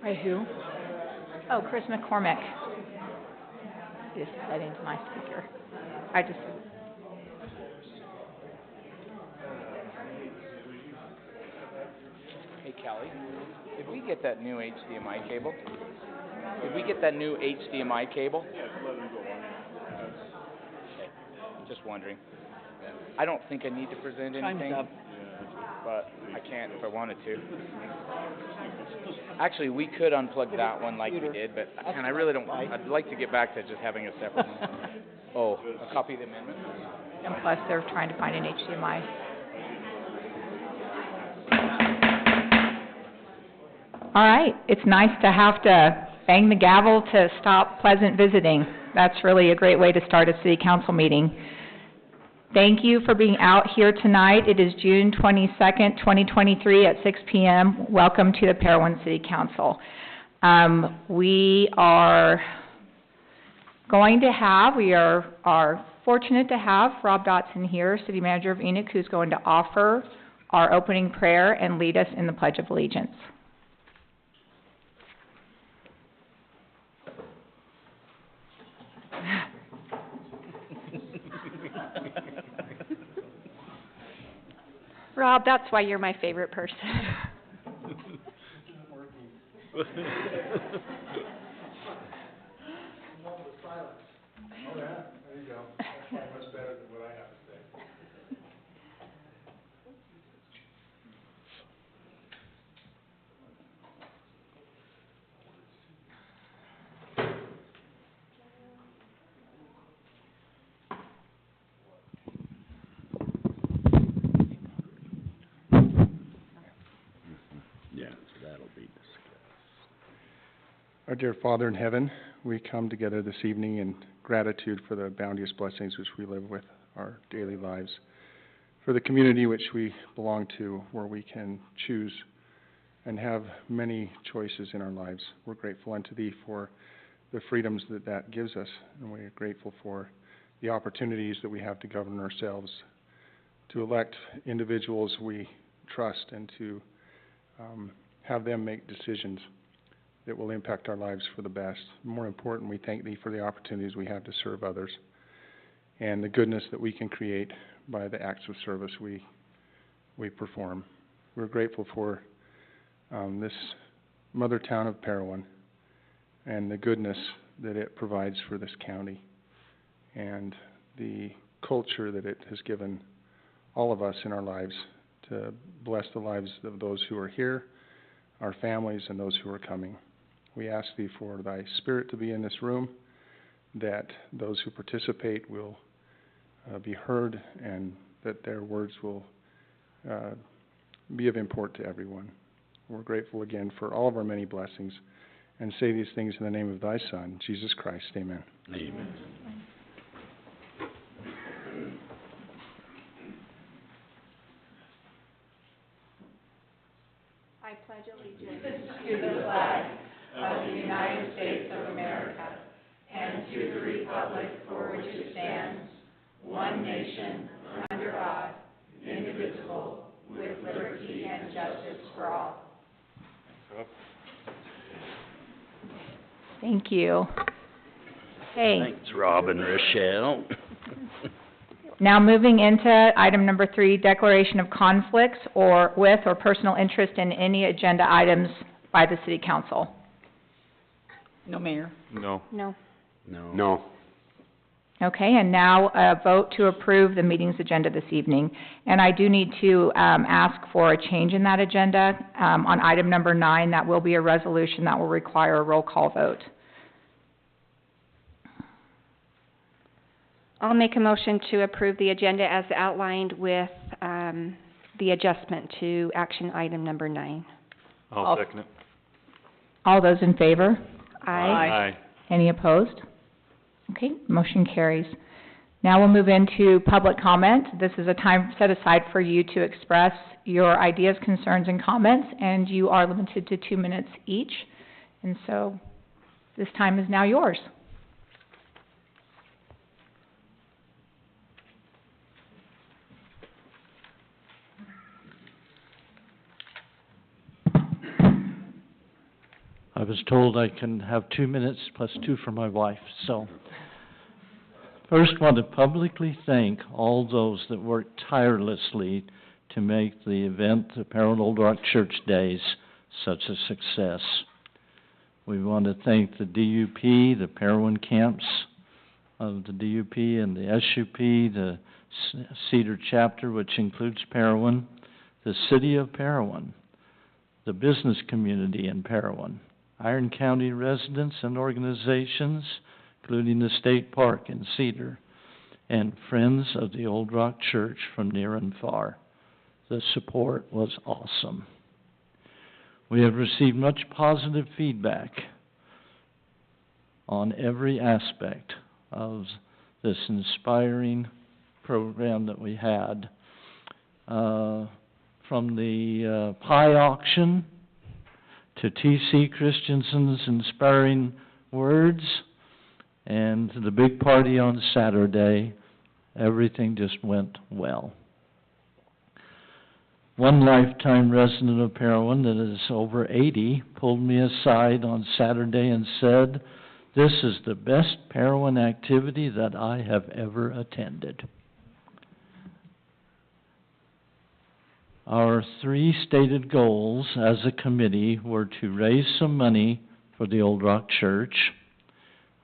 By who? Oh, Chris McCormick. Just setting to my speaker. Hey, Kelly, did we get that new HDMI cable? Yeah, it's letting me go on. Okay, just wondering. I don't think I need to present anything. Time's up. But I can if I wanted to. Actually, we could unplug that one like we did, but and I really don't. I'd like to get back to just having a separate one. Oh, a copy of the amendment? And plus, they're trying to find an HDMI. All right. It's nice to have to bang the gavel to stop pleasant visiting. That's really a great way to start a city council meeting. Thank you for being out here tonight. It is June 22nd, 2023 at 6 p.m. Welcome to the Parowan City Council. We are fortunate to have Rob Dotson here, City Manager of Enoch, who's going to offer our opening prayer and lead us in the Pledge of Allegiance. Rob, that's why you're my favorite person. Our dear Father in heaven, we come together this evening in gratitude for the bounteous blessings which we live with our daily lives, for the community which we belong to, where we can choose and have many choices in our lives. We're grateful unto Thee for the freedoms that gives us, and we are grateful for the opportunities that we have to govern ourselves, to elect individuals we trust, and to have them make decisions that will impact our lives for the best. More important, we thank Thee for the opportunities we have to serve others and the goodness that we can create by the acts of service we perform. We're grateful for this mother town of Parowan and the goodness that it provides for this county and the culture that it has given all of us in our lives to bless the lives of those who are here, our families, and those who are coming. We ask Thee for Thy Spirit to be in this room, that those who participate will be heard, and that their words will be of import to everyone. We're grateful again for all of our many blessings, and say these things in the name of Thy Son, Jesus Christ. Amen. Amen. I pledge allegiance To the flag of the United States of America and to the republic for which it stands, one nation, under God, indivisible, with liberty and justice for all. Thank you. Hey. Thanks, Rob and Rochelle. Now moving into item number 3, declaration of conflicts with or personal interest in any agenda items by the City Council. No, Mayor. No. No. No. No. Okay, and now a vote to approve the meeting's agenda this evening. And I do need to ask for a change in that agenda. On item number 9, that will be a resolution that will require a roll call vote. I'll make a motion to approve the agenda as outlined with the adjustment to action item number 9. I'll second it. All those in favor? Aye. Any opposed? Okay, motion carries. Now we'll move into public comment. This is a time set aside for you to express your ideas, concerns, and comments, and you are limited to 2 minutes each. And so this time is now yours. I was told I can have 2 minutes plus 2 for my wife, so. First, want to publicly thank all those that worked tirelessly to make the event, the Parowan Old Rock Church Days, such a success. We want to thank the DUP, the Parowan camps of the DUP and the SUP, the Cedar chapter, which includes Parowan, the city of Parowan, the business community in Parowan, Iron County residents and organizations, including the state park in Cedar, and friends of the Old Rock Church from near and far. The support was awesome. We have received much positive feedback on every aspect of this inspiring program that we had. From the pie auction to T.C. Christensen's inspiring words and to the big party on Saturday, everything just went well. One lifetime resident of Parowan that is over 80 pulled me aside on Saturday and said, "This is the best Parowan activity that I have ever attended." Our 3 stated goals as a committee were to raise some money for the Old Rock Church.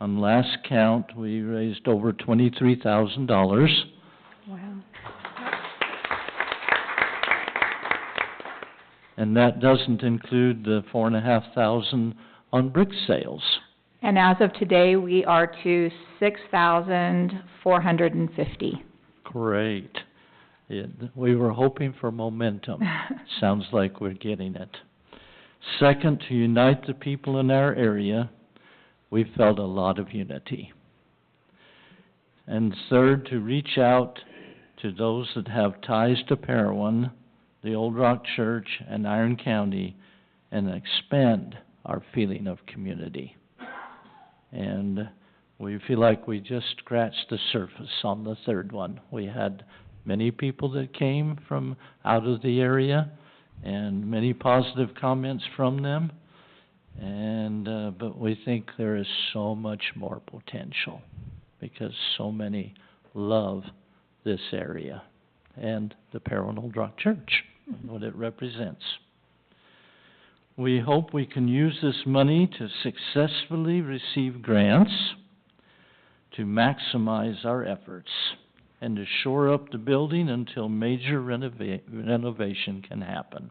On last count, we raised over $23,000. Wow. And that doesn't include the $4,500 on brick sales. And as of today, we are to 6,450. Great. We were hoping for momentum. Sounds like we're getting it. Second, to unite the people in our area, we felt a lot of unity. And third, to reach out to those that have ties to Parowan, the Old Rock Church, and Iron County, and expand our feeling of community. And we feel like we just scratched the surface on the third one. We had many people that came from out of the area, and many positive comments from them. And but we think there is so much more potential because so many love this area and the Parowan Old Rock Church and what it represents. We hope we can use this money to successfully receive grants, to maximize our efforts, and to shore up the building until major renovation can happen.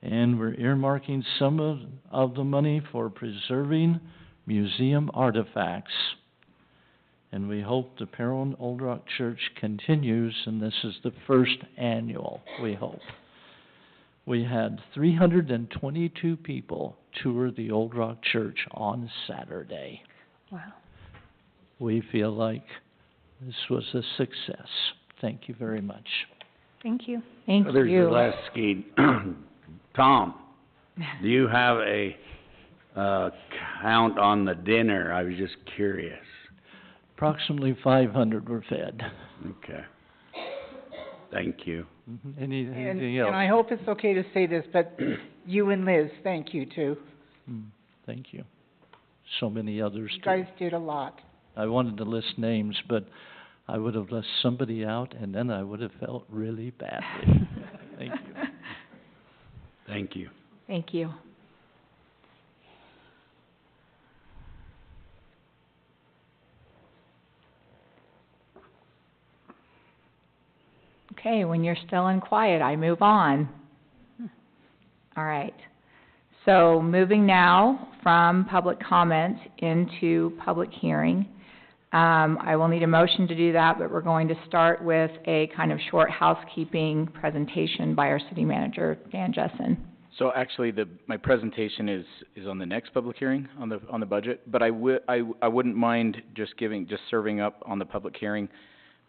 And we're earmarking some of the money for preserving museum artifacts. And we hope the Parowan Old Rock Church continues, and this is the first annual, we hope. We had 322 people tour the Old Rock Church on Saturday. Wow. We feel like this was a success. Thank you very much. Thank you. Thank There's your you. last ski. Tom, do you have a count on the dinner? I was just curious. Approximately 500 were fed. Okay. Thank you. Anything else? And I hope it's okay to say this, but you and Liz, thank you too. Thank you. So many others You too. guys did a lot. I wanted to list names, but I would have left somebody out, and then I would have felt really badly. Thank you. Thank you. Thank you. Okay, when you're still and quiet, I move on. All right. So moving now from public comment into public hearing. I will need a motion to do that, but we're going to start with a kind of short housekeeping presentation by our city manager, Dan Jessen. So actually, my presentation is on the next public hearing on the budget, but I wouldn't mind just serving up on the public hearing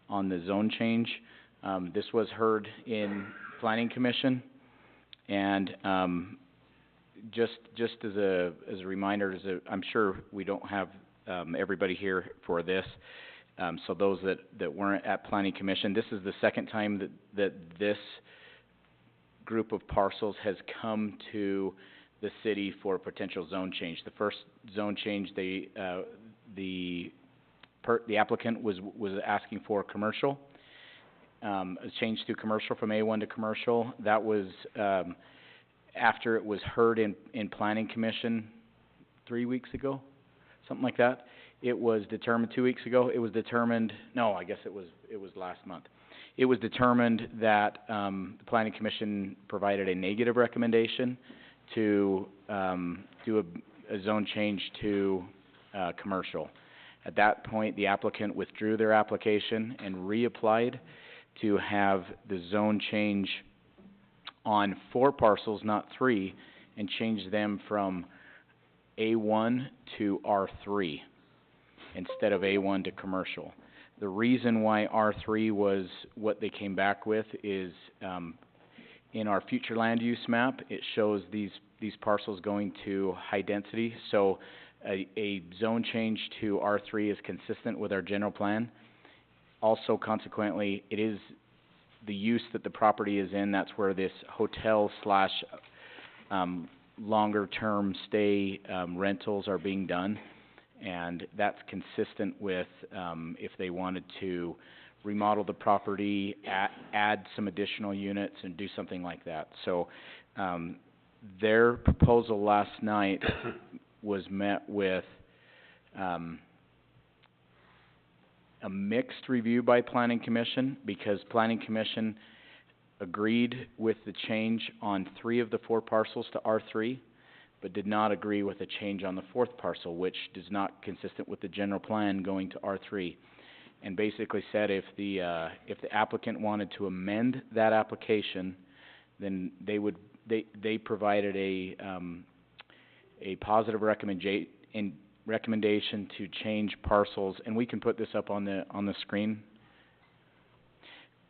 on the zone change. This was heard in Planning Commission, and just as a reminder, I'm sure we don't have everybody here for this. So those that weren't at Planning Commission, this is the second time that this group of parcels has come to the city for a potential zone change. The first zone change, the applicant was asking for commercial, a change to commercial from A1 to commercial. That was, after it was heard in Planning Commission 3 weeks ago, something like that. It was determined 2 weeks ago, it was determined, no, I guess it was last month. It was determined that, the Planning Commission provided a negative recommendation to, do a zone change to, commercial. At that point, the applicant withdrew their application and reapplied to have the zone change on 4 parcels, not 3, and change them from A1 to R3 instead of A1 to commercial. The reason why R3 was what they came back with is, in our future land use map, it shows these parcels going to high density, so a zone change to R3 is consistent with our general plan. Also, consequently, it is the use that the property is in, that's where this hotel slash, longer term stay, rentals are being done. And that's consistent with, if they wanted to remodel the property, add some additional units and do something like that. So, their proposal last night was met with, a mixed review by Planning Commission, because Planning Commission agreed with the change on 3 of the 4 parcels to R3, but did not agree with a change on the 4th parcel, which is not consistent with the general plan going to R3. And basically said if the applicant wanted to amend that application, then they provided a positive recommendation to change parcels, and we can put this up on the screen.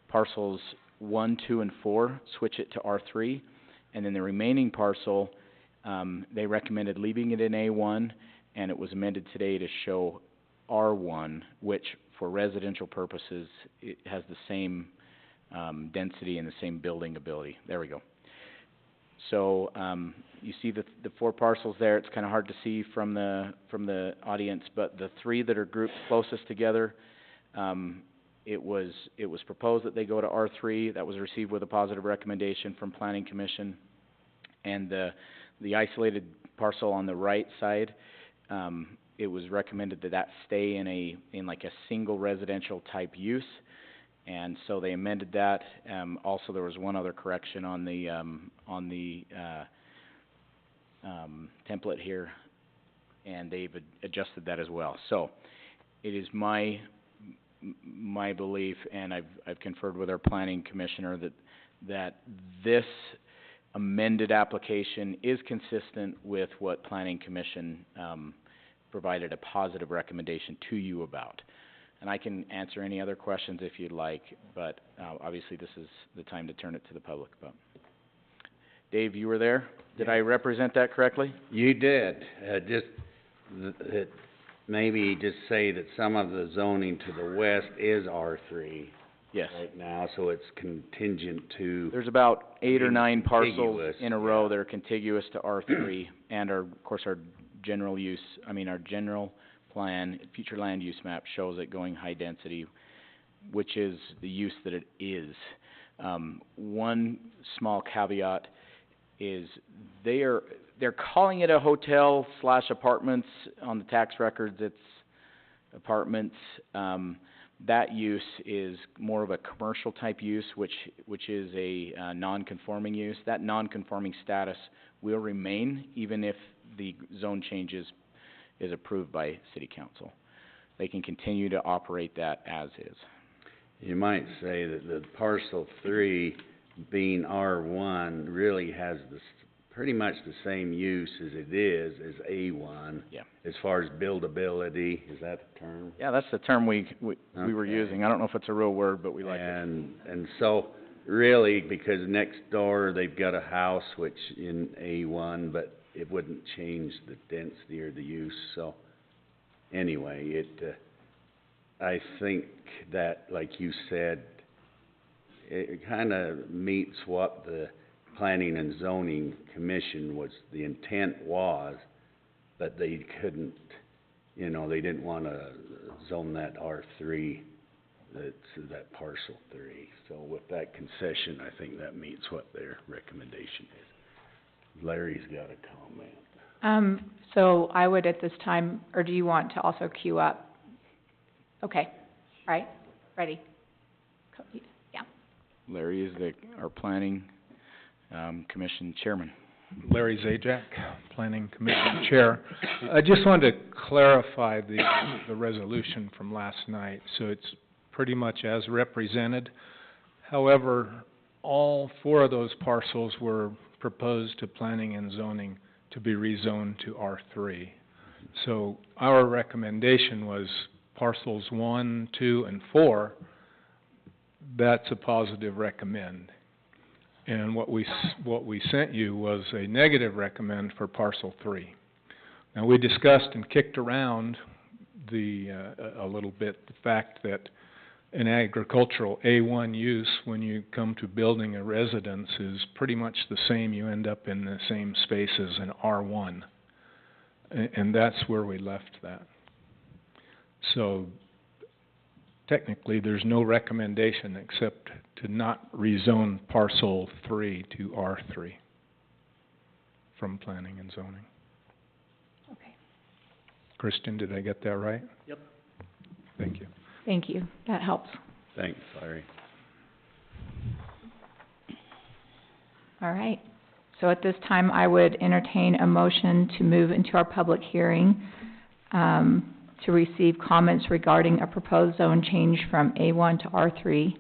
Parcels 1, 2, and 4, switch it to R3, and then the remaining parcel, they recommended leaving it in A1, and it was amended today to show R1, which for residential purposes, it has the same, density and the same building ability. There we go. So, you see the 4 parcels there. It's kinda hard to see from the audience, but the 3 that are grouped closest together, it was proposed that they go to R3. That was received with a positive recommendation from Planning Commission. And the isolated parcel on the right side, it was recommended that stay in like a single residential type use. And so they amended that. Also, there was one other correction on the template here, and they've adjusted that as well. So, it is my belief, and I've conferred with our planning commissioner that this amended application is consistent with what Planning Commission, provided a positive recommendation to you about. And I can answer any other questions if you'd like, but, obviously this is the time to turn it to the public, but. Dave, you were there? Did I represent that correctly? You did, maybe just say that some of the zoning to the west is R3 Yes. right now, so it's contingent to, There's about 8 or 9 parcels Contiguous, in a row that are contiguous to R3, and our general use, our general plan, future land use map shows it going high density, which is the use that it is. One small caveat is they're calling it a hotel slash apartments. On the tax records, it's apartments. That use is more of a commercial type use, which is a non-conforming use. That non-conforming status will remain even if the zone change is approved by City Council. They can continue to operate that as is. you might say that the parcel 3 being R1 really has pretty much the same use as it is as A1. Yeah. As far as buildability, is that the term? Yeah, that's the term we were Okay. using. I don't know if it's a real word, but we like it. And so, really, because next door they've got a house which in A1, but it wouldn't change the density or the use, so, anyway, I think that, like you said, it kinda meets what the Planning and Zoning Commission was, the intent was, but they couldn't, you know, they didn't wanna zone that R3, that parcel 3. So with that concession, I think that meets what their recommendation is. Larry's got a comment. So I would at this time, or do you want to also queue up? Okay, all right, ready? Yeah. Larry is our planning, commission chairman. Larry Zajac, Planning Commission Chair. I just wanted to clarify the resolution from last night, so it's pretty much as represented. However, all 4 of those parcels were proposed to Planning and Zoning to be rezoned to R3. So our recommendation was parcels 1, 2, and 4, that's a positive recommend. And what we sent you was a negative recommend for parcel 3. Now, we discussed and kicked around a little bit the fact that an agricultural A1 use, when you come to building a residence, is pretty much the same. You end up in the same space as an R1. And that's where we left that. So technically, there's no recommendation except to not rezone parcel 3 to R3 from Planning and Zoning. Okay. Kristen, did I get that right? Yep. Thank you. Thank you, that helps. Thanks, Larry. All right, so at this time, I would entertain a motion to move into our public hearing, to receive comments regarding a proposed zone change from A1 to R3.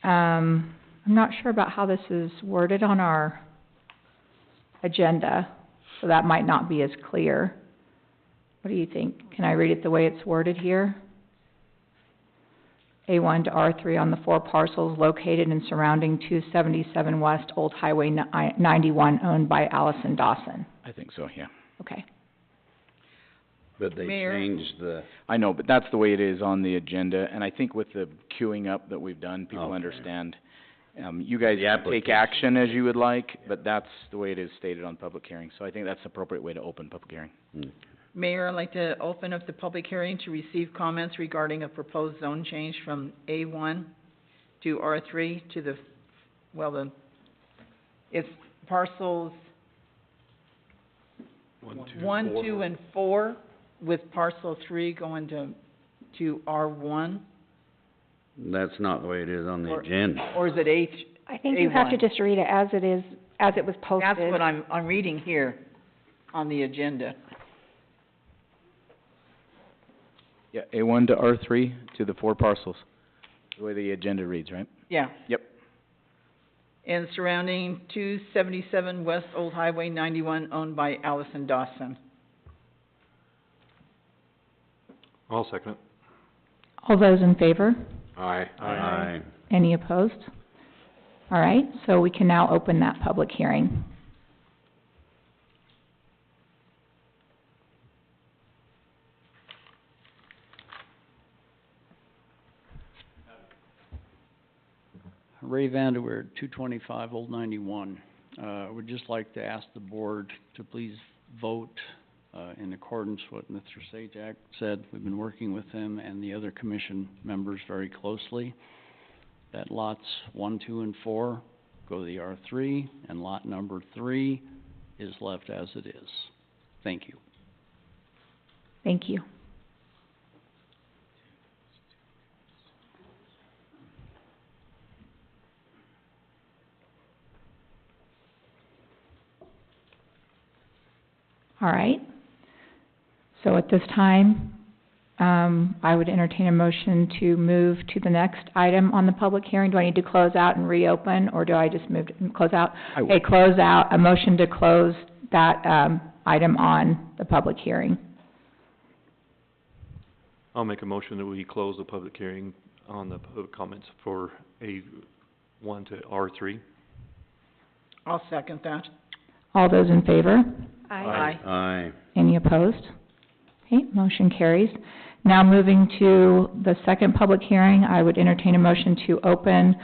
I'm not sure about how this is worded on our agenda, so that might not be as clear. What do you think? Can I read it the way it's worded here? A1 to R3 on the 4 parcels located and surrounding 277 West Old Highway 91, owned by Allison Dawson. I think so, yeah. Okay. But they Mayor? changed the, I know, but that's the way it is on the agenda, and I think with the queuing up that we've done, people Okay. understand. You guys The take application. action as you would like, but that's the way it is stated on public hearing, so I think that's the appropriate way to open public hearing. Mayor, I'd like to open up the public hearing to receive comments regarding a proposed zone change from A1 to R3 to it's parcels 1, 2, and 4, with parcel 3 going to R1, that's not the way it is on the Or- agenda. or is it I think you have to A1. just read it as it is, as it was posted. That's what I'm reading here on the agenda. Yeah, A1 to R3 to the 4 parcels, the way the agenda reads, right? Yeah. Yep. And surrounding 277 West Old Highway 91, owned by Allison Dawson. I'll second it. All those in favor? Aye. Aye. Any opposed? All right, so we can now open that public hearing. Ray Vanderweerd, 225 Old 91. Would just like to ask the board to please vote in accordance with what Mr. Sajak said. We've been working with him and the other commission members very closely. That lots 1, 2, and 4 go to the R3, and lot number 3 is left as it is. Thank you. Thank you. All right. So at this time, I would entertain a motion to move to the next item on the public hearing. Do I need to close out and reopen, or do I just move to close out? I would. Okay, close out, a motion to close that, item on the public hearing. I'll make a motion that we close the public hearing on the public comments for A1 to R3. I'll second that. All those in favor? Aye. Aye. Any opposed? Okay, motion carries. Now moving to the second public hearing, I would entertain a motion to open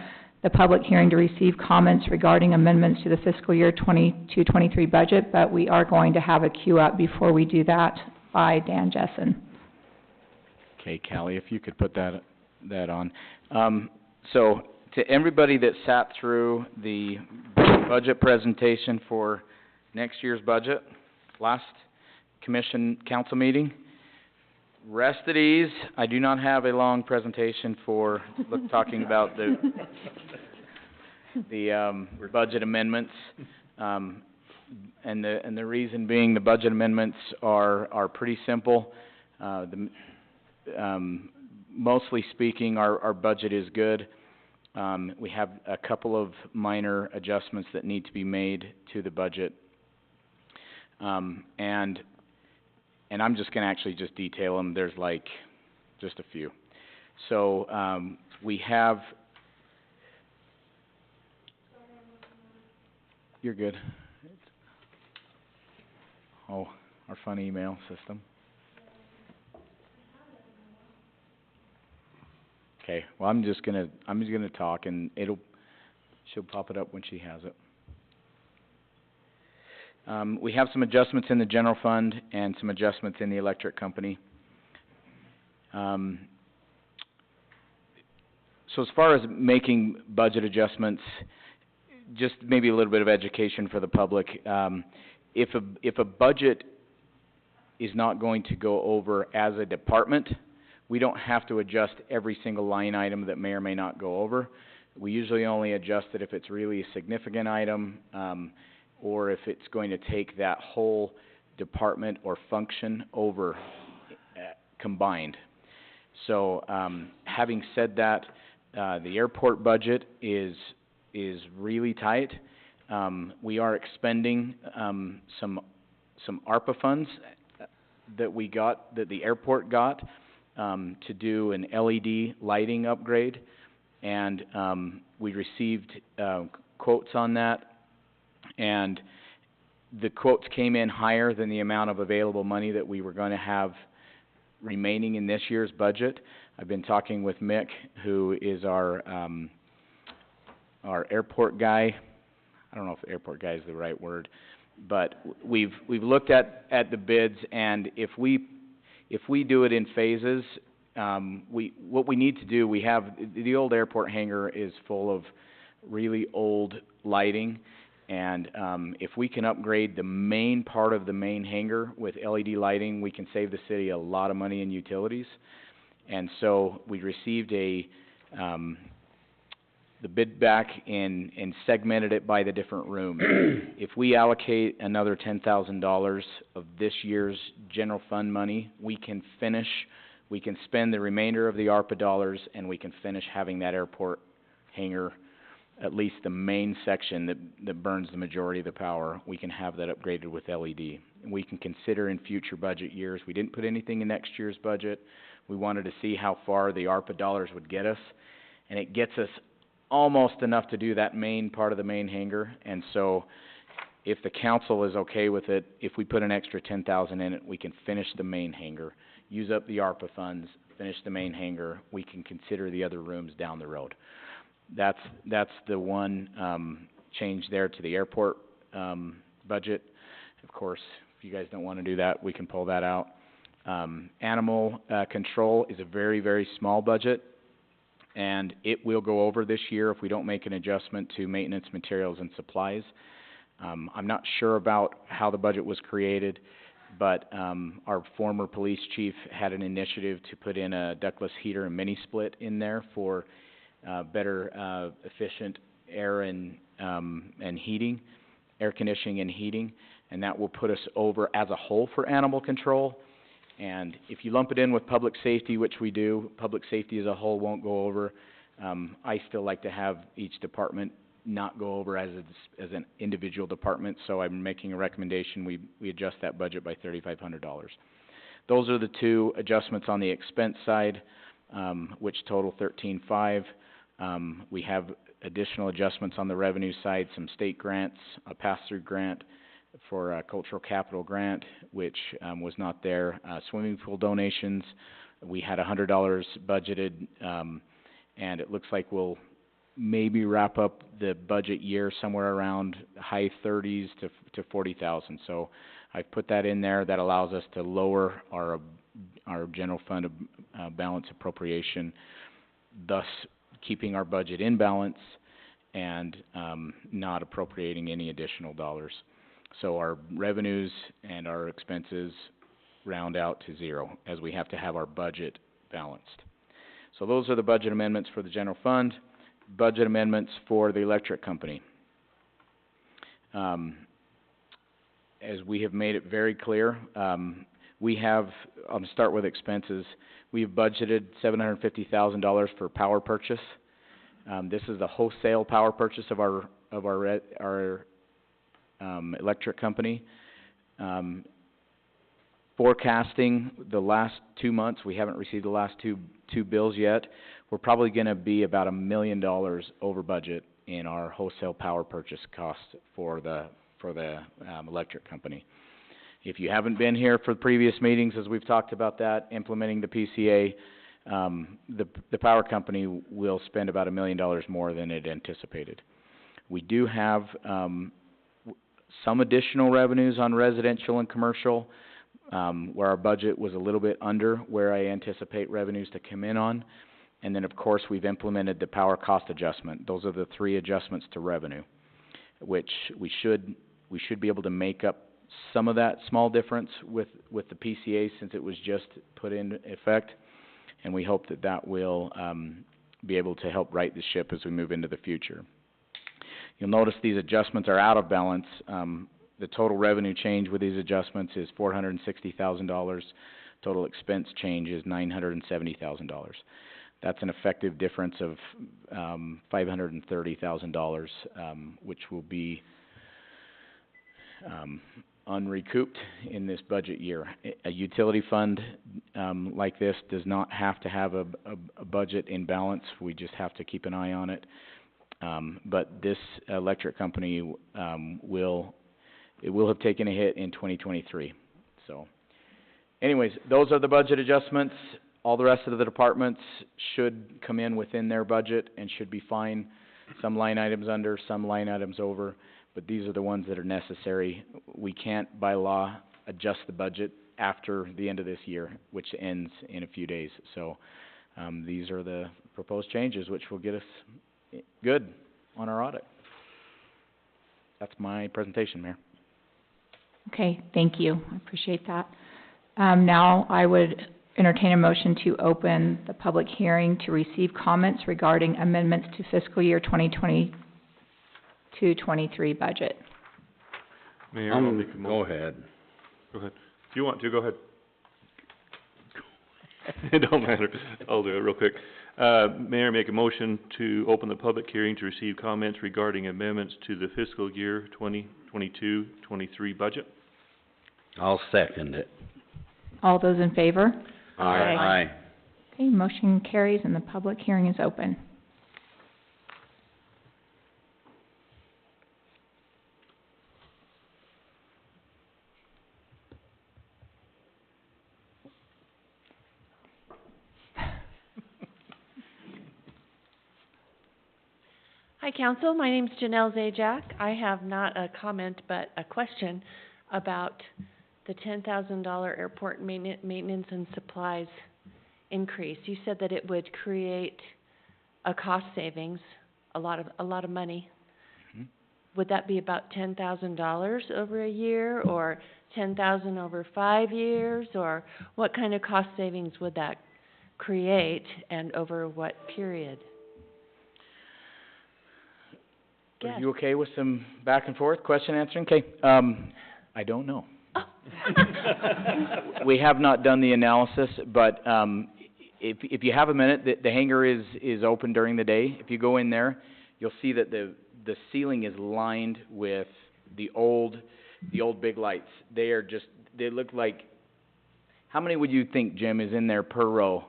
the public hearing to receive comments regarding amendments to the fiscal year 22-23 budget, but we are going to have a queue up before we do that by Dan Jessen. Okay, Callie, if you could put that on. So, to everybody that sat through the budget presentation for next year's budget, last council meeting, rest at ease. I do not have a long presentation for talking about the budget amendments. And the reason being, the budget amendments are pretty simple. Mostly speaking, our budget is good. We have a couple of minor adjustments that need to be made to the budget. And I'm just gonna actually just detail them. There's like just a few. So, we have... You're good. Oh, our fun email system. Okay, well, I'm just gonna talk, and she'll pop it up when she has it. We have some adjustments in the general fund and some adjustments in the electric company. So as far as making budget adjustments, just maybe a little bit of education for the public. If a budget is not going to go over as a department, we don't have to adjust every single line item that may or may not go over. We usually only adjust it if it's really a significant item, or if it's going to take that whole department or function over combined. So, having said that, the airport budget is really tight. We are expending some ARPA funds that the airport got to do an LED lighting upgrade, and we received quotes on that, and the quotes came in higher than the amount of available money that we were going to have remaining in this year's budget. I've been talking with Mick, who is our airport guy. I don't know if airport guy is the right word, but we've looked at the bids, and if we do it in phases, what we need to do, we have the old airport hangar is full of really old lighting, and if we can upgrade the main part of the main hangar with LED lighting, we can save the city a lot of money in utilities. And so we received the bid back and segmented it by the different rooms. If we allocate another $10,000 of this year's general fund money, we can spend the remainder of the ARPA dollars, and we can finish having that airport hangar, at least the main section that burns the majority of the power. We can have that upgraded with LED. And we can consider in future budget years. We didn't put anything in next year's budget. We wanted to see how far the ARPA dollars would get us, and it gets us almost enough to do that main part of the main hangar. And so if the council is okay with it, if we put an extra $10,000 in it, we can finish the main hangar, use up the ARPA funds, finish the main hangar. We can consider the other rooms down the road. That's the one change there to the airport budget. Of course, if you guys don't want to do that, we can pull that out. Animal control is a very, very small budget, and it will go over this year if we don't make an adjustment to maintenance, materials, and supplies. I'm not sure about how the budget was created, but our former police chief had an initiative to put in a ductless heater and mini split in there for better efficient air and heating, air conditioning and heating, and that will put us over as a whole for animal control. And if you lump it in with public safety, which we do, public safety as a whole won't go over. I still like to have each department not go over as an individual department, so I'm making a recommendation we adjust that budget by $3,500. Those are the two adjustments on the expense side, which total $13,500. We have additional adjustments on the revenue side, some state grants, a pass-through grant for a cultural capital grant, which was not there. Swimming pool donations, we had $100 budgeted, and it looks like we'll maybe wrap up the budget year somewhere around high 30s to 40,000. So I've put that in there. That allows us to lower our general fund balance appropriation, thus keeping our budget in balance and not appropriating any additional dollars. So our revenues and our expenses round out to zero, as we have to have our budget balanced. So those are the budget amendments for the general fund. Budget amendments for the electric company. As we have made it very clear, we have, I'll start with expenses. We've budgeted $750,000 for power purchase. This is the wholesale power purchase of our electric company. Forecasting the last 2 months, we haven't received the last two bills yet. We're probably going to be about $1 million over budget in our wholesale power purchase costs for the electric company. If you haven't been here for the previous meetings, as we've talked about that, implementing the PCA, the power company will spend about $1 million more than it anticipated. We do have some additional revenues on residential and commercial, where our budget was a little bit under where I anticipate revenues to come in on. And then, of course, we've implemented the power cost adjustment. Those are the 3 adjustments to revenue, which we should be able to make up some of that small difference with the PCA, since it was just put in effect. And we hope that will be able to help right the ship as we move into the future. You'll notice these adjustments are out of balance. The total revenue change with these adjustments is $460,000. Total expense change is $970,000. That's an effective difference of $530,000, which will be unrecouped in this budget year. A utility fund like this does not have to have a budget in balance. We just have to keep an eye on it. But this electric company will have taken a hit in 2023. So, anyways, those are the budget adjustments. All the rest of the departments should come in within their budget and should be fine. Some line items under, some line items over, but these are the ones that are necessary. We can't, by law, adjust the budget after the end of this year, which ends in a few days. So, these are the proposed changes, which will get us good on our audit. That's my presentation, Mayor. Okay, thank you. I appreciate that. Now I would entertain a motion to open the public hearing to receive comments regarding amendments to fiscal year 2022-23 budget. Mayor, I'll make a motion. Go ahead. Go ahead. If you want to, go ahead. It don't matter. I'll do it real quick. Mayor, make a motion to open the public hearing to receive comments regarding amendments to the fiscal year 2022-23 budget. I'll second it. All those in favor? Aye. Okay, motion carries and the public hearing is open. Hi, Council. My name's Janelle Zajac. I have not a comment, but a question about the $10,000 airport maintenance and supplies increase. You said that it would create a cost savings, a lot of money. Mm-hmm. Would that be about $10,000 over a year, or $10,000 over 5 years, or what kind of cost savings would that create, and over what period? Are you okay with some back and forth question answering? Okay. I don't know. Oh. We have not done the analysis, but if you have a minute, the hangar is open during the day. If you go in there, you'll see that the ceiling is lined with the old big lights. They look like, how many would you think, Jim, is in there per row?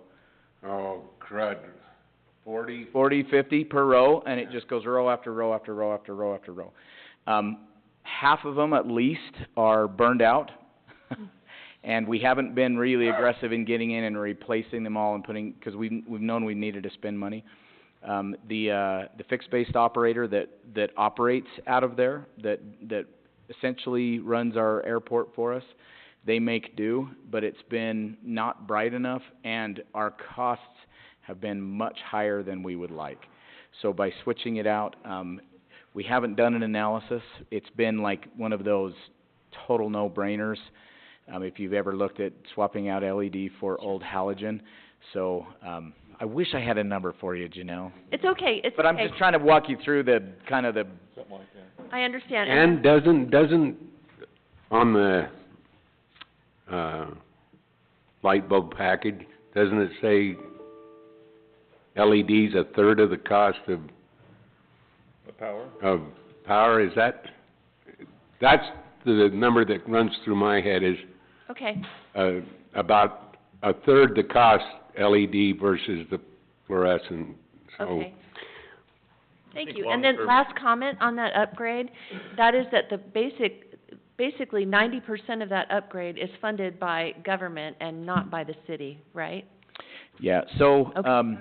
Oh, crud. 40? 40, 50 per row, and it just goes row after row after row after row after row. Half of them at least are burned out, and we haven't been really aggressive in getting in and replacing them all and because we've known we needed to spend money. The fixed-based operator that operates out of there, that essentially runs our airport for us, they make do, but it's been not bright enough, and our costs have been much higher than we would like. So by switching it out, we haven't done an analysis. It's been like one of those total no-brainers, if you've ever looked at swapping out LED for old halogen. So, I wish I had a number for you, Janelle. It's okay, it's okay. But I'm just trying to walk you through the, kind of the, I understand. And doesn't, on the, light bulb package, doesn't it say LED's a third of the cost of power? Is that's the number that runs through my head is, Okay. about a third the cost LED versus the fluorescent, so. Okay. Thank you. And then last comment on that upgrade, that is that the basically 90% of that upgrade is funded by government and not by the city, right? yeah, so, Okay.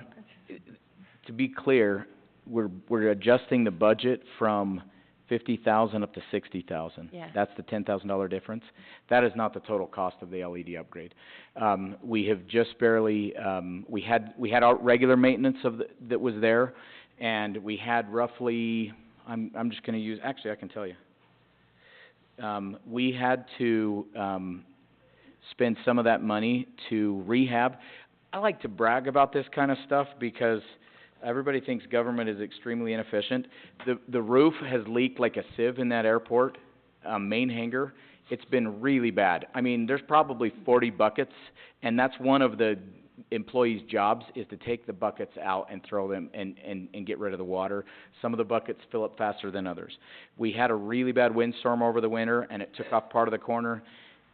to be clear, we're adjusting the budget from 50,000 up to 60,000. Yeah. That's the $10,000 difference. That is not the total cost of the LED upgrade. We have just barely, we had our regular maintenance that was there, and we had roughly, I'm just gonna use, actually I can tell you. We had to, spend some of that money to rehab. I like to brag about this kind of stuff because everybody thinks government is extremely inefficient. The roof has leaked like a sieve in that airport, main hangar. It's been really bad. I mean, there's probably 40 buckets, and that's one of the employees' jobs, is to take the buckets out and throw them and get rid of the water. Some of the buckets fill up faster than others. We had a really bad windstorm over the winter, and it took off part of the corner,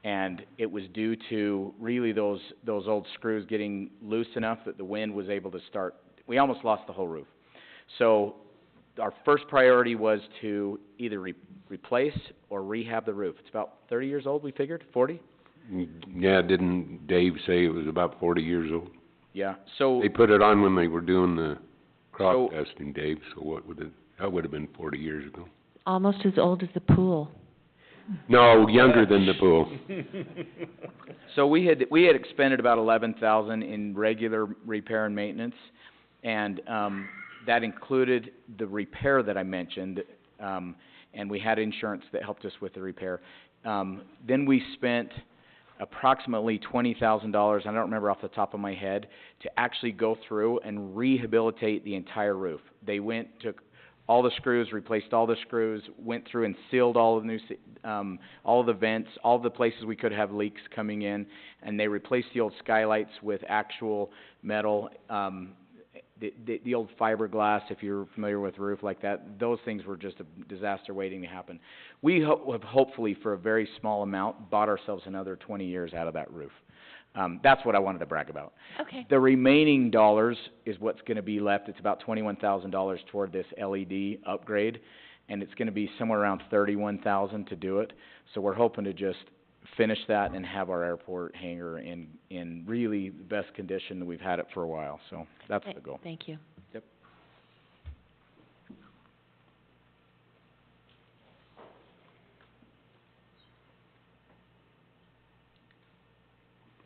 and it was due to really those old screws getting loose enough that the wind was able to start. We almost lost the whole roof. So our first priority was to either replace or rehab the roof. It's about 30 years old, we figured, 40? Yeah, didn't Dave say it was about 40 years old? Yeah, so, They put it on when they were doing the crop testing, Dave, so that would have been 40 years ago. Almost as old as the pool. No, younger than the pool. so we had expended about 11,000 in regular repair and maintenance, and that included the repair that I mentioned, and we had insurance that helped us with the repair. Then we spent approximately $20,000, I don't remember off the top of my head, to actually go through and rehabilitate the entire roof. They took all the screws, replaced all the screws, went through and sealed all of the new, all of the vents, all of the places we could have leaks coming in, and they replaced the old skylights with actual metal, the old fiberglass, if you're familiar with a roof like that. Those things were just a disaster waiting to happen. We have hopefully, for a very small amount, bought ourselves another 20 years out of that roof. That's what I wanted to brag about. Okay. The remaining dollars is what's gonna be left. It's about $21,000 toward this LED upgrade, and it's gonna be somewhere around $31,000 to do it. So we're hoping to just finish that and have our airport hangar in really the best condition that we've had it for a while. So that's the goal. Thank you. Yep.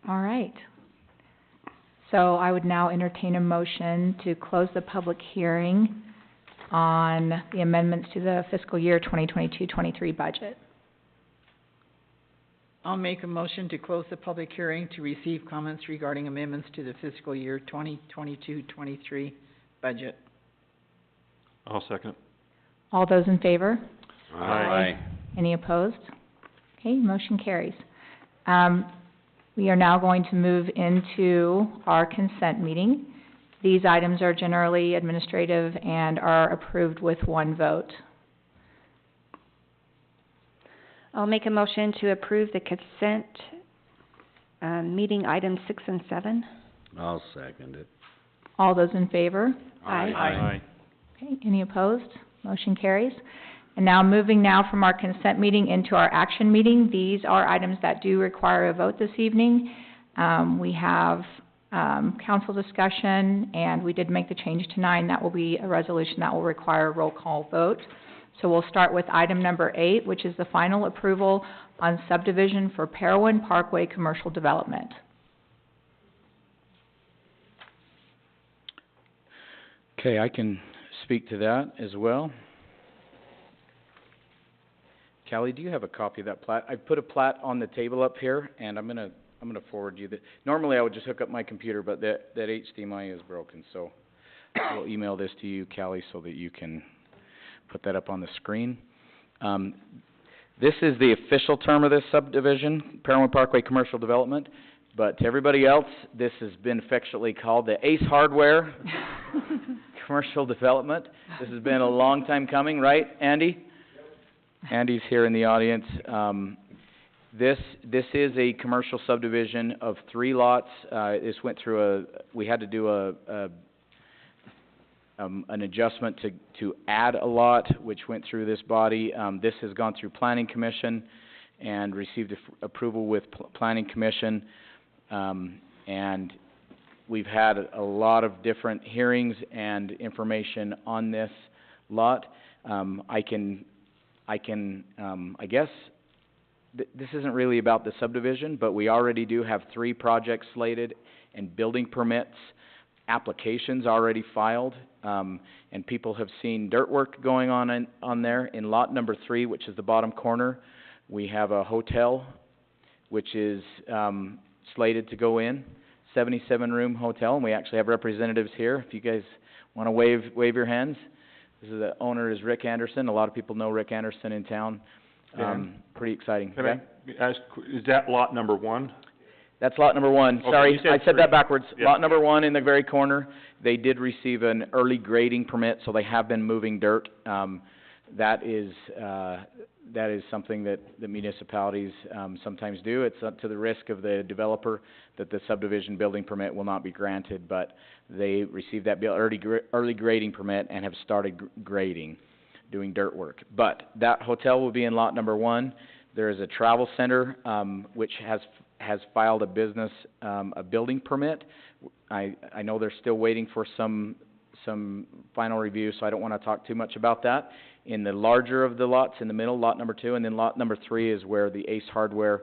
All right. So I would now entertain a motion to close the public hearing on the amendments to the fiscal year 2022-23 budget. I'll make a motion to close the public hearing to receive comments regarding amendments to the fiscal year 2022-23 budget. I'll second. All those in favor? Aye. Any opposed? Okay, motion carries. We are now going to move into our consent meeting. These items are generally administrative and are approved with one vote. I'll make a motion to approve the consent, meeting items 6 and 7. I'll second it. All those in favor? Aye. Okay, any opposed? Motion carries. And now moving from our consent meeting into our action meeting, these are items that do require a vote this evening. We have council discussion, and we did make the change to 9. That will be a resolution that will require a roll call vote. So we'll start with item number 8, which is the final approval on subdivision for Parowan Parkway Commercial Development. Okay, I can speak to that as well. Callie, do you have a copy of that plat? I put a plat on the table up here, and I'm gonna forward you the, normally I would just hook up my computer, but that HDMI is broken, so I'll email this to you, Callie, so that you can put that up on the screen. This is the official term of this subdivision, Parowan Parkway Commercial Development, but to everybody else, this has been affectionately called the Ace Hardware Commercial Development. This has been a long time coming, right, Andy? Andy's here in the audience. This is a commercial subdivision of 3 lots. This went through we had to do an adjustment to add a lot, which went through this body. This has gone through Planning Commission and received approval with Planning Commission. And we've had a lot of different hearings and information on this lot. I guess this isn't really about the subdivision, but we already do have 3 projects slated and building permits, applications already filed, and people have seen dirt work going on there. In lot number 3, which is the bottom corner, we have a hotel, which is slated to go in, 77-room hotel, and we actually have representatives here. If you guys want to wave your hands. The owner is Rick Anderson. A lot of people know Rick Anderson in town. Pretty exciting. Can I ask, is that lot number 1? That's lot number 1. Okay, Sorry, you said I said 3. that backwards. Yeah. Lot number 1 in the very corner. They did receive an early grading permit, so they have been moving dirt. That is something that the municipalities sometimes do. It's up to the risk of the developer that the subdivision building permit will not be granted, but they received that early grading permit and have started grading, doing dirt work. But that hotel will be in lot number 1. There is a travel center which has filed a building permit. I know they're still waiting for some final review, so I don't want to talk too much about that. In the larger of the lots, in the middle, lot number 2, and then lot number 3 is where the Ace Hardware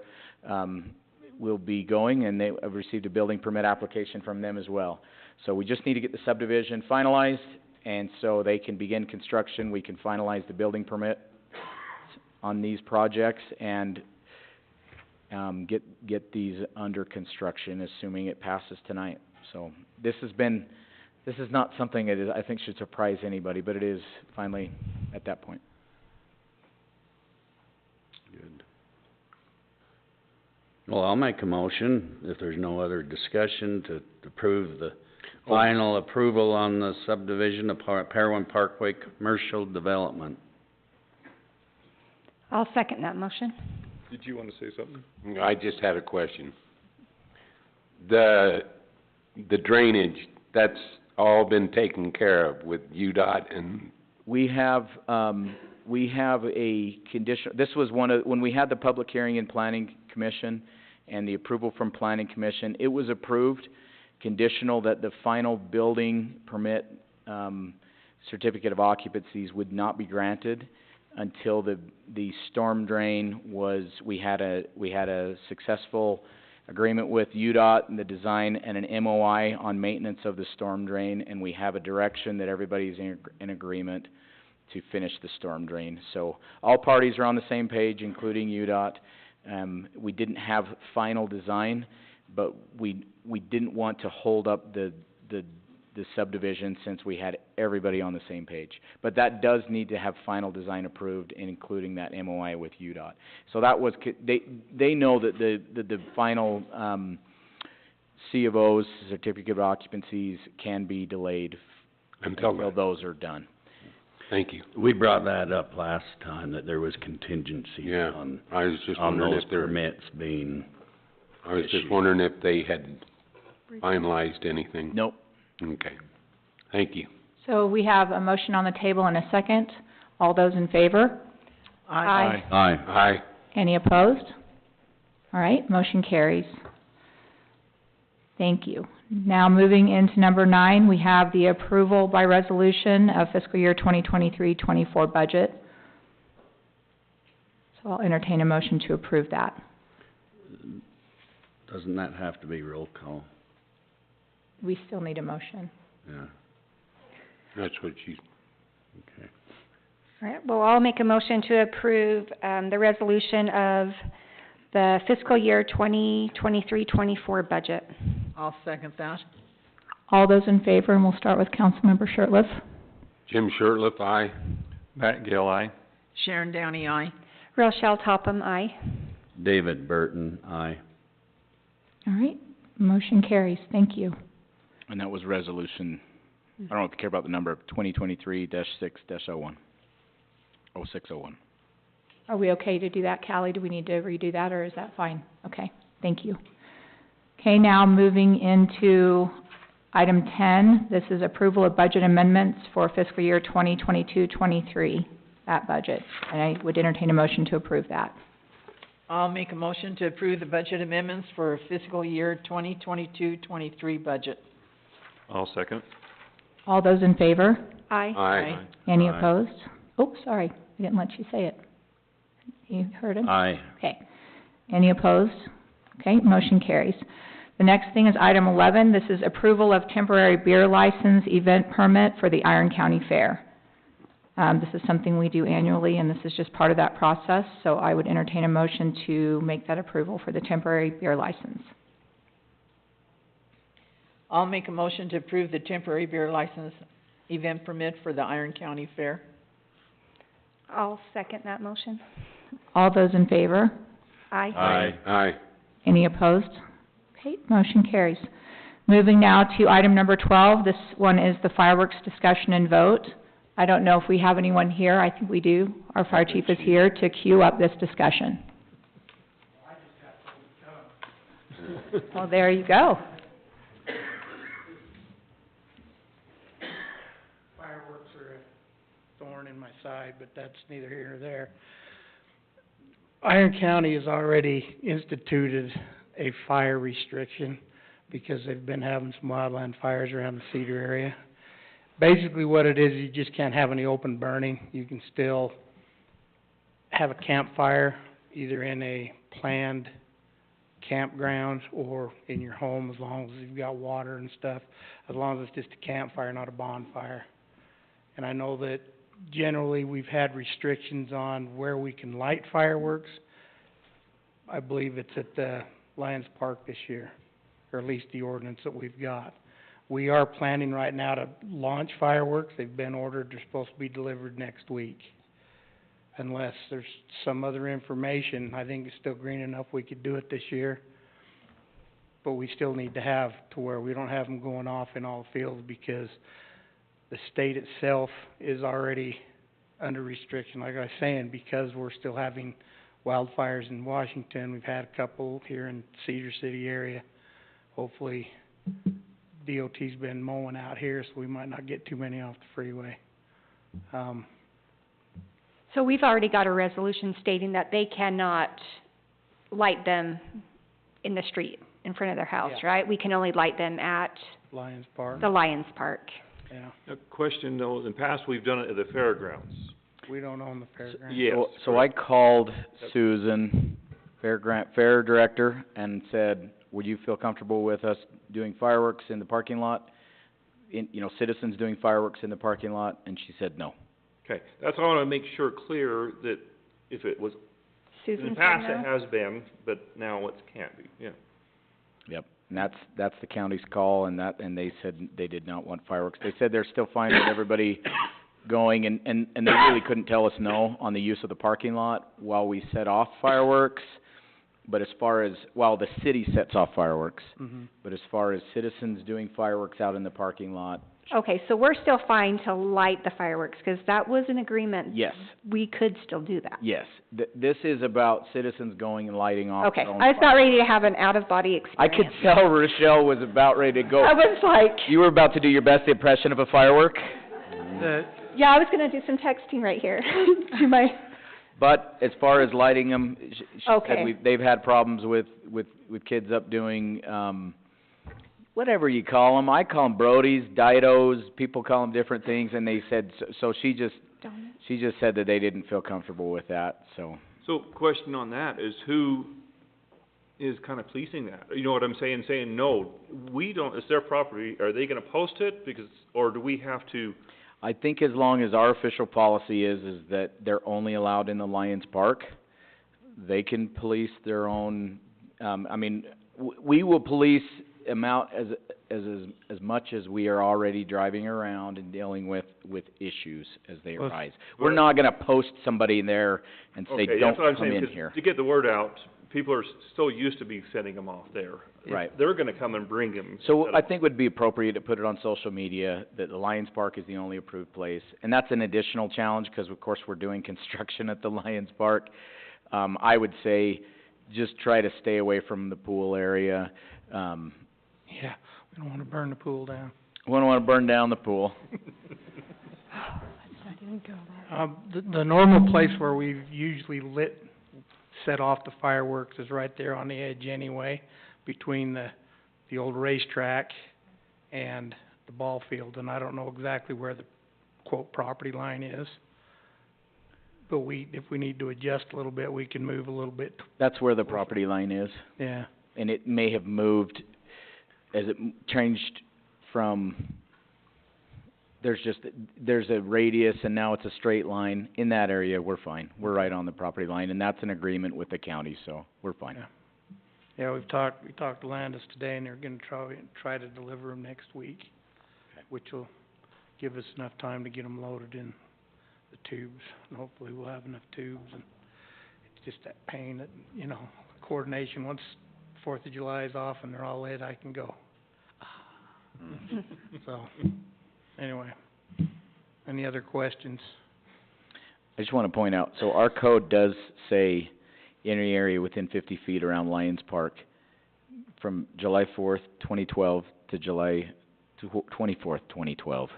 will be going, and they have received a building permit application from them as well. So we just need to get the subdivision finalized, and so they can begin construction. We can finalize the building permit on these projects and get these under construction, assuming it passes tonight. So this is not something that I think should surprise anybody, but it is finally at that point. Good. Well, I'll make a motion, if there's no other discussion, to approve the final approval on the subdivision of Parowan Parkway Commercial Development. I'll second that motion. Did you want to say something? I just had a question. The drainage, that's all been taken care of with UDOT and... We have a condition, this was when we had the public hearing in Planning Commission and the approval from Planning Commission, it was approved, conditional that the final building permit, certificate of occupancies would not be granted until the storm drain was, we had a successful agreement with UDOT and the design and an MOI on maintenance of the storm drain, and we have a direction that everybody's in agreement to finish the storm drain. So all parties are on the same page, including UDOT. We didn't have final design, but we didn't want to hold up the subdivision since we had everybody on the same page. But that does need to have final design approved, including that MOI with UDOT. So that was, they know that the final C of O's, certificate of occupancies, can be delayed until those are done. Thank you. We brought that up last time, that there was contingency on those permits being I was just wondering if they had finalized anything. Nope. Okay. Thank you. So we have a motion on the table and a second. All those in favor? Aye. Aye. Aye. Any opposed? All right, motion carries. Thank you. Now, moving into number 9, we have the approval by resolution of fiscal year 2023-24 budget. So I'll entertain a motion to approve that. Doesn't that have to be roll call? We still need a motion. Yeah, That's what she's, okay. All right, well, I'll make a motion to approve, the resolution of the fiscal year 2023-24 budget. I'll second that. All those in favor, and we'll start with Councilmember Shirtliff. Jim Shirtliff, aye. Matt Gill, aye. Sharon Downey, aye. Rochelle Topham, aye. David Burton, aye. All right, motion carries. Thank you. And that was resolution, I don't know if you care about the number, 2023-6-01. 0601. Are we okay to do that, Callie? Do we need to redo that, or is that fine? Okay, thank you. Okay, now moving into item 10. This is approval of budget amendments for fiscal year 2022-23, that budget. And I would entertain a motion to approve that. I'll make a motion to approve the budget amendments for fiscal year 2022-23 budget. I'll second. All those in favor? Aye. Aye. Any Aye. opposed? Oh, sorry, I didn't let you say it. You heard him? Aye. Okay. Any opposed? Okay, motion carries. The next thing is item 11. This is approval of temporary beer license event permit for the Iron County Fair. This is something we do annually, and this is just part of that process, so I would entertain a motion to make that approval for the temporary beer license. I'll make a motion to approve the temporary beer license event permit for the Iron County Fair. I'll second that motion. All those in favor? Aye. Aye. Aye. Any opposed? Okay, motion carries. Moving now to item number 12. This one is the fireworks discussion and vote. I don't know if we have anyone here. I think we do. Our fire chief is here to queue up this discussion. Well, there you go. Fireworks are a thorn in my side, but that's neither here nor there. Iron County has already instituted a fire restriction because they've been having some wildland fires around the Cedar area. Basically what it is, you just can't have any open burning. You can still have a campfire, either in a planned campground or in your home, as long as you've got water and stuff, as long as it's just a campfire, not a bonfire. And I know that generally we've had restrictions on where we can light fireworks. I believe it's at the Lions Park this year, or at least the ordinance that we've got. We are planning right now to launch fireworks. They've been ordered. They're supposed to be delivered next week. Unless there's some other information, I think it's still green enough we could do it this year. But we still need to have to where we don't have them going off in all fields, because the state itself is already under restriction, like I was saying, because we're still having wildfires in Washington. We've had a couple here in Cedar City area. Hopefully DOT's been mowing out here, so we might not get too many off the freeway. So we've already got a resolution stating that they cannot light them in the street in front of their house, Yeah. right? We can only light them at Lions Park, the Lions Park. yeah. A question though, in the past, we've done it at the fairgrounds. We don't own the fairground. Yes. So I called Susan, fair director, and said, would you feel comfortable with us doing fireworks in the parking lot? Citizens doing fireworks in the parking lot? And she said no. Okay, that's all I wanna make sure clear, that if it was, in Susan the said past no? it has been, but now it can't be, yeah. Yep, and that's the county's call, and they said they did not want fireworks. They said they're still fine with everybody going, and they really couldn't tell us no on the use of the parking lot while we set off fireworks. But as far as, while the city sets off fireworks, Mhm. but as far as citizens doing fireworks out in the parking lot, Okay, so we're still fine to light the fireworks, 'cause that was an agreement. yes, We could still do that. yes. This is about citizens going and lighting off Okay, their own I was about fireworks. ready to have an out-of-body I experience. could tell Rochelle was about ready to go. I was like, You were about to do your best impression of a firework? yeah, I was gonna do some texting right here. Do my, But as far as lighting them, she Okay. said they've had problems with kids up doing, whatever you call them. I call them Brodies, Didos, people call them different things, and they said, so she just said that they didn't feel comfortable with that, so. So, question on that is who is kind of policing that? You know what I'm saying? Saying, no, we don't, it's their property, are they gonna post it? Because, or do we have to? I think as long as our official policy is that they're only allowed in the Lions Park, they can police their own, we will police amount as much as we are already driving around and dealing with issues as they arise. We're not gonna post somebody in there and say, Okay, don't that's what I'm come saying, in 'cause here. to get the word out, people are so used to be sending them off there. Right. They're gonna come and bring them. So I think it would be appropriate to put it on social media, that the Lions Park is the only approved place. And that's an additional challenge, because of course we're doing construction at the Lions Park. I would say, just try to stay away from the pool area. Yeah, we don't wanna burn the pool down. We don't wanna burn down the pool. The normal place where we've usually set off the fireworks is right there on the edge anyway, between the old racetrack and the ball field, and I don't know exactly where the quote property line is. But if we need to adjust a little bit, we can move a little bit. That's where the property line is. Yeah. And it may have moved as it changed from, there's a radius and now it's a straight line. In that area, we're fine. We're right on the property line, and that's an agreement with the county, so we're fine. Yeah. Yeah, we talked to Landis today, and they're gonna try to deliver them next week, which will give us enough time to get them loaded in the tubes, and hopefully we'll have enough tubes. And it's just that pain that, coordination, once 4th of July is off and they're all lit, I can go. So, anyway, any other questions? I just wanna point out, so our code does say any area within 50 feet around Lions Park from July 4th, 2012 to July 24th, 2012.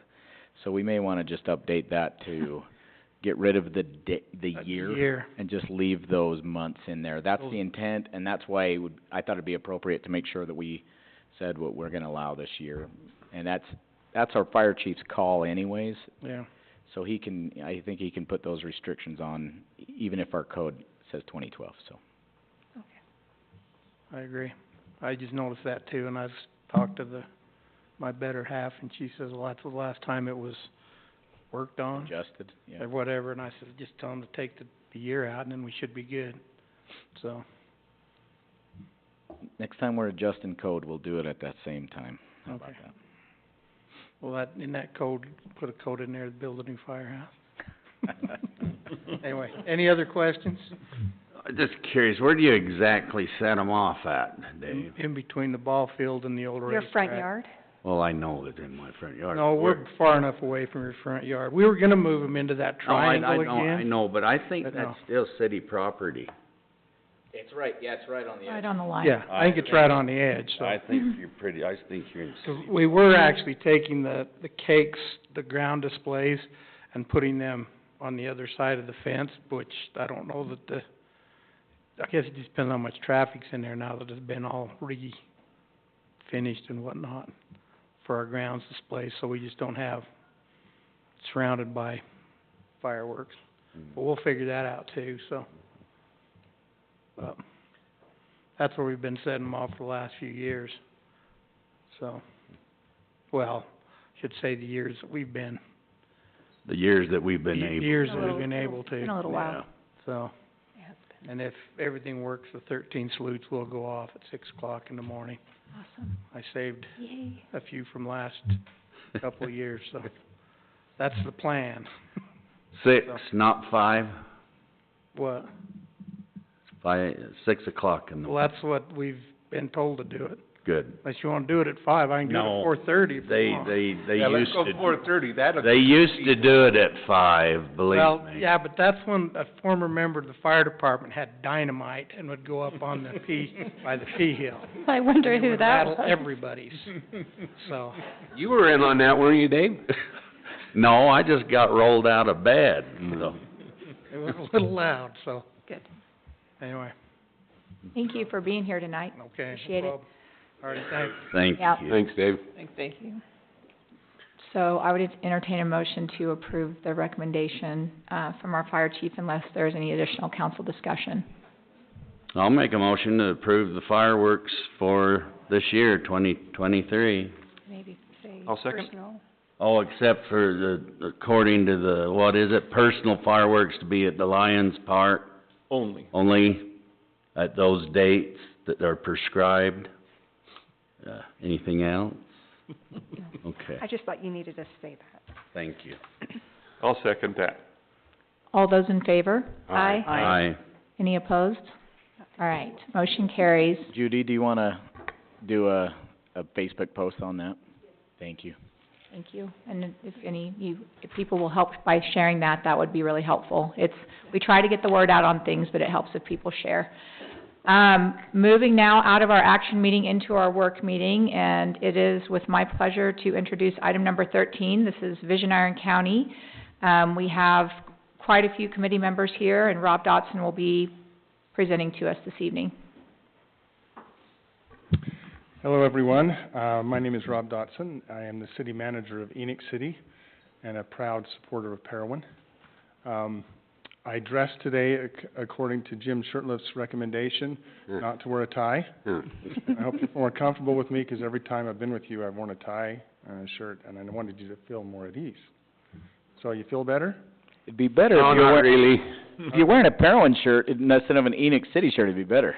So we may wanna just update that to get rid of the year and just leave those months in there. That's the intent, and that's why I thought it'd be appropriate to make sure that we said what we're gonna allow this year. And that's our fire chief's call anyways. Yeah. So I think he can put those restrictions on, even if our code says 2012, so. I agree. I just noticed that too, and I've talked to my better half, and she says, well, that's the last time it was worked on. Adjusted, yeah. Or whatever, and I said, just tell them to take the year out, and then we should be good, so. Next time we're adjusting code, we'll do it at that same time. How about Okay. that? Well, in that code, put a code in there to build a new firehouse. Anyway, any other questions? I'm just curious, where do you exactly set them off at, Dave? In between the ball field and the old racetrack. Your front yard? Well, I know it's in my front yard. No, we're far enough away from your front yard. We were gonna move them into that triangle I again. know, but I think But that's no. still city property. It's right on the Right on the line. Yeah, I think it's right on the edge, so. I think you're in So we were actually taking the cakes, the ground displays, and putting them on the other side of the fence, which I don't know that I guess it just depends on how much traffic's in there now that it's been all finished and whatnot for our grounds displays, so we just don't have surrounded by fireworks. But we'll figure that out too, so. That's where we've been setting them off for the last few years, so. Well, should say the years that we've been. the years that we've been able. Years that we've been able It's been a to, little while. so. And if everything works, the 13 salutes will go off at 6 o'clock in the morning. Awesome. I saved Yay. a few from last couple of years, so that's the plan. 6, not 5? What? 6 o'clock in the, Well, that's what we've been told to do it. good. Unless you wanna do it at 5, I can do it No. at 4:30 if you want. They Yeah, let's used go to, 4:30, that'll. they used to do it at 5, believe Well, me. yeah, but that's when a former member of the fire department had dynamite and would go up on the by the pea hill. I wonder And it who would that rattle was. everybody's, so. You were in on that, weren't you, Dave? No, I just got rolled out of bed, so. It was a little loud, so, Good. anyway, Thank you for being here tonight. okay. Appreciate it. Well, All right, thanks. Thank Yep. you. Thanks, Dave. Thank you. So I would entertain a motion to approve the recommendation, from our fire chief unless there's any additional council discussion. I'll make a motion to approve the fireworks for this year, 2023. Maybe say I'll second. personal. Oh, except for the, according to the, what is it, personal fireworks to be at the Lions Park, Only. only at those dates that are prescribed. Anything else? Okay, I just thought you needed to say that. thank you. I'll second that. All those in favor? Aye. Aye. Any opposed? All right, motion carries. Judy, do you wanna do a Facebook post on that? Thank you. Thank you. And if people will help by sharing that, that would be really helpful. We try to get the word out on things, but it helps if people share. Moving now out of our action meeting into our work meeting, and it is with my pleasure to introduce item number 13. This is Vision Iron County. We have quite a few committee members here, and Rob Dotson will be presenting to us this evening. Hello, everyone. My name is Rob Dotson. I am the city manager of Enoch City and a proud supporter of Parowan. I dressed today according to Jim Shirtliff's recommendation not to wear a tie. I hope you're more comfortable with me because every time I've been with you, I've worn a tie and a shirt, and I wanted you to feel more at ease. So you feel better? It'd be better No, if you're not wearing, really. if you're wearing a Parowan shirt instead of an Enoch City shirt, it'd be better.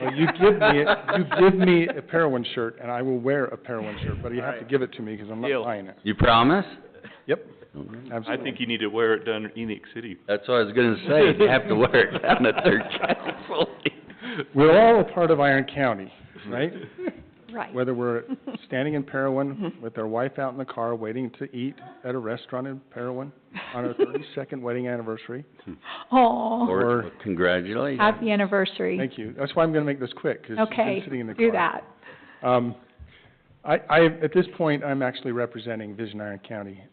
Well, you give me a Parowan shirt, and I will wear a Parowan shirt, but you have to give it to me because I'm not Deal. buying it. You promise? Yep, I absolutely. think you need to wear it down in Enoch City. That's what I was gonna say, you have to wear it down at their council. We're all a part of Iron County, right? Right. Whether we're standing in Parowan with our wife out in the car waiting to eat at a restaurant in Parowan on our 32nd wedding anniversary. Aw, Or, congratulations. happy anniversary. Thank you. That's why I'm gonna make this quick, because she's Okay, been sitting in the car. do that. At this point, I'm actually representing Vision Iron County.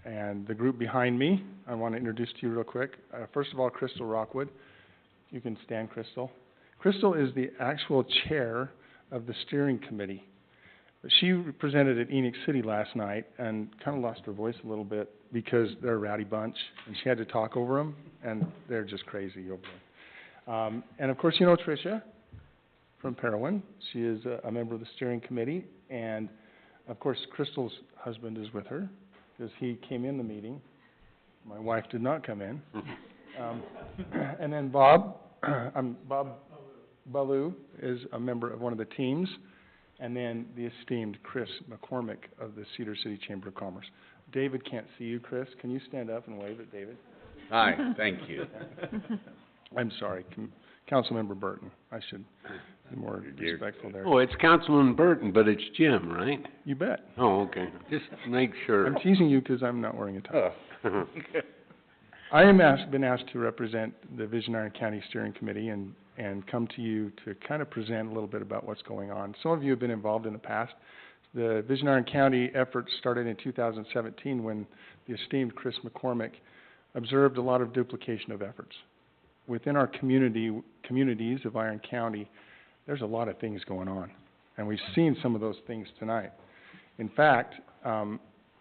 And the group behind me, I want to introduce to you real quick. First of all, Crystal Rockwood. You can stand, Crystal. Crystal is the actual chair of the steering committee. She presented at Enoch City last night and kind of lost her voice a little bit because they're a rowdy bunch, and she had to talk over them, and they're just crazy over there. And of course, you know Tricia from Parowan. She is a member of the steering committee, and of course, Crystal's husband is with her because he came in the meeting. My wife did not come in. And then Bob Baloo is a member of one of the teams, and then the esteemed Chris McCormick of the Cedar City Chamber of Commerce. David can't see you, Chris. Can you stand up and wave at David? Hi, thank you. I'm sorry, Councilmember Burton. I should be more respectful there. Oh, it's Councilman Burton, but it's Jim, right? You bet. Oh, okay. Just make sure. I'm teasing you because I'm not wearing a tie. Oh. I am been asked to represent the Vision Iron County Steering Committee and come to you to kind of present a little bit about what's going on. Some of you have been involved in the past. The Vision Iron County effort started in 2017 when the esteemed Chris McCormick observed a lot of duplication of efforts. Within our communities of Iron County, there's a lot of things going on, and we've seen some of those things tonight. In fact,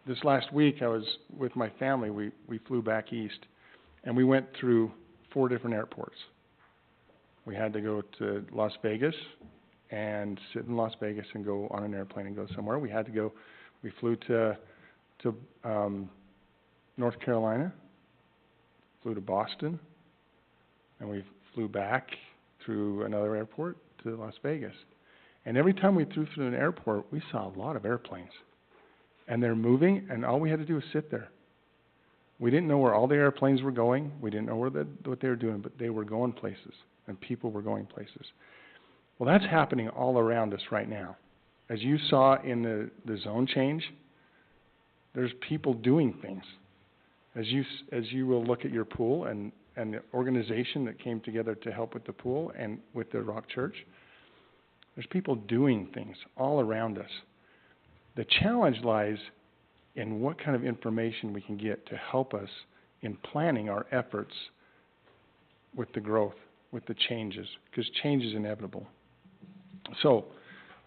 this last week I was with my family. We flew back east, and we went through 4 different airports. We had to go to Las Vegas and sit in Las Vegas and go on an airplane and go somewhere. We flew to North Carolina, flew to Boston, and we flew back through another airport to Las Vegas. And every time we flew through an airport, we saw a lot of airplanes. And they're moving, and all we had to do was sit there. We didn't know where all the airplanes were going. We didn't know what they were doing, but they were going places, and people were going places. Well, that's happening all around us right now. As you saw in the zone change, there's people doing things. As you will look at your pool and the organization that came together to help with the pool and with the Rock Church, there's people doing things all around us. The challenge lies in what kind of information we can get to help us in planning our efforts with the growth, with the changes, because change is inevitable. So,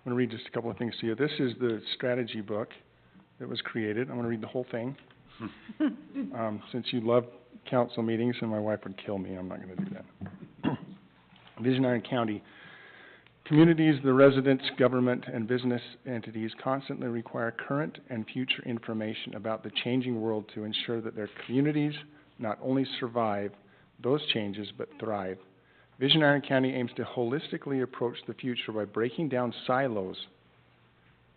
I'm gonna read just a couple of things to you. This is the strategy book that was created. I'm gonna read the whole thing. Since you love council meetings, and my wife would kill me, I'm not gonna do that. Vision Iron County. Communities, the residents, government, and business entities constantly require current and future information about the changing world to ensure that their communities not only survive those changes, but thrive. Vision Iron County aims to holistically approach the future by breaking down silos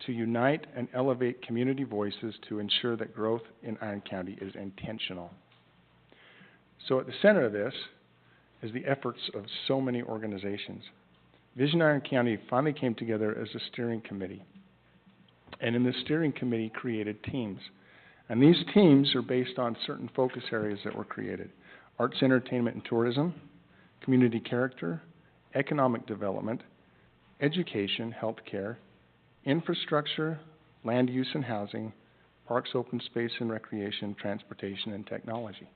to unite and elevate community voices to ensure that growth in Iron County is intentional. So at the center of this is the efforts of so many organizations. Vision Iron County finally came together as a steering committee, and in the steering committee created teams. And these teams are based on certain focus areas that were created: arts, entertainment, and tourism, community character, economic development, education, healthcare, infrastructure, land use and housing, parks, open space and recreation, transportation, and technology.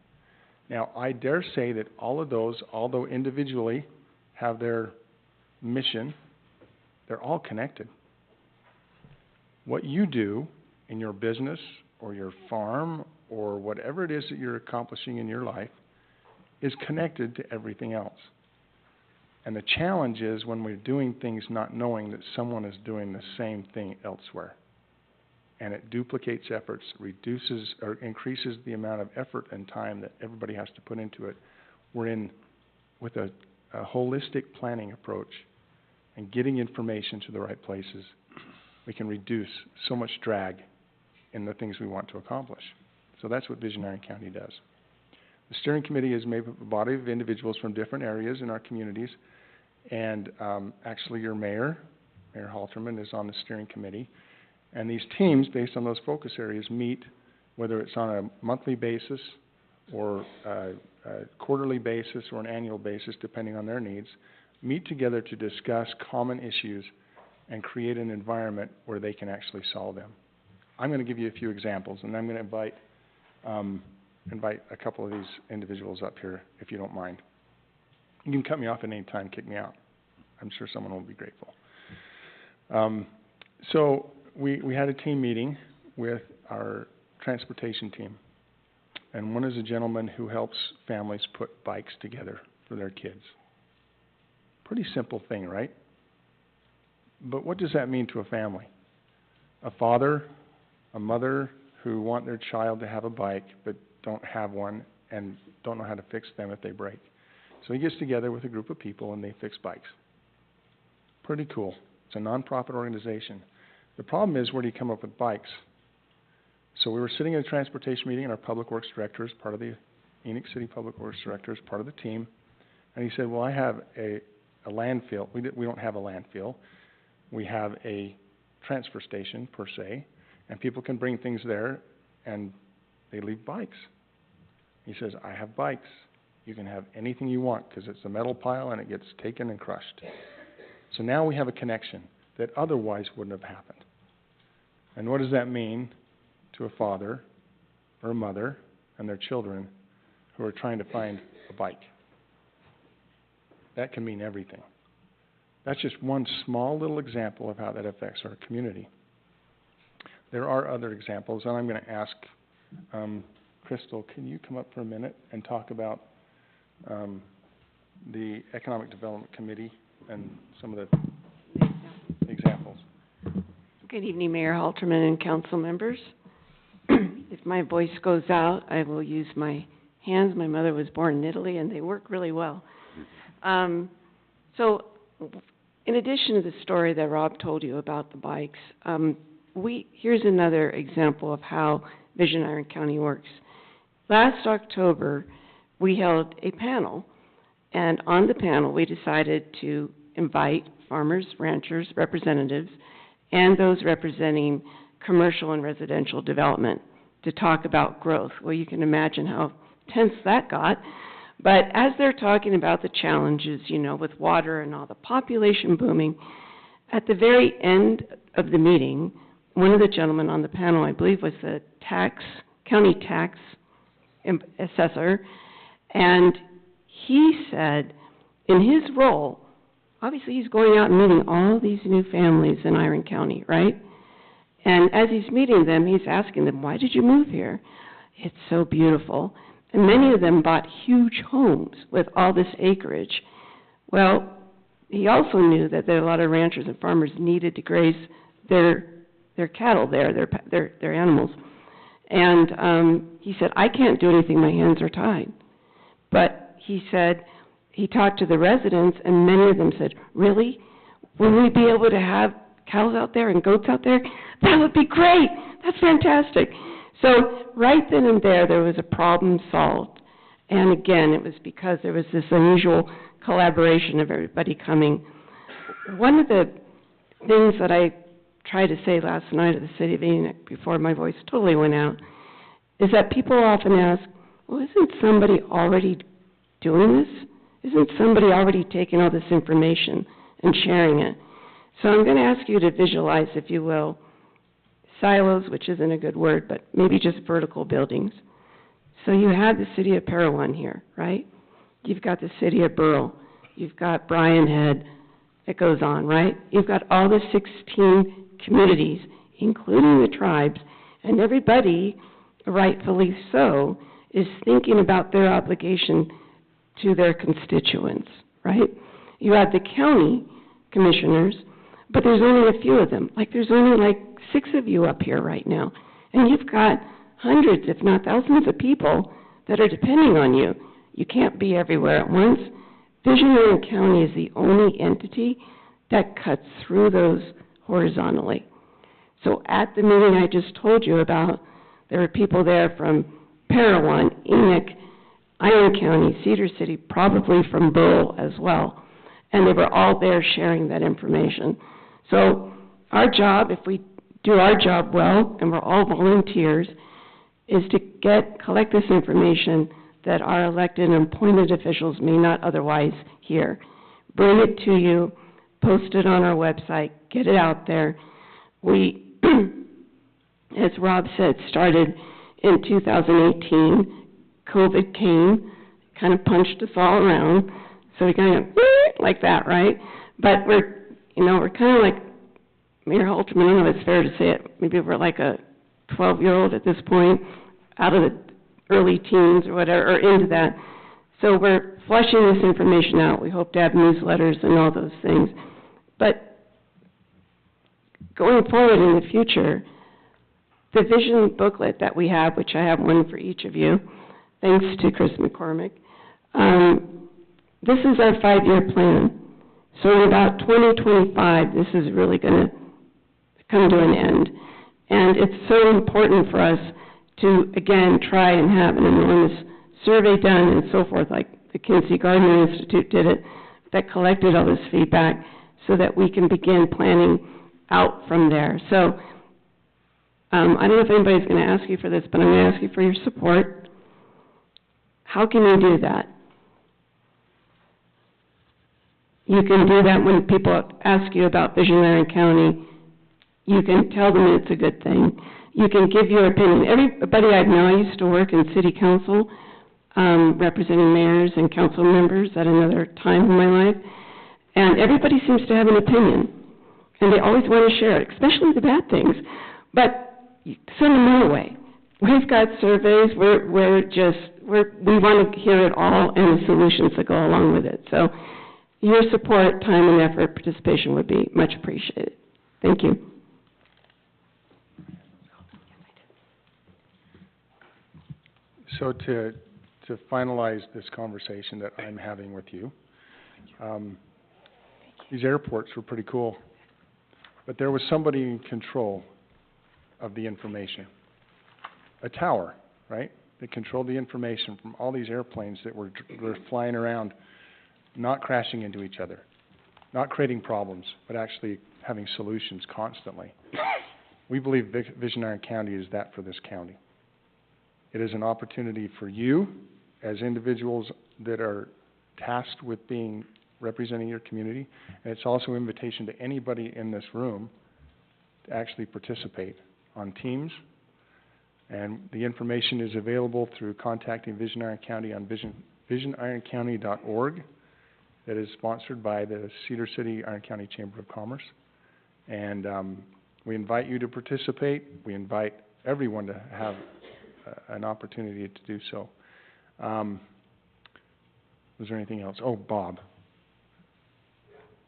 Now, I dare say that all of those, although individually have their mission, they're all connected. What you do in your business or your farm or whatever it is that you're accomplishing in your life is connected to everything else. And the challenge is when we're doing things not knowing that someone is doing the same thing elsewhere. And it duplicates efforts, reduces or increases the amount of effort and time that everybody has to put into it. We're in with a holistic planning approach and getting information to the right places. We can reduce so much drag in the things we want to accomplish. So that's what Vision Iron County does. The steering committee is made up of a body of individuals from different areas in our communities, and actually your mayor, Mayor Halterman, is on the steering committee. And these teams, based on those focus areas, meet, whether it's on a monthly basis or a quarterly basis or an annual basis, depending on their needs, meet together to discuss common issues and create an environment where they can actually solve them. I'm going to give you a few examples, and I'm going to invite a couple of these individuals up here, if you don't mind. You can cut me off at any time, kick me out. I'm sure someone will be grateful. So we had a team meeting with our transportation team, and one is a gentleman who helps families put bikes together for their kids. Pretty simple thing, right? But what does that mean to a family? A father, a mother who want their child to have a bike but don't have one and don't know how to fix them if they break. So he gets together with a group of people and they fix bikes. Pretty cool. It's a nonprofit organization. The problem is, where do you come up with bikes? So we were sitting in a transportation meeting, and our public works director is part of the Phoenix City Public Works Director, is part of the team, and he said, well, I have a landfill. We don't have a landfill. We have a transfer station, per se, and people can bring things there, and they leave bikes. He says, I have bikes. You can have anything you want, because it's a metal pile, and it gets taken and crushed. So now we have a connection that otherwise wouldn't have happened. And what does that mean to a father or a mother and their children who are trying to find a bike? That can mean everything. That's just one small little example of how that affects our community. There are other examples, and I'm going to ask Crystal, can you come up for a minute and talk about the Economic Development Committee and some of the examples? Good evening, Mayor Halterman and council members. If my voice goes out, I will use my hands. My mother was born in Italy, and they work really well. So, in addition to the story that Rob told you about the bikes, here's another example of how Vision Iron County works. Last October, we held a panel, and on the panel, we decided to invite farmers, ranchers, representatives, and those representing commercial and residential development to talk about growth. Well, you can imagine how tense that got. But as they're talking about the challenges, with water and all the population booming, at the very end of the meeting, one of the gentlemen on the panel, I believe, was the county tax assessor, and he said, in his role, obviously he's going out and meeting all these new families in Iron County, right? And as he's meeting them, he's asking them, why did you move here? It's so beautiful. And many of them bought huge homes with all this acreage. Well, he also knew that there are a lot of ranchers and farmers needed to graze their cattle there, their animals. And he said, I can't do anything, my hands are tied. But he said, he talked to the residents, and many of them said, really? Will we be able to have cows out there and goats out there? That would be great! That's fantastic! So right then and there was a problem solved. And again, it was because there was this unusual collaboration of everybody coming. One of the things that I tried to say last night at the City of Enoch, before my voice totally went out, is that people often ask, well, isn't somebody already doing this? Isn't somebody already taking all this information and sharing it? So I'm going to ask you to visualize, if you will, silos, which isn't a good word, but maybe just vertical buildings. So you have the city of Parowan here, right? You've got the city of Burrell. You've got Bryan Head. It goes on, right? You've got all the 16 communities, including the tribes, and everybody, rightfully so, is thinking about their obligation to their constituents, right? You have the county commissioners, but there's only a few of them. Like, there's only like 6 of you up here right now. And you've got hundreds, if not thousands of people that are depending on you. You can't be everywhere at once. Visionary County is the only entity that cuts through those horizontally. So at the meeting I just told you about, there were people there from Parowan, Enoch, Iron County, Cedar City, probably from Burrell as well. And they were all there sharing that information. So our job, if we do our job well, and we're all volunteers, is to collect this information that our elected and appointed officials may not otherwise hear. Bring it to you, post it on our website, get it out there. We, as Rob said, started in 2018. COVID came, kind of punched us all around, so we kind of like that, right? But we're kind of like Mayor Halterman, I don't know if it's fair to say it, maybe we're like a 12-year-old at this point, out of the early teens or whatever, or into that. So we're flushing this information out. We hope to have newsletters and all those things. But going forward in the future, the vision booklet that we have, which I have one for each of you, thanks to Chris McCormick, this is our 5-year plan. So in about 2025, this is really going to come to an end. And it's so important for us to, again, try and have an enormous survey done and so forth, like the Kinsey Gardner Institute did it, that collected all this feedback so that we can begin planning out from there. So I don't know if anybody's going to ask you for this, but I'm going to ask you for your support. How can you do that? You can do that when people ask you about Visionary County. You can tell them it's a good thing. You can give your opinion. Everybody I know, I used to work in city council, representing mayors and council members at another time in my life, and everybody seems to have an opinion, and they always want to share it, especially the bad things. But send them our way. We've got surveys. We want to hear it all and the solutions that go along with it. So your support, time, and effort, participation would be much appreciated. Thank you. So to finalize this conversation that I'm having with you, these airports were pretty cool, but there was somebody in control of the information. A tower, right, that controlled the information from all these airplanes that were flying around, not crashing into each other, not creating problems, but actually having solutions constantly. We believe Visionary County is that for this county. It is an opportunity for you as individuals that are tasked with representing your community, and it's also an invitation to anybody in this room to actually participate on teams. And the information is available through contacting Vision Iron County on visioironcounty.org. that is sponsored by the Cedar City Iron County Chamber of Commerce. And, we invite you to participate. We invite everyone to have an opportunity to do so. Was there anything else? Oh, Bob.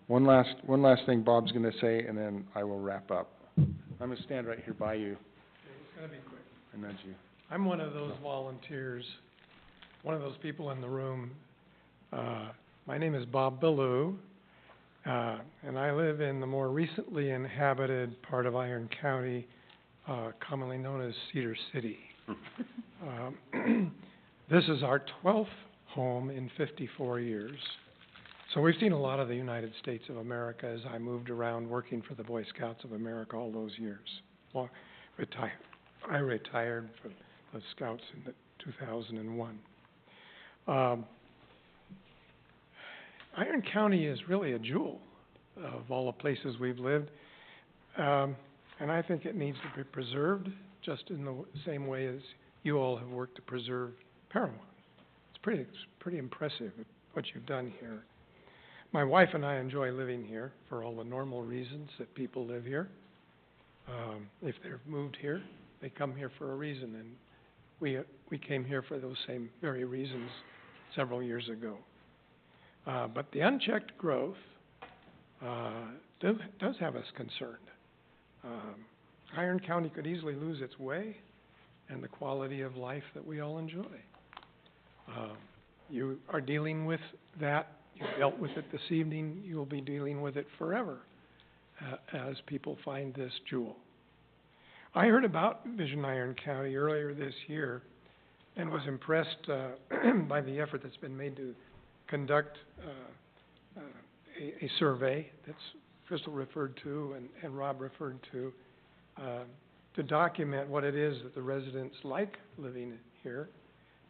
One last thing Bob's gonna say, and then I will wrap up. I'm gonna stand right here by you It's gonna be quick. and nudge you. I'm one of those volunteers, one of those people in the room. My name is Bob Ballou, and I live in the more recently inhabited part of Iron County, commonly known as Cedar City. This is our 12th home in 54 years. So we've seen a lot of the United States of America as I moved around working for the Boy Scouts of America all those years. Well, I retired from the Scouts in 2001. Iron County is really a jewel of all the places we've lived. And I think it needs to be preserved just in the same way as you all have worked to preserve Parowan. It's pretty impressive what you've done here. My wife and I enjoy living here for all the normal reasons that people live here. If they've moved here, they come here for a reason, and we came here for those same very reasons several years ago. But the unchecked growth does have us concerned. Iron County could easily lose its way and the quality of life that we all enjoy. You are dealing with that. You dealt with it this evening. You will be dealing with it forever as people find this jewel. I heard about Vision Iron County earlier this year and was impressed by the effort that's been made to conduct a survey that's Crystal referred to and Rob referred to document what it is that the residents like living here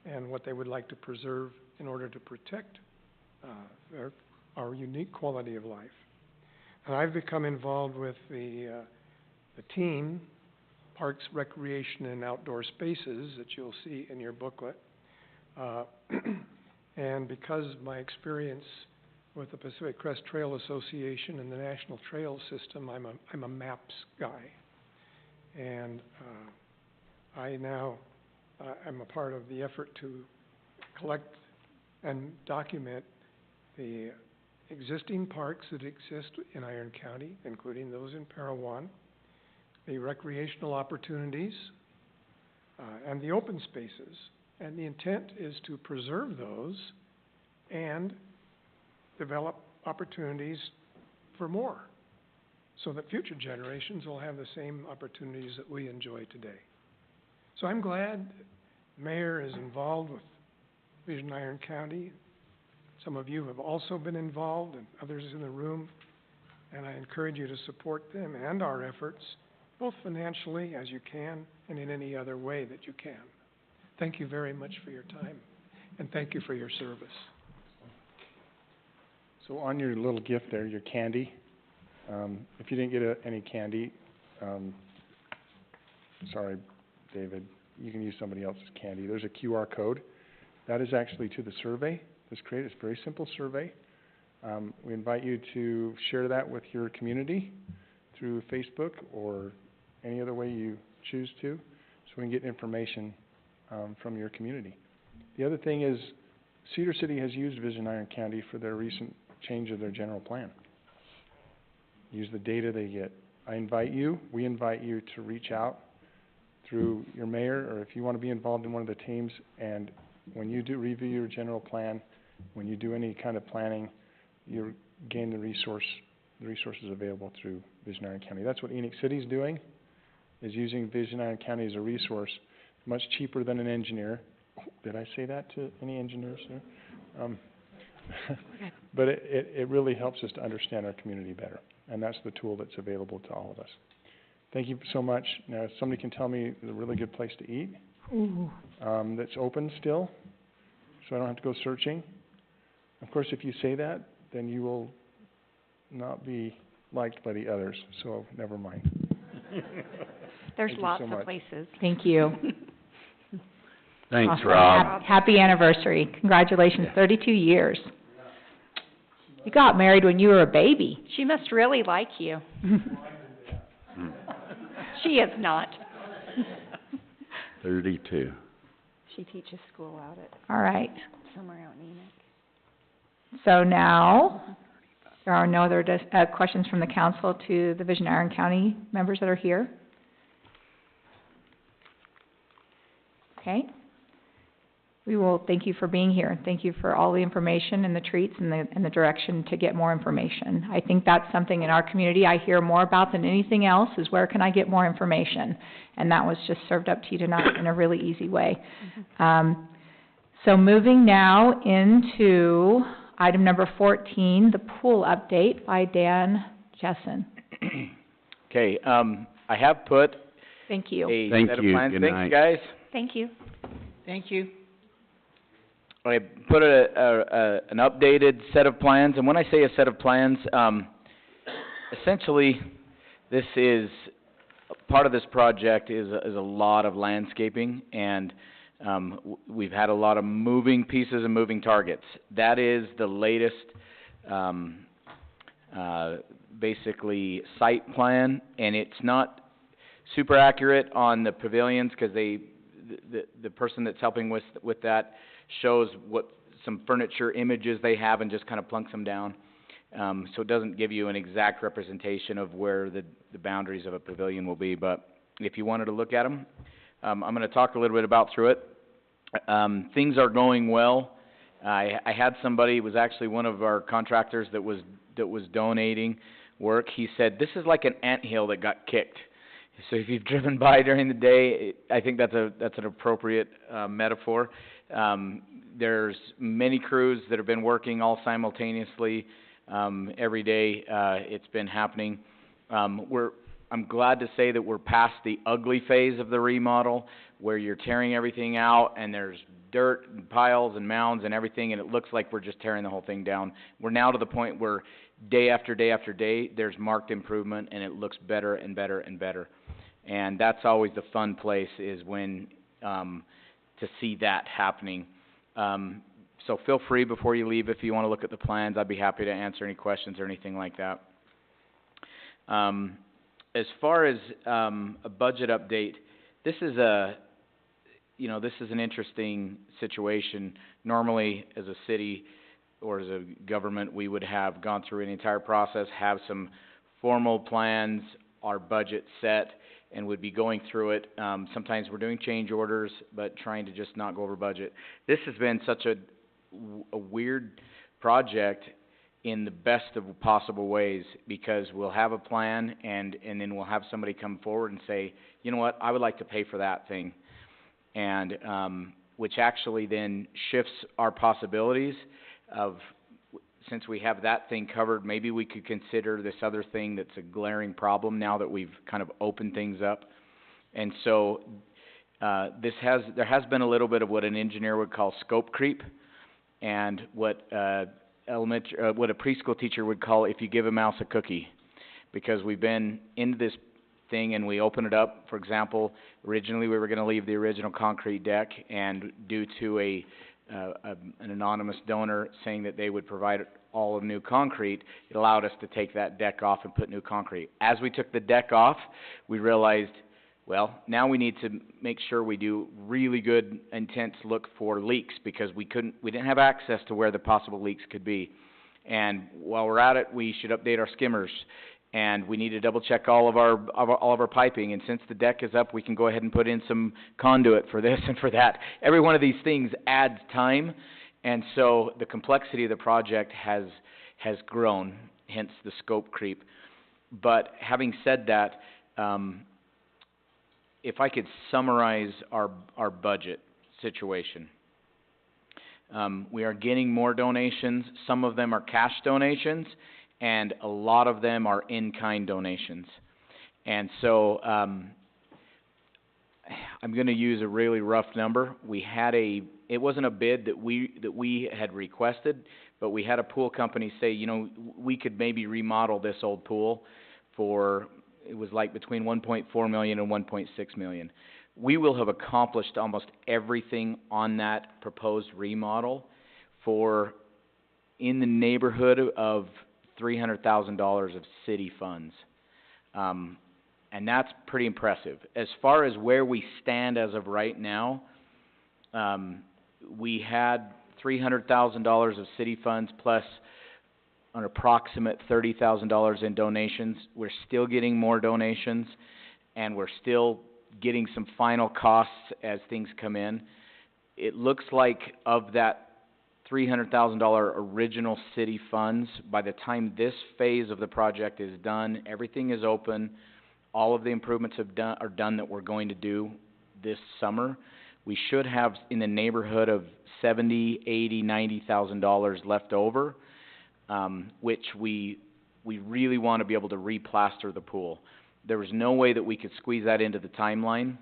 and what they would like to preserve in order to protect our unique quality of life. And I've become involved with the team, Parks, Recreation, and Outdoor Spaces, that you'll see in your booklet. And because of my experience with the Pacific Crest Trail Association and the National Trail System, I'm a maps guy. And I now I'm a part of the effort to collect and document the existing parks that exist in Iron County, including those in Parowan, the recreational opportunities, and the open spaces. And the intent is to preserve those and develop opportunities for more, so that future generations will have the same opportunities that we enjoy today. So I'm glad the Mayor is involved with Vision Iron County. Some of you have also been involved, and others in the room, and I encourage you to support them and our efforts, both financially as you can and in any other way that you can. Thank you very much for your time, and thank you for your service. So on your little gift there, your candy, if you didn't get any candy, sorry, David, you can use somebody else's candy. There's a QR code. That is actually to the survey that's created. It's a very simple survey. We invite you to share that with your community through Facebook or any other way you choose to, so we can get information from your community. The other thing is, Cedar City has used Vision Iron County for their recent change of their general plan. Use the data they get. We invite you to reach out through your mayor, or if you want to be involved in one of the teams, and when you do review your general plan, when you do any kind of planning, you gain the resources available through Vision Iron County. That's what Enoch City's doing, is using Vision Iron County as a resource, much cheaper than an engineer. Did I say that to any engineers there? But it really helps us to understand our community better, and that's the tool that's available to all of us. Thank you so much. Now, if somebody can tell me a really good place to eat, that's open still, so I don't have to go searching. Of course, if you say that, then you will not be liked by the others, so never mind. There's Thank you lots so of much. places. Thank you. Thanks, Awesome. Rob. Happy anniversary. Congratulations, 32 years. You got married when you were a baby. She must really like you. She is not. 32. She teaches school out at All right. somewhere out in Enoch. So now, there are no other questions from the council to the Vision Iron County members that are here. Okay. We will thank you for being here. Thank you for all the information and the treats and the direction to get more information. I think that's something in our community I hear more about than anything else is where can I get more information? And that was just served up to you tonight in a really easy way. So moving now into item number 14, the pool update by Dan Jessen. Okay, I have put Thank you. a Thank set of you. plans. Good Thanks, night. guys. Thank you. Thank you. I put an updated set of plans, and when I say a set of plans, essentially, this is, part of this project is a lot of landscaping, and we've had a lot of moving pieces and moving targets. That is the latest, basically, site plan, and it's not super accurate on the pavilions, because the person that's helping with that shows what some furniture images they have and just kind of plunks them down. So it doesn't give you an exact representation of where the boundaries of a pavilion will be, but if you wanted to look at them, I'm going to talk a little bit about through it. Things are going well. I had somebody, it was actually one of our contractors that was donating work. He said, this is like an anthill that got kicked. So if you've driven by during the day, I think that's an appropriate metaphor. There's many crews that have been working all simultaneously every day. It's been happening. I'm glad to say that we're past the ugly phase of the remodel, where you're tearing everything out and there's dirt and piles and mounds and everything, and it looks like we're just tearing the whole thing down. We're now to the point where day after day after day, there's marked improvement, and it looks better and better and better. And that's always the fun place, is when to see that happening. So feel free before you leave if you want to look at the plans. I'd be happy to answer any questions or anything like that. As far as a budget update, this is an interesting situation. Normally, as a city or as a government, we would have gone through an entire process, have some formal plans, our budget set, and would be going through it. Sometimes we're doing change orders, but trying to just not go over budget. This has been such a weird project in the best of possible ways, because we'll have a plan, and then we'll have somebody come forward and say, you know what, I would like to pay for that thing. And which actually then shifts our possibilities of, since we have that thing covered, maybe we could consider this other thing that's a glaring problem now that we've kind of opened things up. And so there has been a little bit of what an engineer would call scope creep, and what what a preschool teacher would call if you give a mouse a cookie, because we've been into this thing and we open it up. For example, originally we were going to leave the original concrete deck, and due to an anonymous donor saying that they would provide all of new concrete, it allowed us to take that deck off and put new concrete. As we took the deck off, we realized, well, now we need to make sure we do really good, intense look for leaks, because we didn't have access to where the possible leaks could be. And while we're at it, we should update our skimmers, and we need to double check all of our piping. And since the deck is up, we can go ahead and put in some conduit for this and for that. Every one of these things adds time, and so the complexity of the project has grown, hence the scope creep. But having said that, if I could summarize our budget situation, we are getting more donations. Some of them are cash donations, and a lot of them are in-kind donations. And so I'm going to use a really rough number. It wasn't a bid that we had requested, but we had a pool company say, you know, we could maybe remodel this old pool for, it was like between $1.4 million and $1.6 million. We will have accomplished almost everything on that proposed remodel for in the neighborhood of $300,000 of city funds. And that's pretty impressive. As far as where we stand as of right now, we had $300,000 of city funds plus an approximate $30,000 in donations. We're still getting more donations, and we're still getting some final costs as things come in. It looks like of that $300,000 original city funds, by the time this phase of the project is done, everything is open, all of the improvements are done that we're going to do this summer, we should have in the neighborhood of $70,000, $80,000, $90,000 left over, which we really want to be able to replaster the pool. There was no way that we could squeeze that into the timeline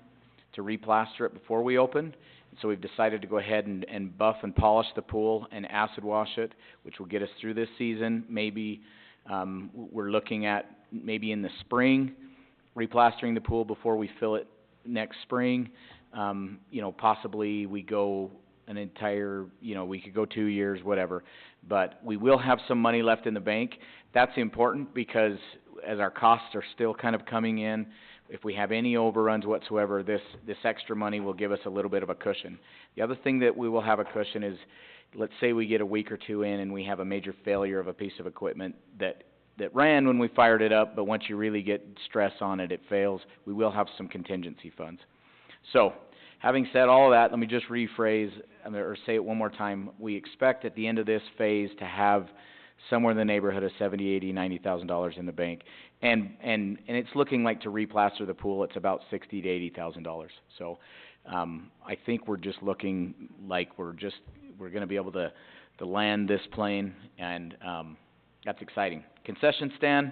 to replaster it before we open. So we've decided to go ahead and buff and polish the pool and acid wash it, which will get us through this season. Maybe we're looking at maybe in the spring, replastering the pool before we fill it next spring. Possibly we go an entire, we could go 2 years, whatever. But we will have some money left in the bank. That's important because as our costs are still kind of coming in, if we have any overruns whatsoever, this extra money will give us a little bit of a cushion. The other thing that we will have a cushion is, let's say we get a week or two in and we have a major failure of a piece of equipment that ran when we fired it up, but once you really get stress on it, it fails. We will have some contingency funds. So, having said all of that, let me just rephrase or say it one more time. We expect at the end of this phase to have somewhere in the neighborhood of $70,000, $80,000, $90,000 in the bank, and it's looking like to replaster the pool, it's about $60,000 to $80,000. So, I think we're just looking like we're going to be able to land this plane, and that's exciting. Concession stand.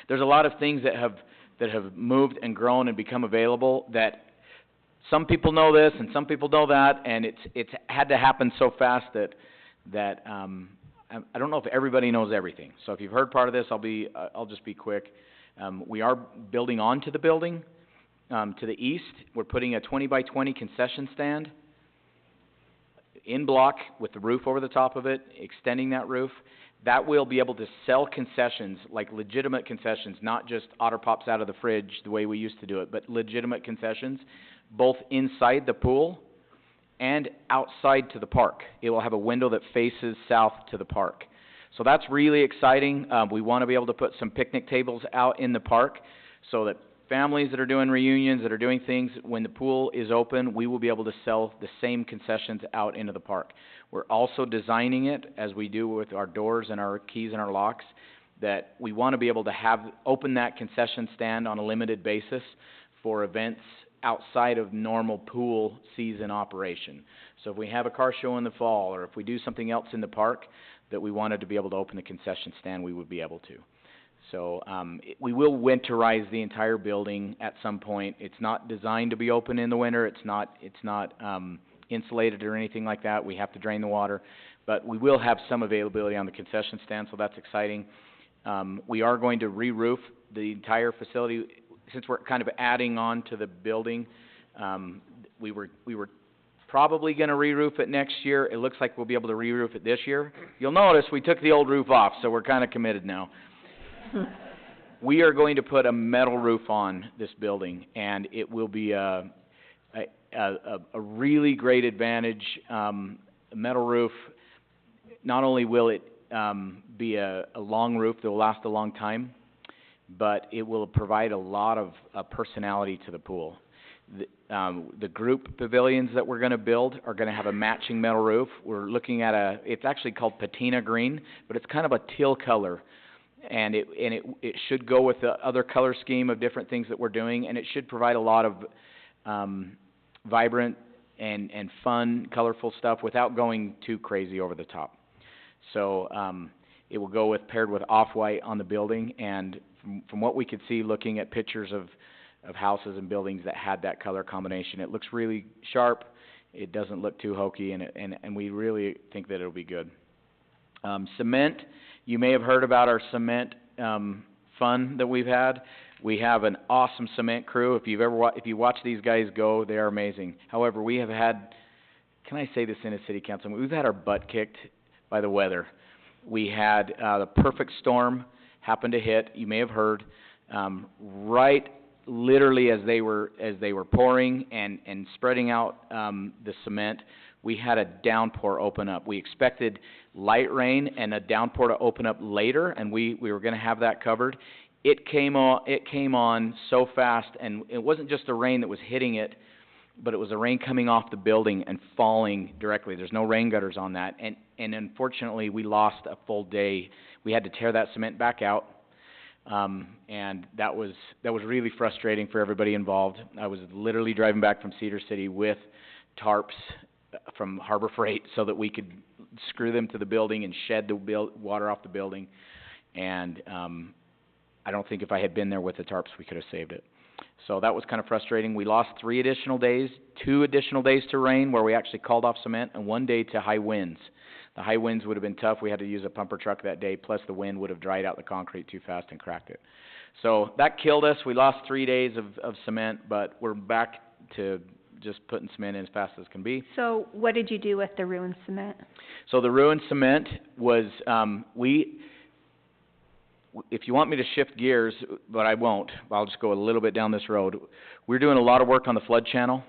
There's a lot of things that have moved and grown and become available that some people know this and some people know that, and it's had to happen so fast that I don't know if everybody knows everything. So if you've heard part of this, I'll just be quick. We are building onto the building to the east. We're putting a 20 by 20 concession stand in block with the roof over the top of it, extending that roof. That will be able to sell concessions, like legitimate concessions, not just Otter Pops out of the fridge the way we used to do it, but legitimate concessions, both inside the pool and outside to the park. It will have a window that faces south to the park. So that's really exciting. We want to be able to put some picnic tables out in the park so that families that are doing reunions, that are doing things, when the pool is open, we will be able to sell the same concessions out into the park. We're also designing it, as we do with our doors and our keys and our locks, that we want to be able to open that concession stand on a limited basis for events outside of normal pool season operation. So if we have a car show in the fall, or if we do something else in the park that we wanted to be able to open the concession stand, we would be able to. So we will winterize the entire building at some point. It's not designed to be open in the winter. It's not insulated or anything like that. We have to drain the water, but we will have some availability on the concession stand, so that's exciting. We are going to re-roof the entire facility. Since we're kind of adding on to the building, we were probably going to re-roof it next year. It looks like we'll be able to re-roof it this year. You'll notice we took the old roof off, so we're kind of committed now. We are going to put a metal roof on this building, and it will be a really great advantage. A metal roof, not only will it be a long roof that will last a long time, but it will provide a lot of personality to the pool. The group pavilions that we're going to build are going to have a matching metal roof. We're looking at it's actually called patina green, but it's kind of a teal color. And it should go with the other color scheme of different things that we're doing, and it should provide a lot of vibrant and fun, colorful stuff without going too crazy over the top. So it will go paired with off-white on the building, and from what we could see looking at pictures of houses and buildings that had that color combination, it looks really sharp. It doesn't look too hokey, and we really think that it'll be good. Cement. You may have heard about our cement fun that we've had. We have an awesome cement crew. If you watch these guys go, they are amazing. However, we have had, can I say this in a city council? We've had our butt kicked by the weather. We had, the perfect storm happened to hit, you may have heard, right literally as they were pouring and spreading out, the cement. We had a downpour open up. We expected light rain and a downpour to open up later, and we were gonna have that covered. It came on so fast, and it wasn't just the rain that was hitting it, but it was the rain coming off the building and falling directly. There's no rain gutters on that, and unfortunately, we lost a full day. We had to tear that cement back out, and that was really frustrating for everybody involved. I was literally driving back from Cedar City with tarps from Harbor Freight so that we could screw them to the building and shed the water off the building, and I don't think if I had been there with the tarps, we could have saved it. So that was kind of frustrating. We lost 3 additional days, 2 additional days to rain where we actually called off cement, and 1 day to high winds. The high winds would have been tough. We had to use a pumper truck that day, plus the wind would have dried out the concrete too fast and cracked it. So that killed us. We lost 3 days of cement, but we're back to just putting cement in as fast as can be. So what did you do with the ruined cement? So the ruined cement was, if you want me to shift gears, but I won't, I'll just go a little bit down this road. We're doing a lot of work on the flood channel.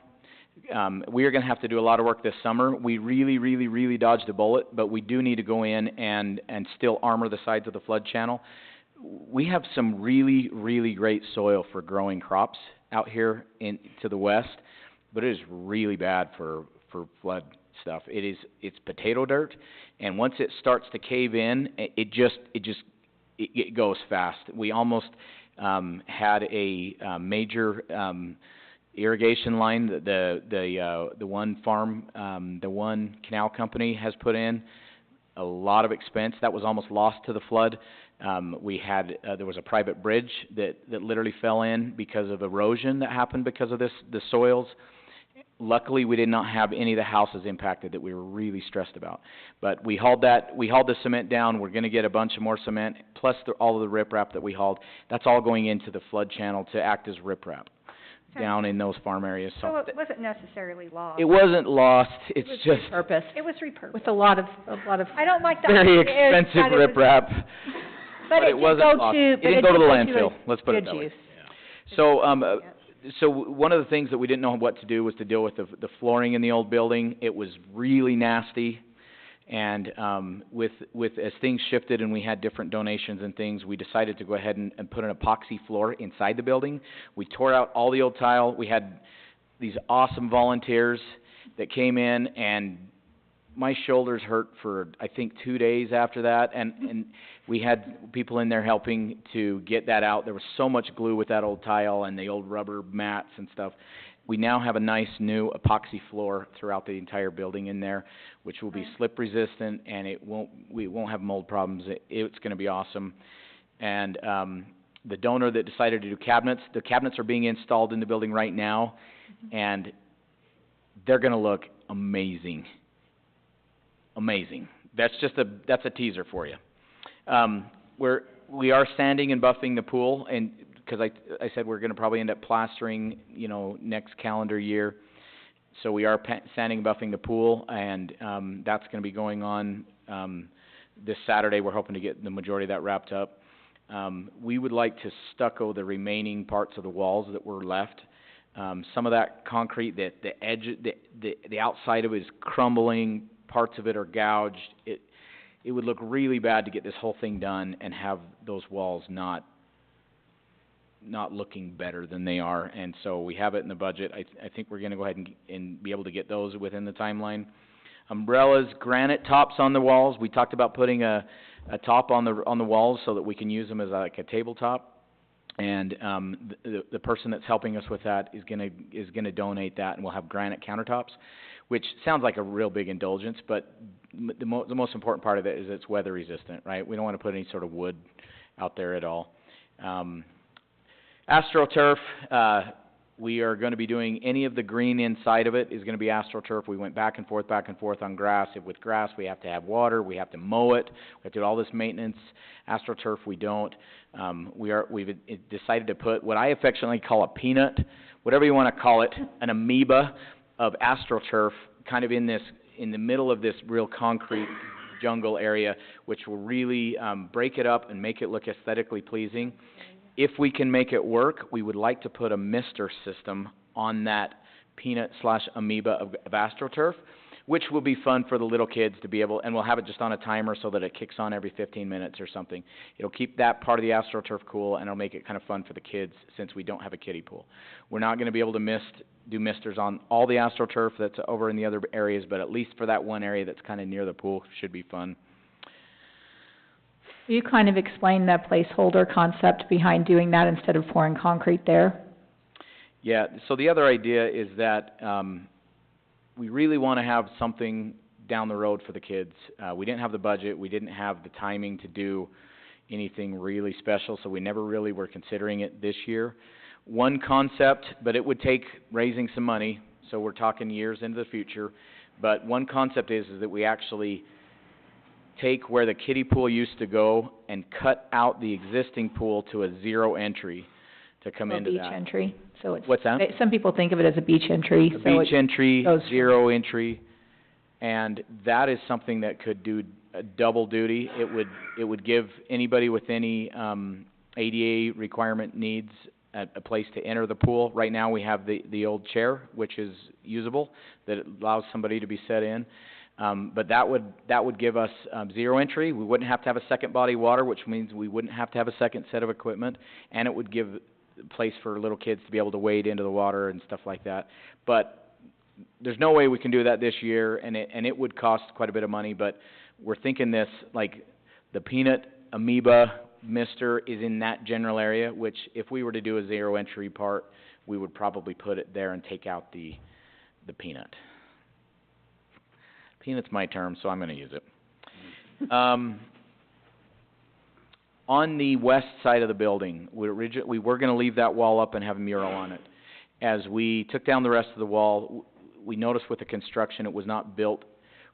We are going to have to do a lot of work this summer. We really dodged a bullet, but we do need to go in and still armor the sides of the flood channel. We have some really great soil for growing crops out here to the west, but it is really bad for flood stuff. It's potato dirt, and once it starts to cave in, it goes fast. We almost had a major irrigation line that the one farm, the one canal company has put in. A lot of expense. That was almost lost to the flood. We had there was a private bridge that literally fell in because of erosion that happened because of the soils. Luckily, we did not have any of the houses impacted that we were really stressed about. But we hauled the cement down. We're going to get a bunch of more cement, plus all of the riprap that we hauled. That's all going into the flood channel to act as riprap down in those farm areas. So it wasn't necessarily lost. It wasn't lost. It's just Repurposed. It was repurposed. With a lot of. I don't like the very idea expensive that it was- riprap. But it wasn't lost. It didn't go to the landfill. Let's put it good that way. use. So one of the things that we didn't know what to do was to deal with the flooring in the old building. It was really nasty, and with as things shifted and we had different donations and things, we decided to go ahead and put an epoxy floor inside the building. We tore out all the old tile. We had these awesome volunteers that came in, and my shoulders hurt for I think 2 days after that, and we had people in there helping to get that out. There was so much glue with that old tile and the old rubber mats and stuff. We now have a nice new epoxy floor throughout the entire building in there, which will be slip resistant, and we won't have mold problems. It's going to be awesome. And the donor that decided to do cabinets, the cabinets are being installed in the building right now, and they're going to look amazing. Amazing. That's a teaser for you. We are sanding and buffing the pool, and because I said we're going to probably end up plastering, next calendar year. So we are sanding and buffing the pool, and that's going to be going on this Saturday. We're hoping to get the majority of that wrapped up. We would like to stucco the remaining parts of the walls that were left. Some of that concrete, the edge, the outside of it is crumbling. Parts of it are gouged. It would look really bad to get this whole thing done and have those walls not looking better than they are. And so we have it in the budget. I think we're going to go ahead and be able to get those within the timeline. Umbrellas, granite tops on the walls. We talked about putting a top on the walls so that we can use them as like a tabletop. And the person that's helping us with that is going to donate that, and we'll have granite countertops, which sounds like a real big indulgence, but the most important part of it is it's weather resistant, right? We don't want to put any sort of wood out there at all. AstroTurf, we are going to be doing any of the green inside of it is going to be AstroTurf. We went back and forth on grass. With grass, we have to have water, we have to mow it, we have to do all this maintenance. AstroTurf, we don't. We've decided to put what I affectionately call a peanut, whatever you want to call it, an amoeba of AstroTurf, kind of in the middle of this real concrete jungle area, which will really, break it up and make it look aesthetically pleasing. If we can make it work, we would like to put a mister system on that peanut/amoeba of AstroTurf, which will be fun for the little kids to be able, and we'll have it just on a timer so that it kicks on every 15 minutes or something. It'll keep that part of the AstroTurf cool, and it'll make it kind of fun for the kids since we don't have a kiddie pool. We're not gonna be able to do misters on all the AstroTurf that's over in the other areas, but at least for that one area that's kind of near the pool, should be fun. You kind of explained the placeholder concept behind doing that instead of pouring concrete there? Yeah, so the other idea is that, we really want to have something down the road for the kids. We didn't have the budget, we didn't have the timing to do anything really special, so we never really were considering it this year. One concept, but it would take raising some money, so we're talking years into the future, but one concept is that we actually take where the kiddie pool used to go and cut out the existing pool to a zero entry to come into that. A beach entry, so it's... What's that? Some people think of it as a beach entry, A so beach entry, goes- zero entry, and that is something that could do a double duty. It would give anybody with any, ADA requirement needs a place to enter the pool. Right now, we have the old chair, which is usable, that allows somebody to be set in. But that would give us, zero entry. We wouldn't have to have a second body of water, which means we wouldn't have to have a second set of equipment, and it would give a place for little kids to be able to wade into the water and stuff like that. But there's no way we can do that this year, and it would cost quite a bit of money, but we're thinking this, like, the peanut amoeba mister is in that general area, which if we were to do a zero entry part, we would probably put it there and take out the peanut. Peanut's my term, so I'm gonna use it. On the west side of the building, we were gonna leave that wall up and have a mural on it. As we took down the rest of the wall, we noticed with the construction, it was not built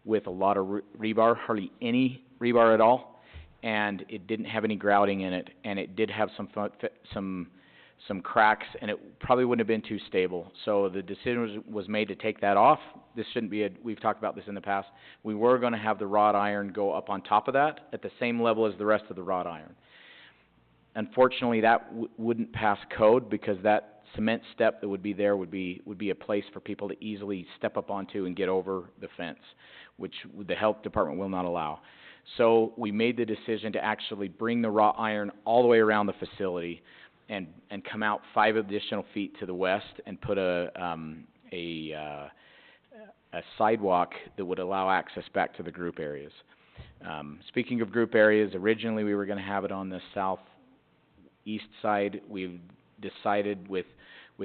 with a lot of rebar, hardly any rebar at all, and it didn't have any grouting in it, and it did have some cracks, and it probably wouldn't have been too stable. So the decision was made to take that off. This shouldn't be we've talked about this in the past. We were gonna have the wrought iron go up on top of that at the same level as the rest of the wrought iron. Unfortunately, that wouldn't pass code because that cement step that would be there would be a place for people to easily step up onto and get over the fence, which the health department will not allow. So we made the decision to actually bring the wrought iron all the way around the facility and come out 5 additional feet to the west and put a sidewalk that would allow access back to the group areas. Speaking of group areas, originally we were gonna have it on the southeast side. We've decided with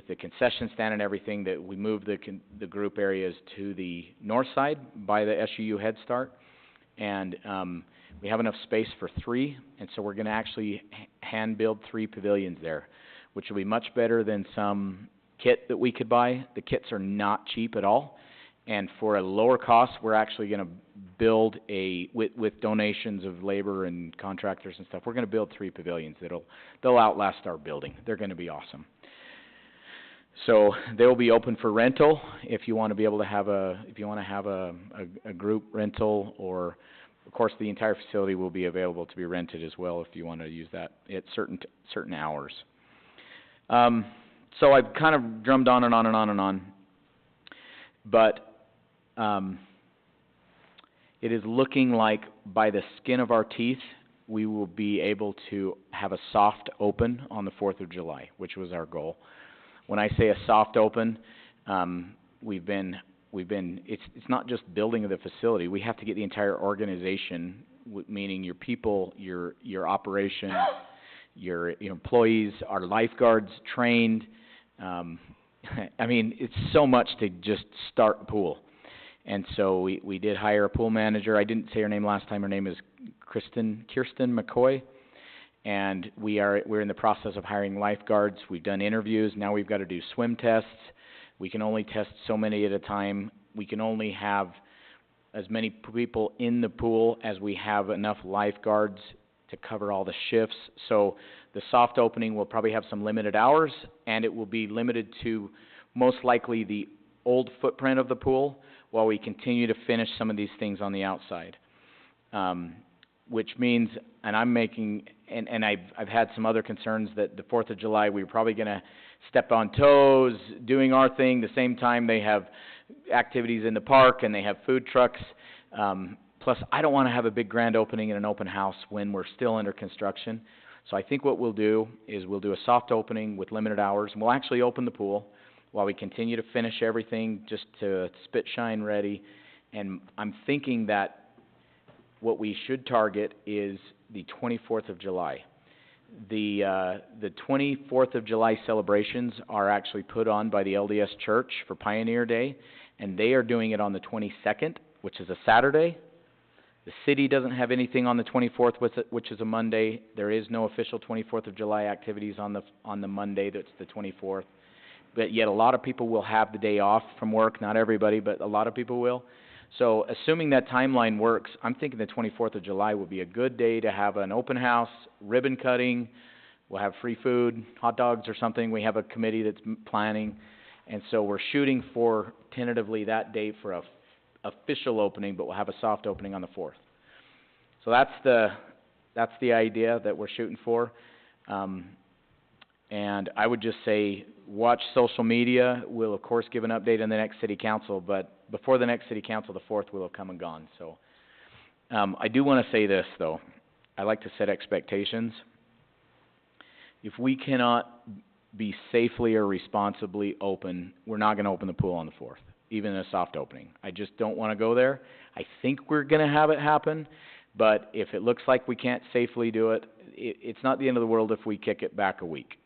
the concession stand and everything that we move the group areas to the north side by the SUU Head Start. And we have enough space for 3, and so we're gonna actually hand build 3 pavilions there, which will be much better than some kit that we could buy. The kits are not cheap at all, and for a lower cost, we're actually gonna build with donations of labor and contractors and stuff, we're gonna build 3 pavilions they'll outlast our building. They're gonna be awesome. So they'll be open for rental if you want to be able to have a group rental, or of course the entire facility will be available to be rented as well if you want to use that at certain hours. So I've kind of drummed on and on and on and on, but it is looking like by the skin of our teeth we will be able to have a soft open on the 4th of July, which was our goal. When I say a soft open, it's not just building of the facility. We have to get the entire organization, meaning your people, your operation, your employees, our lifeguards trained. I mean, it's so much to just start a pool. And so we did hire a pool manager. I didn't say her name last time. Her name is Kirsten McCoy. And we're in the process of hiring lifeguards. We've done interviews. Now we've got to do swim tests. We can only test so many at a time. We can only have as many people in the pool as we have enough lifeguards to cover all the shifts. So the soft opening will probably have some limited hours, and it will be limited to most likely the old footprint of the pool while we continue to finish some of these things on the outside. which means, and I'm making, and I've had some other concerns that the 4th of July, we were probably gonna step on toes, doing our thing, the same time they have activities in the park and they have food trucks. Plus, I don't wanna have a big grand opening and an open house when we're still under construction. So I think what we'll do is we'll do a soft opening with limited hours, and we'll actually open the pool while we continue to finish everything just to spit shine ready. And I'm thinking that what we should target is the 24th of July. The 24th of July celebrations are actually put on by the LDS Church for Pioneer Day, and they are doing it on the 22nd, which is a Saturday. The city doesn't have anything on the 24th, which is a Monday. There is no official 24th of July activities on the Monday, that's the 24th. But yet a lot of people will have the day off from work, not everybody, but a lot of people will. So assuming that timeline works, I'm thinking the 24th of July would be a good day to have an open house, ribbon cutting, we'll have free food, hot dogs or something. We have a committee that's planning. And so we're shooting for tentatively that date for a official opening, but we'll have a soft opening on the 4th. So that's the idea that we're shooting for. And I would just say, watch social media. We'll of course give an update in the next city council, but before the next city council, the 4th will have come and gone. So, I do want to say this though. I like to set expectations. If we cannot be safely or responsibly open, we're not going to open the pool on the 4th, even in a soft opening. I just don't want to go there. I think we're going to have it happen, but if it looks like we can't safely do it, it's not the end of the world if we kick it back a week.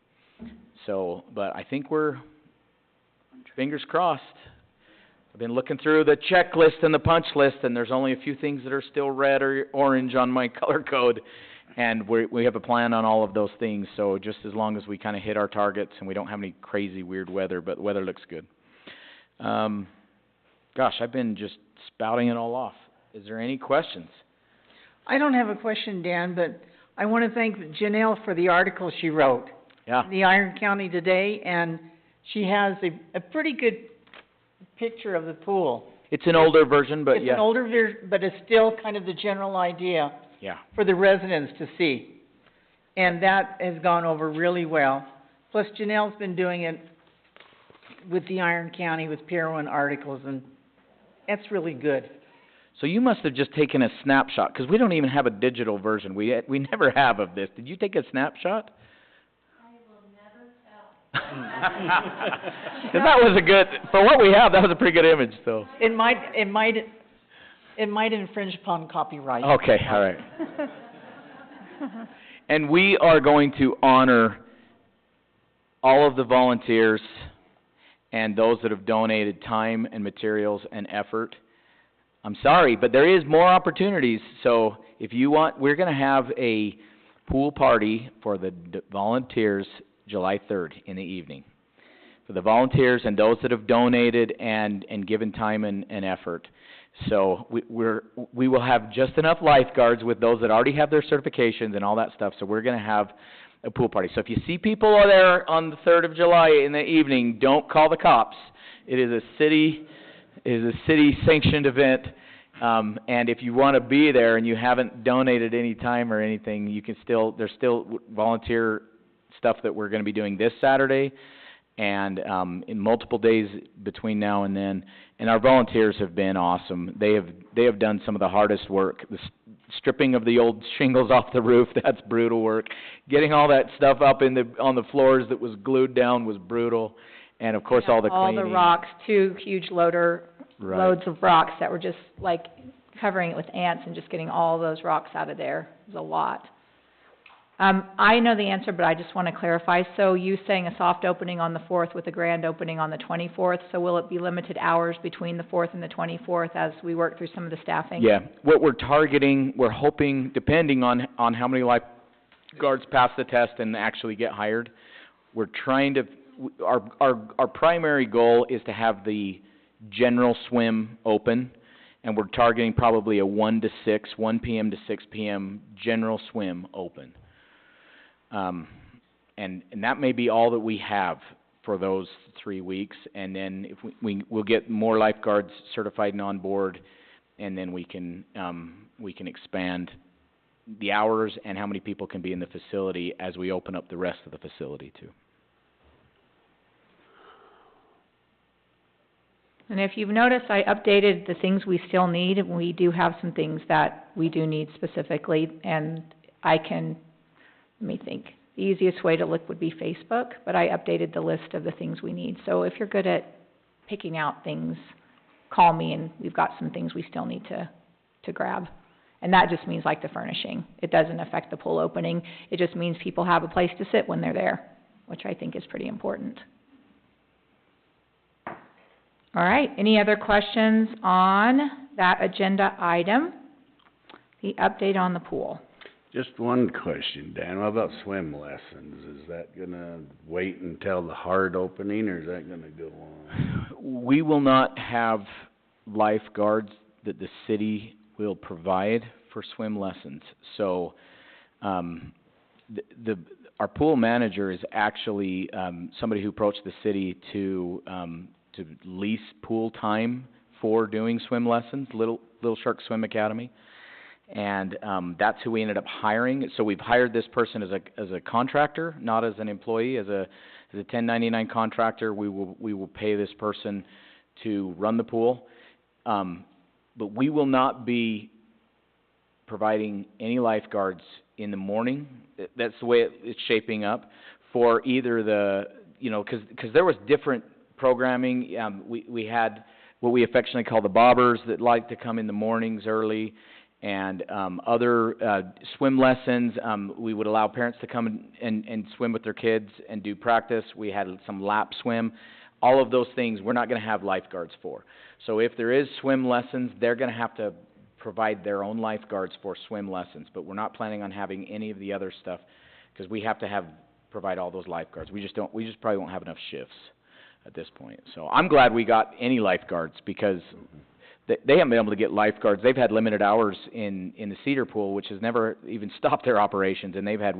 So, but I think we're, fingers crossed. I've been looking through the checklist and the punch list, and there's only a few things that are still red or orange on my color code, and we have a plan on all of those things. So just as long as we kind of hit our targets and we don't have any crazy weird weather, but the weather looks good. Gosh, I've been just spouting it all off. Is there any questions? I don't have a question, Dan, but I want to thank Janelle for the article she wrote. Yeah. In the Iron County Today, and she has a pretty good picture of the pool. It's an older version, but It's an older version, but it's still kind of the general idea Yeah. for the residents to see. And that has gone over really well. Plus, Janelle's been doing it with the Iron County, with Parowan articles, and that's really good. So you must have just taken a snapshot, because we don't even have a digital version. We never have of this. Did you take a snapshot? Because that was a good, for what we have, that was a pretty good image, so. It might infringe upon copyright. Okay, all right. And we are going to honor all of the volunteers and those that have donated time and materials and effort. I'm sorry, but there is more opportunities, so if you want, we're going to have a pool party for the volunteers July 3rd in the evening. For the volunteers and those that have donated and given time and effort. So we will have just enough lifeguards with those that already have their certifications and all that stuff, so we're going to have a pool party. So if you see people there on the 3rd of July in the evening, don't call the cops. It is a city sanctioned event. And if you want to be there and you haven't donated any time or anything, you can there's still volunteer stuff that we're going to be doing this Saturday and in multiple days between now and then. And our volunteers have been awesome. They have done some of the hardest work. The stripping of the old shingles off the roof, that's brutal work. Getting all that stuff up on the floors that was glued down was brutal. And of course all the cleaning. All the rocks, 2 huge loads of rocks that were just like covering it with ants and just getting all those rocks out of there. It was a lot. I know the answer, but I just want to clarify. So you saying a soft opening on the 4th with a grand opening on the 24th, so will it be limited hours between the 4th and the 24th as we work through some of the staffing? Yeah. What we're targeting, we're hoping, depending on how many lifeguards pass the test and actually get hired, we're trying to, our primary goal is to have the general swim open, and we're targeting probably a 1 p.m. to 6 p.m. general swim open. And that may be all that we have for those 3 weeks, and then if we'll get more lifeguards certified and on board and then we can expand the hours and how many people can be in the facility as we open up the rest of the facility too. And if you've noticed, I updated the things we still need. We do have some things that we do need specifically, and let me think. The easiest way to look would be Facebook, but I updated the list of the things we need. So if you're good at picking out things, call me, and we've got some things we still need to grab. And that just means like the furnishing. It doesn't affect the pool opening. It just means people have a place to sit when they're there, which I think is pretty important. All right, any other questions on that agenda item? The update on the pool. Just one question, Dan. What about swim lessons? Is that gonna wait until the hard opening, or is that gonna go on? We will not have lifeguards that the city will provide for swim lessons. So, our pool manager is actually, somebody who approached the city to lease pool time for doing swim lessons, Little Shark Swim Academy. And, that's who we ended up hiring. So we've hired this person as a contractor, not as an employee, as a 1099 contractor. We will pay this person to run the pool. But we will not be providing any lifeguards in the morning. That's the way it's shaping up for either because there was different programming. We had what we affectionately call the bobbers that like to come in the mornings early, and other swim lessons. We would allow parents to come and swim with their kids and do practice. We had some lap swim. All of those things we're not going to have lifeguards for. So if there is swim lessons, they're going to have to provide their own lifeguards for swim lessons. But we're not planning on having any of the other stuff because we have to provide all those lifeguards. We just probably won't have enough shifts at this point. So I'm glad we got any lifeguards because they haven't been able to get lifeguards. They've had limited hours in the Cedar Pool, which has never even stopped their operations, and they've had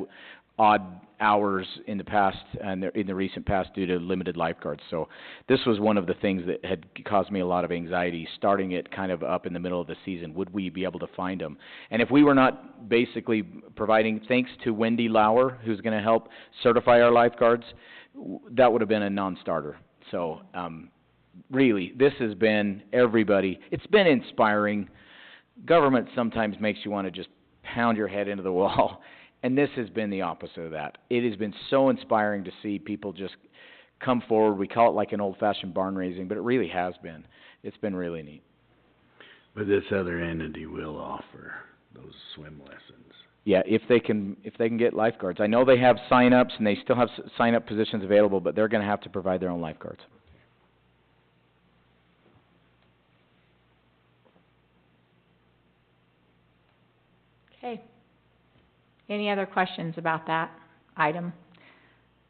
odd hours in the past and in the recent past due to limited lifeguards. So this was one of the things that had caused me a lot of anxiety, starting it kind of up in the middle of the season. Would we be able to find them? And if we were not basically providing, thanks to Wendy Lauer, who's going to help certify our lifeguards, that would have been a non-starter. So really, this has been everybody. It's been inspiring. Government sometimes makes you want to just pound your head into the wall. And this has been the opposite of that. It has been so inspiring to see people just come forward. We call it like an old-fashioned barn raising, but it really has been. It's been really neat. But this other entity will offer those swim lessons. Yeah, if they can get lifeguards. I know they have sign-ups and they still have sign-up positions available, but they're going to have to provide their own lifeguards. Okay. Any other questions about that item?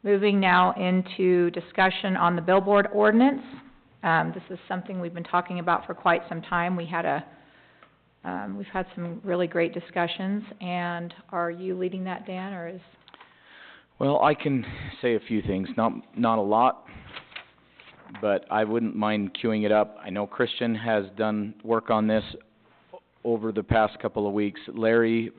Moving now into discussion on the billboard ordinance. This is something we've been talking about for quite some time. We've had some really great discussions, and are you leading that, Dan, or is? Well, I can say a few things, not a lot, but I wouldn't mind queuing it up. I know Christian has done work on this over the past couple of weeks. Larry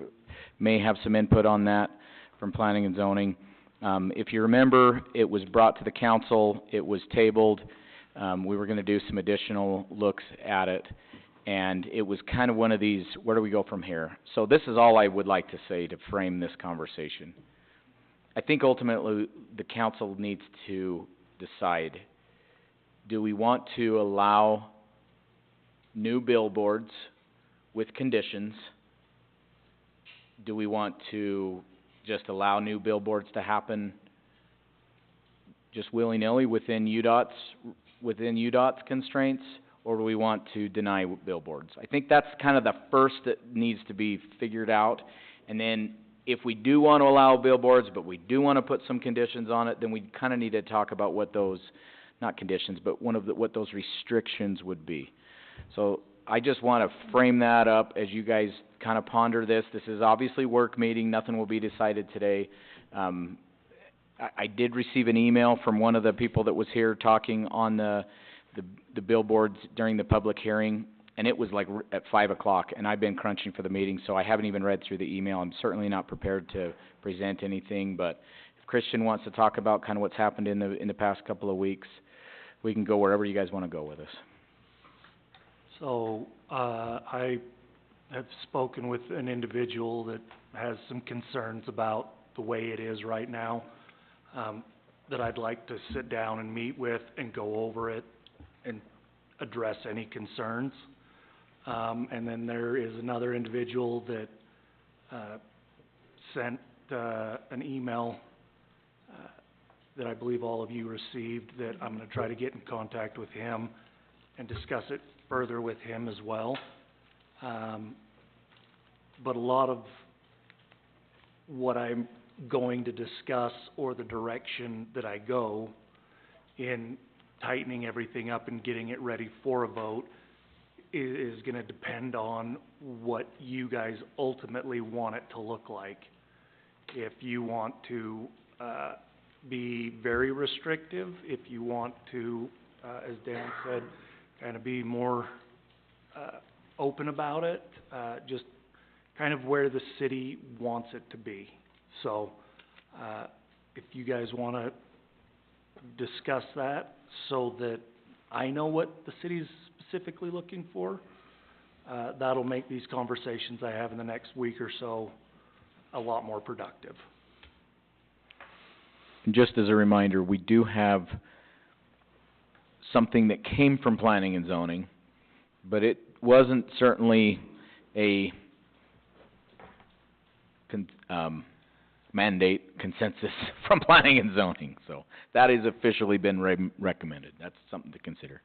may have some input on that from planning and zoning. If you remember, it was brought to the council, it was tabled, we were going to do some additional looks at it, and it was kind of one of these, where do we go from here? So this is all I would like to say to frame this conversation. I think ultimately the council needs to decide, do we want to allow new billboards with conditions? Do we want to just allow new billboards to happen just willy-nilly within UDOT's constraints, or do we want to deny billboards? I think that's kind of the first that needs to be figured out. And then if we do want to allow billboards, but we do want to put some conditions on it, then we kind of need to talk about what those, not conditions, but what those restrictions would be. So I just want to frame that up as you guys kind of ponder this. This is obviously work meeting. Nothing will be decided today. I did receive an email from one of the people that was here talking on the billboards during the public hearing, and it was like at 5 o'clock, and I've been crunching for the meeting, so I haven't even read through the email. I'm certainly not prepared to present anything, but if Christian wants to talk about kind of what's happened in the past couple of weeks, we can go wherever you guys want to go with us. So, I have spoken with an individual that has some concerns about the way it is right now, that I'd like to sit down and meet with and go over it and address any concerns. And then there is another individual that, sent, an email, that I believe all of you received, that I'm gonna try to get in contact with him and discuss it further with him as well. But a lot of what I'm going to discuss, or the direction that I go in tightening everything up and getting it ready for a vote, is gonna depend on what you guys ultimately want it to look like. If you want to, be very restrictive, if you want to, as Dan said, kind of be more, open about it, just kind of where the city wants it to be. So, if you guys wanna discuss that so that I know what the city's specifically looking for, that'll make these conversations I have in the next week or so a lot more productive. And just as a reminder, we do have something that came from planning and zoning, but it wasn't certainly a mandate consensus from planning and zoning. So that has officially been recommended. That's something to consider.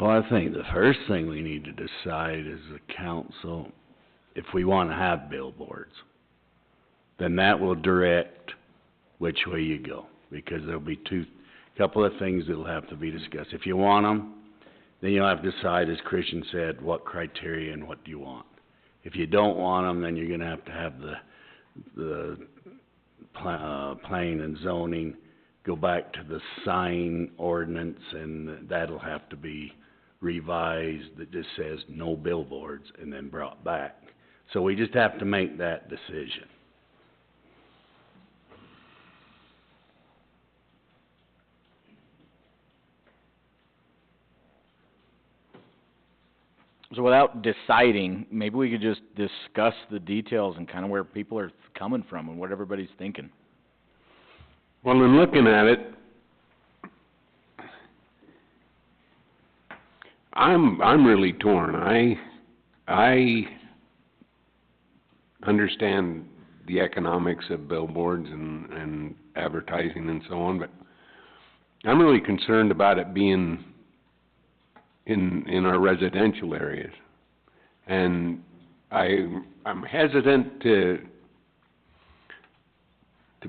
Well, I think the first thing we need to decide as a council, if we want to have billboards, then that will direct which way you go, because there'll be couple of things that'll have to be discussed. If you want them, then you'll have to decide, as Christian said, what criteria and what do you want. If you don't want them, then you're gonna have to have the planning and zoning go back to the sign ordinance, and that'll have to be revised, that just says no billboards, and then brought back. So we just have to make that decision. So without deciding, maybe we could just discuss the details and kind of where people are coming from and what everybody's thinking. Well, in looking at it, I'm really torn. I understand the economics of billboards and advertising and so on, but I'm really concerned about it being in our residential areas. And I'm hesitant to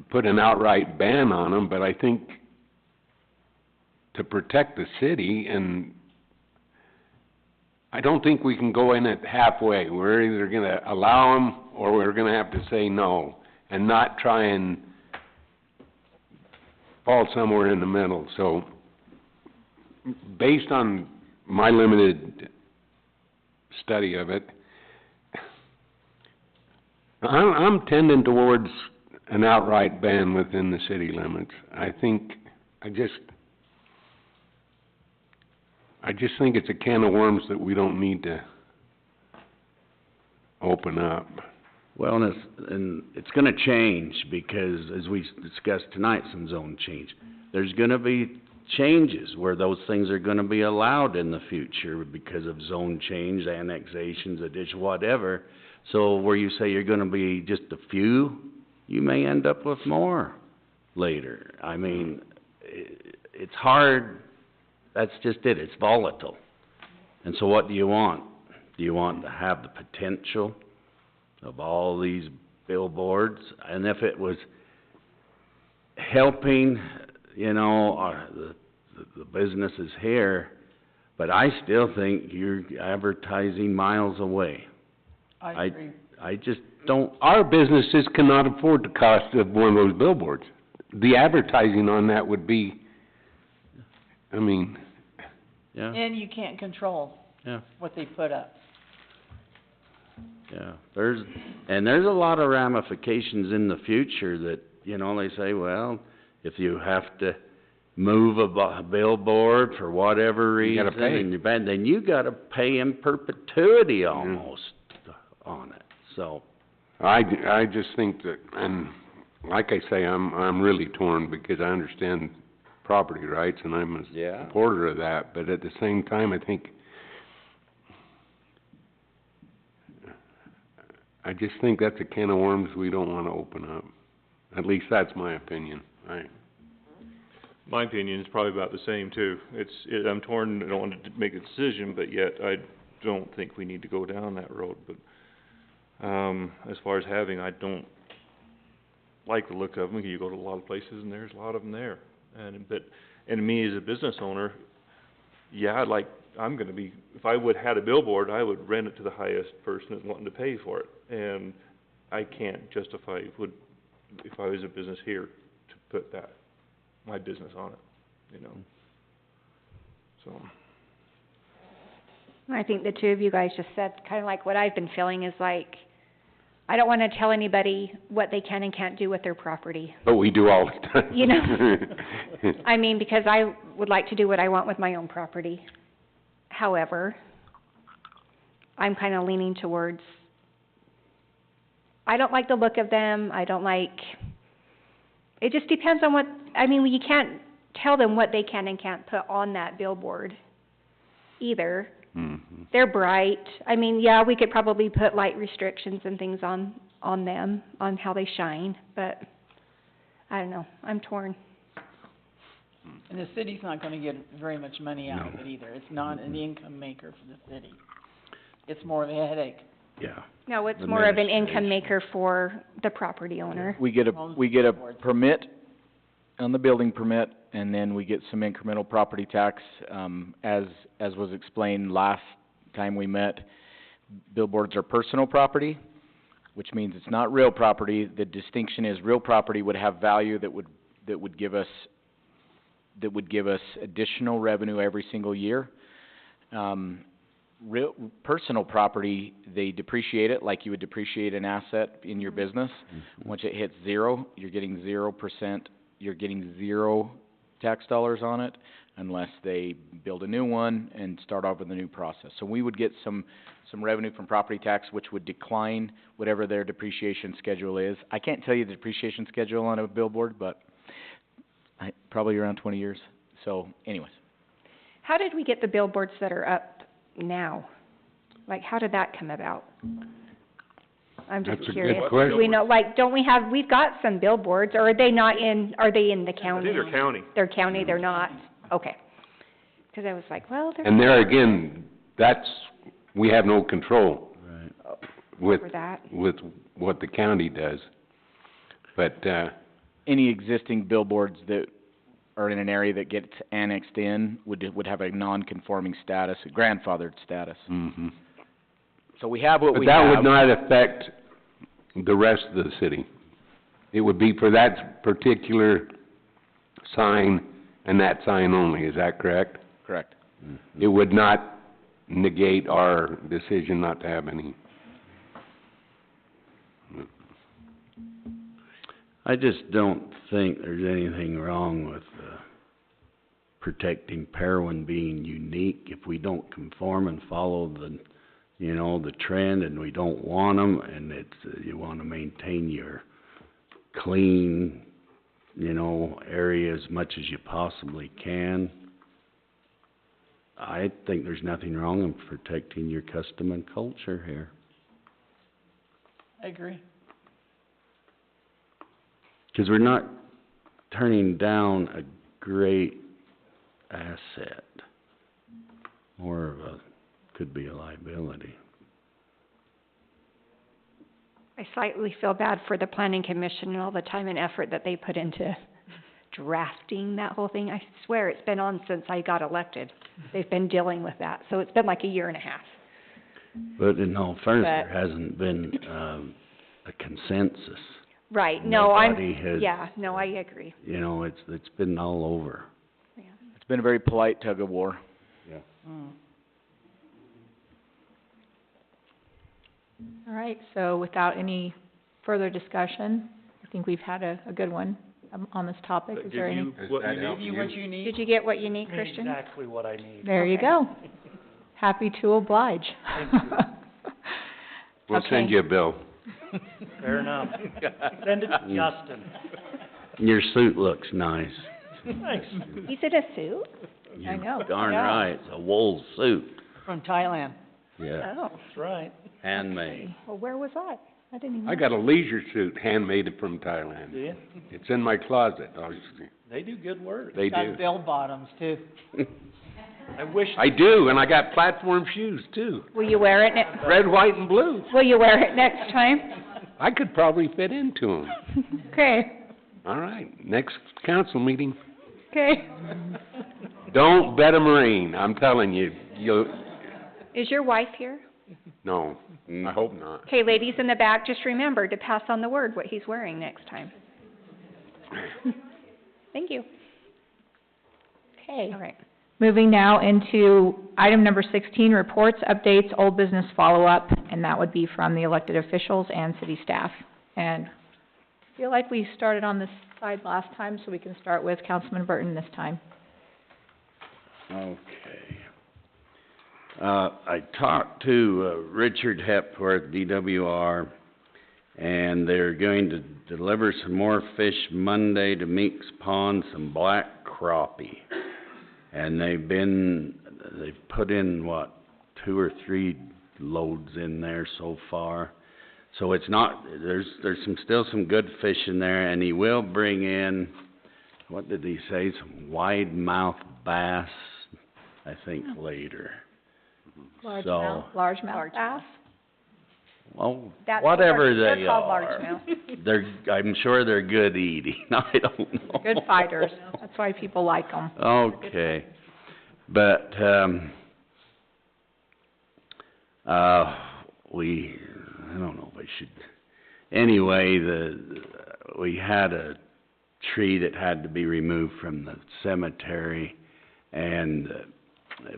put an outright ban on them, but I think to protect the city, and I don't think we can go in it halfway. We're either gonna allow them, or we're gonna have to say no, and not try and fall somewhere in the middle. So, based on my limited study of it, I'm tending towards an outright ban within the city limits. I just think it's a can of worms that we don't need to open up. Well, and it's gonna change, because as we discussed tonight, some zone change. There's gonna be changes where those things are gonna be allowed in the future because of zone change, annexations, addition, whatever. So where you say you're gonna be just a few, you may end up with more later. I mean, it's hard, that's just it, it's volatile. And so what do you want? Do you want to have the potential of all these billboards? And if it was helping, the businesses here, but I still think you're advertising miles away. I agree. I just don't. Our businesses cannot afford the cost of one of those billboards. the advertising on that would be, I mean, Yeah, And you can't control yeah, what they put up. Yeah, there's a lot of ramifications in the future that, you know, they say, well, if you have to move a billboard for whatever You reason, gotta pay. and you're bad, then you gotta pay in perpetuity almost on it, so. I just think that, and like I say, I'm really torn because I understand property rights and I'm a Yeah. supporter of that, but at the same time, I just think that's a can of worms we don't wanna open up. At least that's my opinion. My opinion is probably about the same too. I'm torn, I don't want to make a decision, but yet I don't think we need to go down that road, but, as far as having, I don't like the look of them. You go to a lot of places and there's a lot of them there. And me as a business owner, yeah, I'm gonna be, if I had a billboard, I would rent it to the highest person that's wanting to pay for it. And I can't justify, if I was a business here, to put my business on it, you know, so. I think the two of you guys just said kinda like what I've been feeling is like, I don't wanna tell anybody what they can and can't do with their property. But we do all the time. You know? I mean, because I would like to do what I want with my own property. However, I'm kinda leaning towards, I don't like the look of them, it just depends on what, I mean, you can't tell them what they can and can't put on that billboard either. Mhm. They're bright, I mean, yeah, we could probably put light restrictions and things on them, on how they shine, but, I don't know, I'm torn. And the city's not gonna get very much money out of it either. It's not an income maker for the city. It's more of a headache. Yeah. No, it's more of an income maker for the property owner. We get a permit on the building permit, and then we get some incremental property tax. As was explained last time we met, billboards are personal property, which means it's not real property. The distinction is real property would have value that would give us additional revenue every single year. Real personal property, they depreciate it like you would depreciate an asset in your business. Once it hits 0, you're getting 0%, you're getting 0 tax dollars on it unless they build a new one and start off with a new process. So we would get some revenue from property tax, which would decline whatever their depreciation schedule is. I can't tell you the depreciation schedule on a billboard, but probably around 20 years. So anyways. How did we get the billboards that are up now? Like, how did that come about? I'm just That's a good curious. question. Do we know, like, we've got some billboards, or are they in the county? I think they're county. They're county, they're not? Okay. 'Cause I was like, well, they're. And there again, we have no control. Right. For that. With what the county does. But, Any existing billboards that are in an area that gets annexed in would have a non-conforming status, a grandfathered status. mhm. So we have what But we that have. would not affect the rest of the city. It would be for that particular sign and that sign only, is that correct? Correct. It would not negate our decision not to have any. I just don't think there's anything wrong with, protecting Parowan being unique. If we don't conform and follow the trend, and we don't want them, and you wanna maintain your clean, area as much as you possibly can, I think there's nothing wrong in protecting your custom and culture here. I agree. 'Cause we're not turning down a great asset. More of could be a liability. I slightly feel bad for the planning commission and all the time and effort that they put into drafting that whole thing. I swear it's been on since I got elected. They've been dealing with that, so it's been like a year and a half. But in all fairness, But- there hasn't been, a consensus. Right, no, Nobody has- yeah, no, I agree. You know, it's been all over. It's been a very polite tug of war. Yeah. All right, so without any further discussion, I think we've had a good one on this topic. Is there any? Does that help you? need? Did you get what you need, Christian? Exactly what I need. There you Okay. go. Happy to oblige. We'll send Okay. you a bill. Fair enough. Send it to Justin. Your suit looks nice. Thanks. Is it a suit? I know. Darn Yeah. right, it's a wool suit. From Thailand. Yeah, Oh, That's right. handmade. well, where was I? I didn't even know. I got a leisure suit handmade from Thailand. Do you? It's in my closet, obviously. They do good work. They do. Got bell bottoms too. I wish. I do, and I got platform shoes too. Will you wear it Red, white, and blue. will you wear it next time? I could probably fit into them. Okay, All right, next council meeting. okay. Don't bet a Marine, I'm telling you, you'll, Is your wife here? no, I hope not. Okay, ladies in the back, just remember to pass on the word what he's wearing next time. Thank you. Okay. All right. Moving now into item number 16, reports, updates, old business follow-up, and that would be from the elected officials and city staff. And I feel like we started on this side last time, so we can start with Councilman Burton this time. Okay. I talked to, Richard Hepworth, DWR, and they're going to deliver some more fish Monday to Meeks Pond, some black crappie. And they've put in, 2 or 3 loads in there so far. So it's not, there's still some good fish in there, and he will bring in, what did he say, some wide mouth bass, I think, later. So, Largemouth bass? well, That's whatever they're they called are, largemouth. I'm sure they're good eating, I don't know. Good fighters. That's why people like them. Okay, but, I don't know if I should, anyway, we had a tree that had to be removed from the cemetery, and,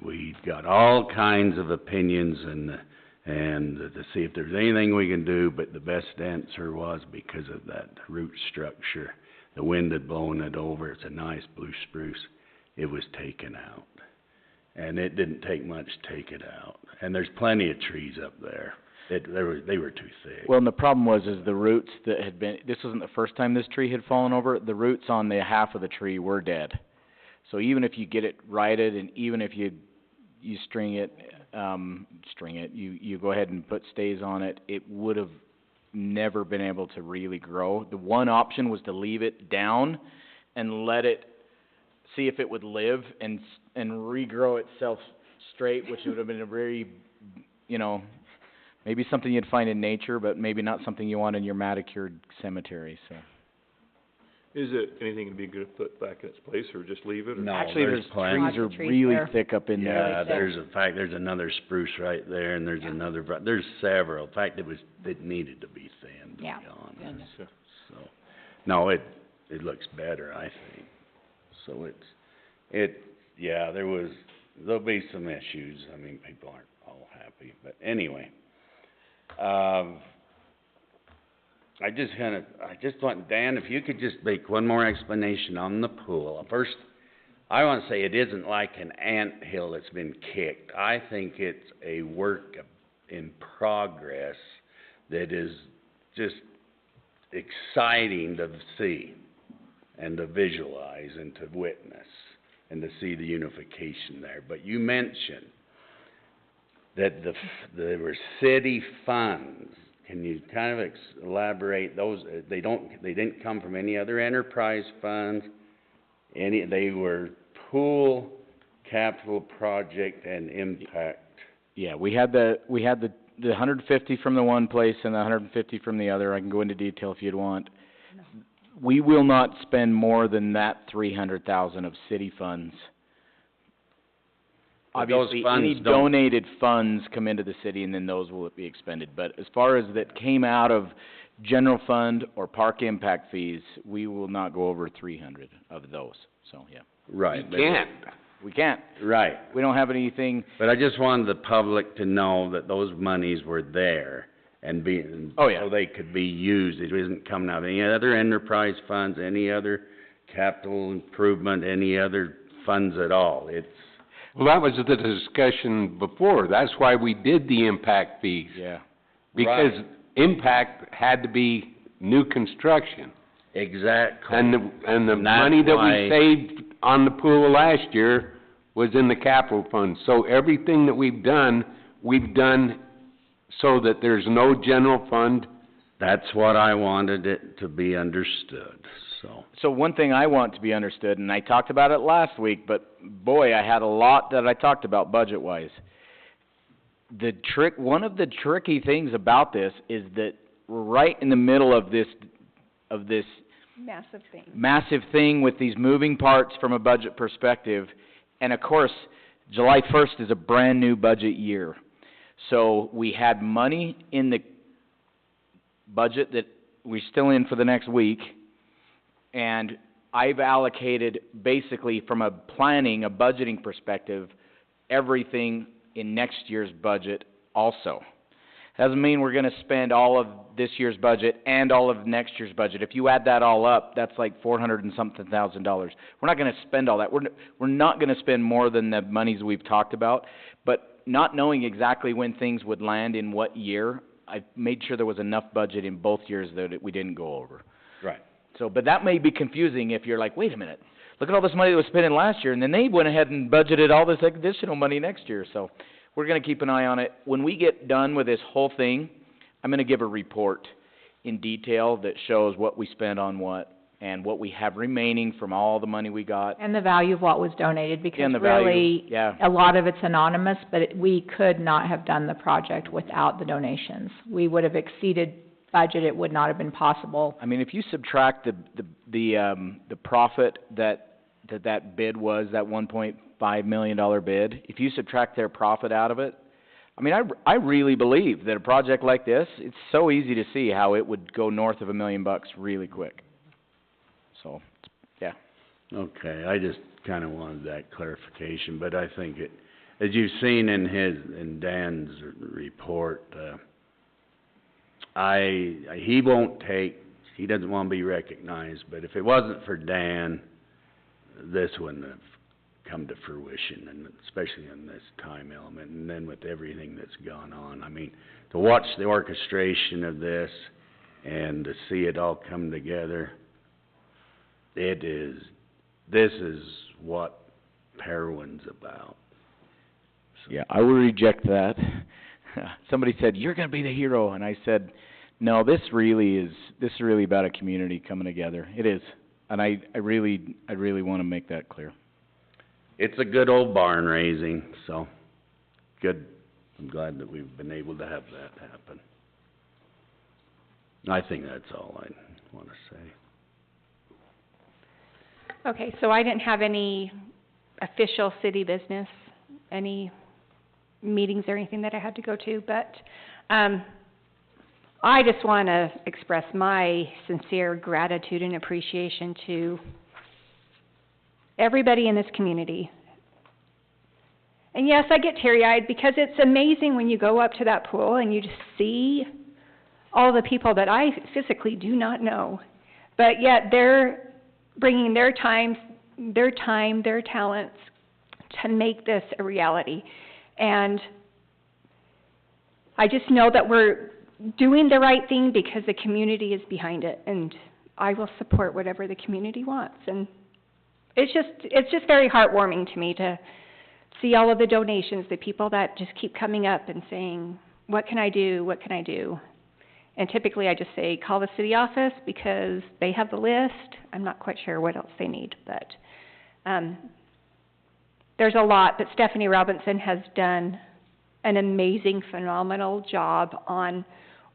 we got all kinds of opinions and to see if there's anything we can do, but the best answer was because of that root structure. The wind had blown it over, it's a nice blue spruce, it was taken out. And it didn't take much to take it out. And there's plenty of trees up there. They were too thick. Well, and the problem was, is the roots that had been, this wasn't the first time this tree had fallen over, the roots on the half of the tree were dead. So even if you get it righted, and even if you you go ahead and put stays on it, it would have never been able to really grow. The one option was to leave it down and let it, see if it would live and regrow itself straight, which would have been a very, maybe something you'd find in nature, but maybe not something you want in your manicured cemetery, so. Is it anything to be good to put back in its place, or just leave it? Or? No, Actually, there's plenty. trees are Lots of trees really there. thick up in there. Yeah, there's another spruce right there, and there's there's several. In fact, it needed to be thinned, to be Yeah. honest. So, no, it looks better, I think. So there'll be some issues. I mean, people aren't all happy, but anyway. I just want, Dan, if you could just make one more explanation on the pool. First, I want to say it isn't like an anthill that's been kicked. I think it's a work in progress that is just exciting to see and to visualize and to witness and to see the unification there. But you mentioned that there were city funds. Can you kind of elaborate those? They didn't come from any other enterprise funds. They were pool, capital project, and impact. Yeah, we had the 150 from the one place and the 150 from the other. I can go into detail if you'd want. We will not spend more than that 300,000 of city funds. But those Obviously, funds any don't- donated funds come into the city, and then those will be expended. But as far as that came out of general fund or park impact fees, we will not go over 300 of those, so, yeah. Right. You can't. We can't. Right. We don't have anything, But I just wanted the public to know that those monies were there and being, Oh, yeah. so they could be used. It isn't coming out of any other enterprise funds, any other capital improvement, any other funds at all. It's, Well, that was the discussion before. That's why we did the impact fees. yeah. Because Right. impact had to be new construction. exactly. And the And that's money that why- we saved on the pool last year was in the capital fund. So everything that we've done so that there's no general fund. That's what I wanted it to be understood, so. So one thing I want to be understood, and I talked about it last week, but boy, I had a lot that I talked about budget-wise. One of the tricky things about this is that we're right in the middle of this Massive thing. massive thing with these moving parts from a budget perspective. And of course, July 1st is a brand-new budget year. So we had money in the budget that we're still in for the next week. And I've allocated, basically from a budgeting perspective, everything in next year's budget also. Doesn't mean we're gonna spend all of this year's budget and all of next year's budget. If you add that all up, that's like $400 and something thousand. We're not gonna spend all that. We're not gonna spend more than the monies we've talked about, but not knowing exactly when things would land in what year, I made sure there was enough budget in both years that we didn't go over. Right. So, but that may be confusing if you're like, wait a minute, look at all this money that was spent in last year, and then they went ahead and budgeted all this additional money next year, so we're gonna keep an eye on it. When we get done with this whole thing, I'm gonna give a report in detail that shows what we spent on what, and what we have remaining from all the money we got. And the value of what was donated, because And the value, really, yeah. a lot of it's anonymous, but we could not have done the project without the donations. We would have exceeded budget, it would not have been possible. I mean, if you subtract the profit that bid was, that $1.5 million bid, if you subtract their profit out of it, I mean, I really believe that a project like this, it's so easy to see how it would go north of $1 million really quick. So, yeah. Okay, I just kinda wanted that clarification, but I think it, as you've seen in Dan's report, he doesn't wanna be recognized, but if it wasn't for Dan, this wouldn't have come to fruition, and especially in this time element, and then with everything that's gone on. I mean, to watch the orchestration of this and to see it all come together, this is what Parowan's about. So. Yeah, I will reject that. Somebody said, "You're gonna be the hero," and I said, "No, this is really about a community coming together. It is." And I really wanna make that clear. It's a good old barn raising, so, good. I'm glad that we've been able to have that happen. I think that's all I wanna say. Okay, so I didn't have any official city business, any meetings or anything that I had to go to, but, I just wanna express my sincere gratitude and appreciation to everybody in this community. And yes, I get teary-eyed because it's amazing when you go up to that pool and you just see all the people that I physically do not know, but yet they're bringing their time, their talents to make this a reality. And I just know that we're doing the right thing because the community is behind it, and I will support whatever the community wants. And it's just very heartwarming to me to see all of the donations, the people that just keep coming up and saying, what can I do, what can I do? And typically I just say, call the city office because they have the list. I'm not quite sure what else they need, but there's a lot. But Stephanie Robinson has done an amazing, phenomenal job on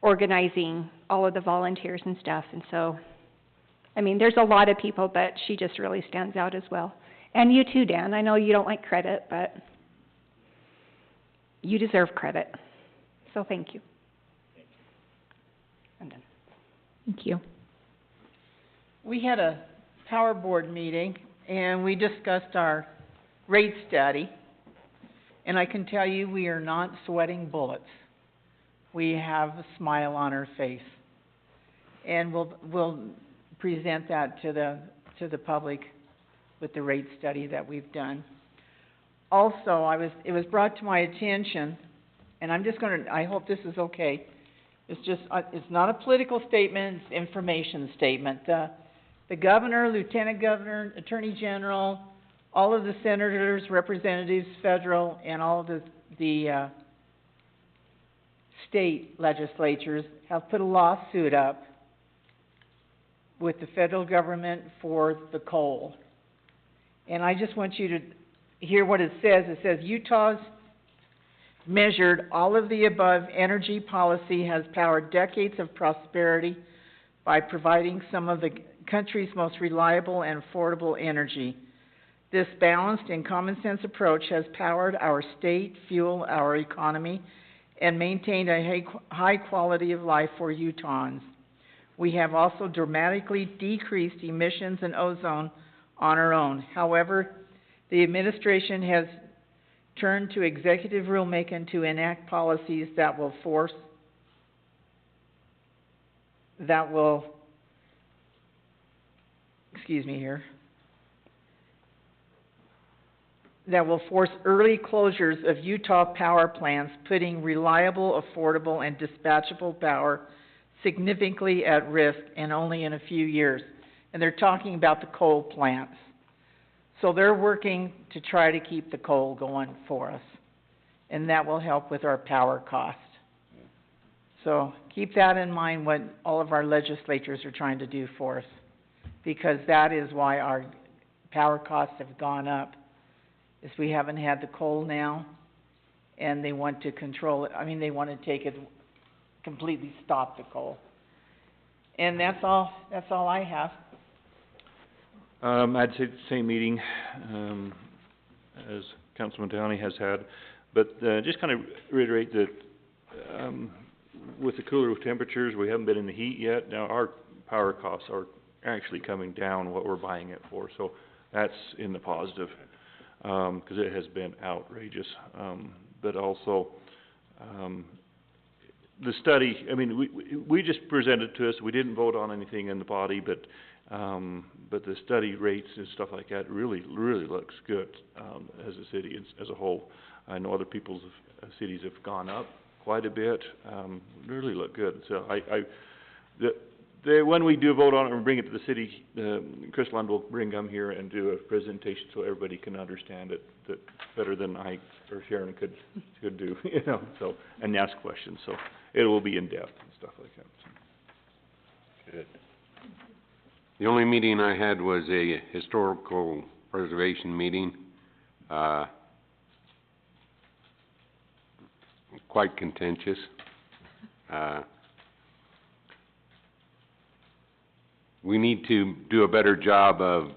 organizing all of the volunteers and stuff. And so, I mean, there's a lot of people, but she just really stands out as well. And you too, Dan. I know you don't like credit, but you deserve credit. So thank you. I'm done. Thank you. We had a power board meeting, and we discussed our rate study, and I can tell you, we are not sweating bullets. We have a smile on our face, and we'll present that to the public with the rate study that we've done. Also, it was brought to my attention, and I hope this is okay. It's just, it's not a political statement, it's an information statement. The governor, lieutenant governor, attorney general, all of the senators, representatives, federal, and all of the state legislatures have put a lawsuit up with the federal government for the coal. And I just want you to hear what it says. It says, Utah's measured all of the above energy policy has powered decades of prosperity by providing some of the country's most reliable and affordable energy. This balanced and common sense approach has powered our state, fueled our economy, and maintained a high quality of life for Utahns. We have also dramatically decreased emissions and ozone on our own. However, the administration has turned to executive rulemaking to enact policies that will force early closures of Utah power plants, putting reliable, affordable, and dispatchable power significantly at risk, and only in a few years. And they're talking about the coal plants. So they're working to try to keep the coal going for us, and that will help with our power cost. So keep that in mind what all of our legislatures are trying to do for us, because that is why our power costs have gone up, is we haven't had the coal now, and they want to control it. I mean, they want to take it, completely stop the coal. And that's all I have. I'd say the same meeting, as Councilman Downey has had, but, just kind of reiterate that, with the cooler temperatures, we haven't been in the heat yet. Now, our power costs are actually coming down what we're buying it for, so that's in the positive, because it has been outrageous. But also, the study, I mean, we just presented to us, we didn't vote on anything in the body, but the study rates and stuff like that really looks good, as a city, as a whole. I know other people's cities have gone up quite a bit, really look good. So when we do vote on it and bring it to the city, Chris Lund will bring them here and do a presentation so everybody can understand it that better than I or Sharon could do, you know, so, and ask questions. So it will be in depth and stuff like that. So. Good. The only meeting I had was a historical preservation meeting, quite contentious. We need to do a better job of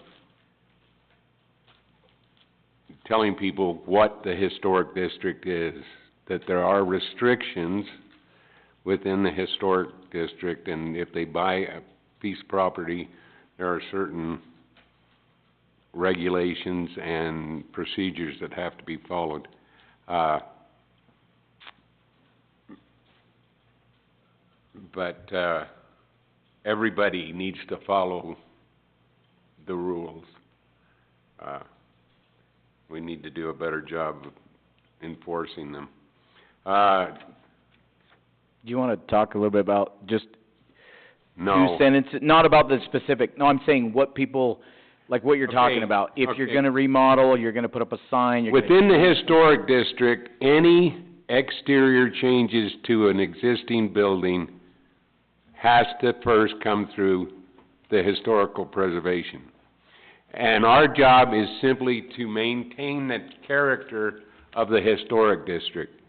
telling people what the historic district is, that there are restrictions within the historic district, and if they buy a piece of property, there are certain regulations and procedures that have to be followed. But everybody needs to follow the rules. We need to do a better job of enforcing them. Do you want to talk a little bit about just No. two sentences, not about the specific, no, I'm saying what people, like what you're talking about. If you're okay. gonna remodel, you're gonna put up a sign, you're Within the historic district, any exterior changes to an existing building has to first come through the historical preservation. And our job is simply to maintain the character of the historic district.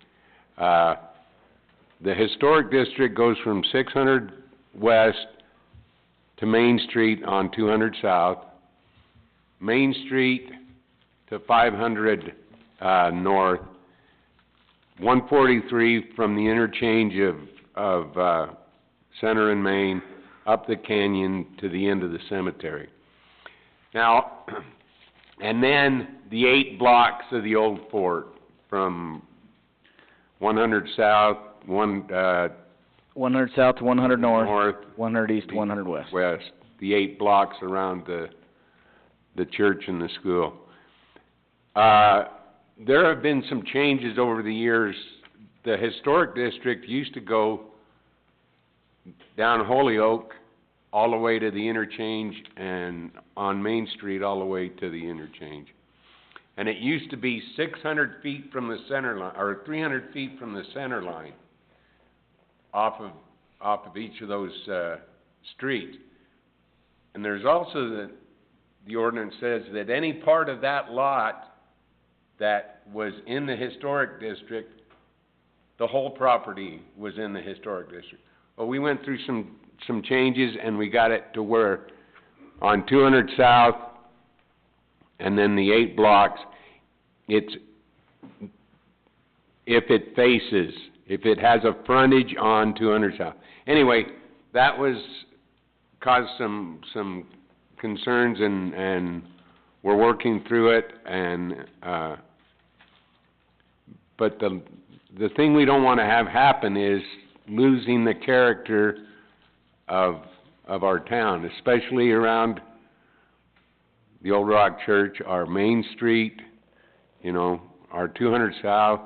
The historic district goes from 600 west to Main Street on 200 south, Main Street to 500 north, 143 from the interchange of Center and Main up the canyon to the end of the cemetery. Now, and then the 8 blocks of the old fort from 100 south, 100 south to 100 north, 100 east to 100 west. The 8 blocks around the church and the school. There have been some changes over the years. The historic district used to go down Holyoke all the way to the interchange and on Main Street all the way to the interchange. And it used to be 600 feet from the center line, or 300 feet from the center line off of each of those streets. And there's also the ordinance says that any part of that lot that was in the historic district, the whole property was in the historic district. Well, we went through some changes and we got it to where on 200 south and then the 8 blocks, it's, if it has a frontage on 200 south. Anyway, that caused some concerns and we're working through it and, but the thing we don't want to have happen is losing the character of our town, especially around the Old Rock Church, our Main Street, you know, our 200 South.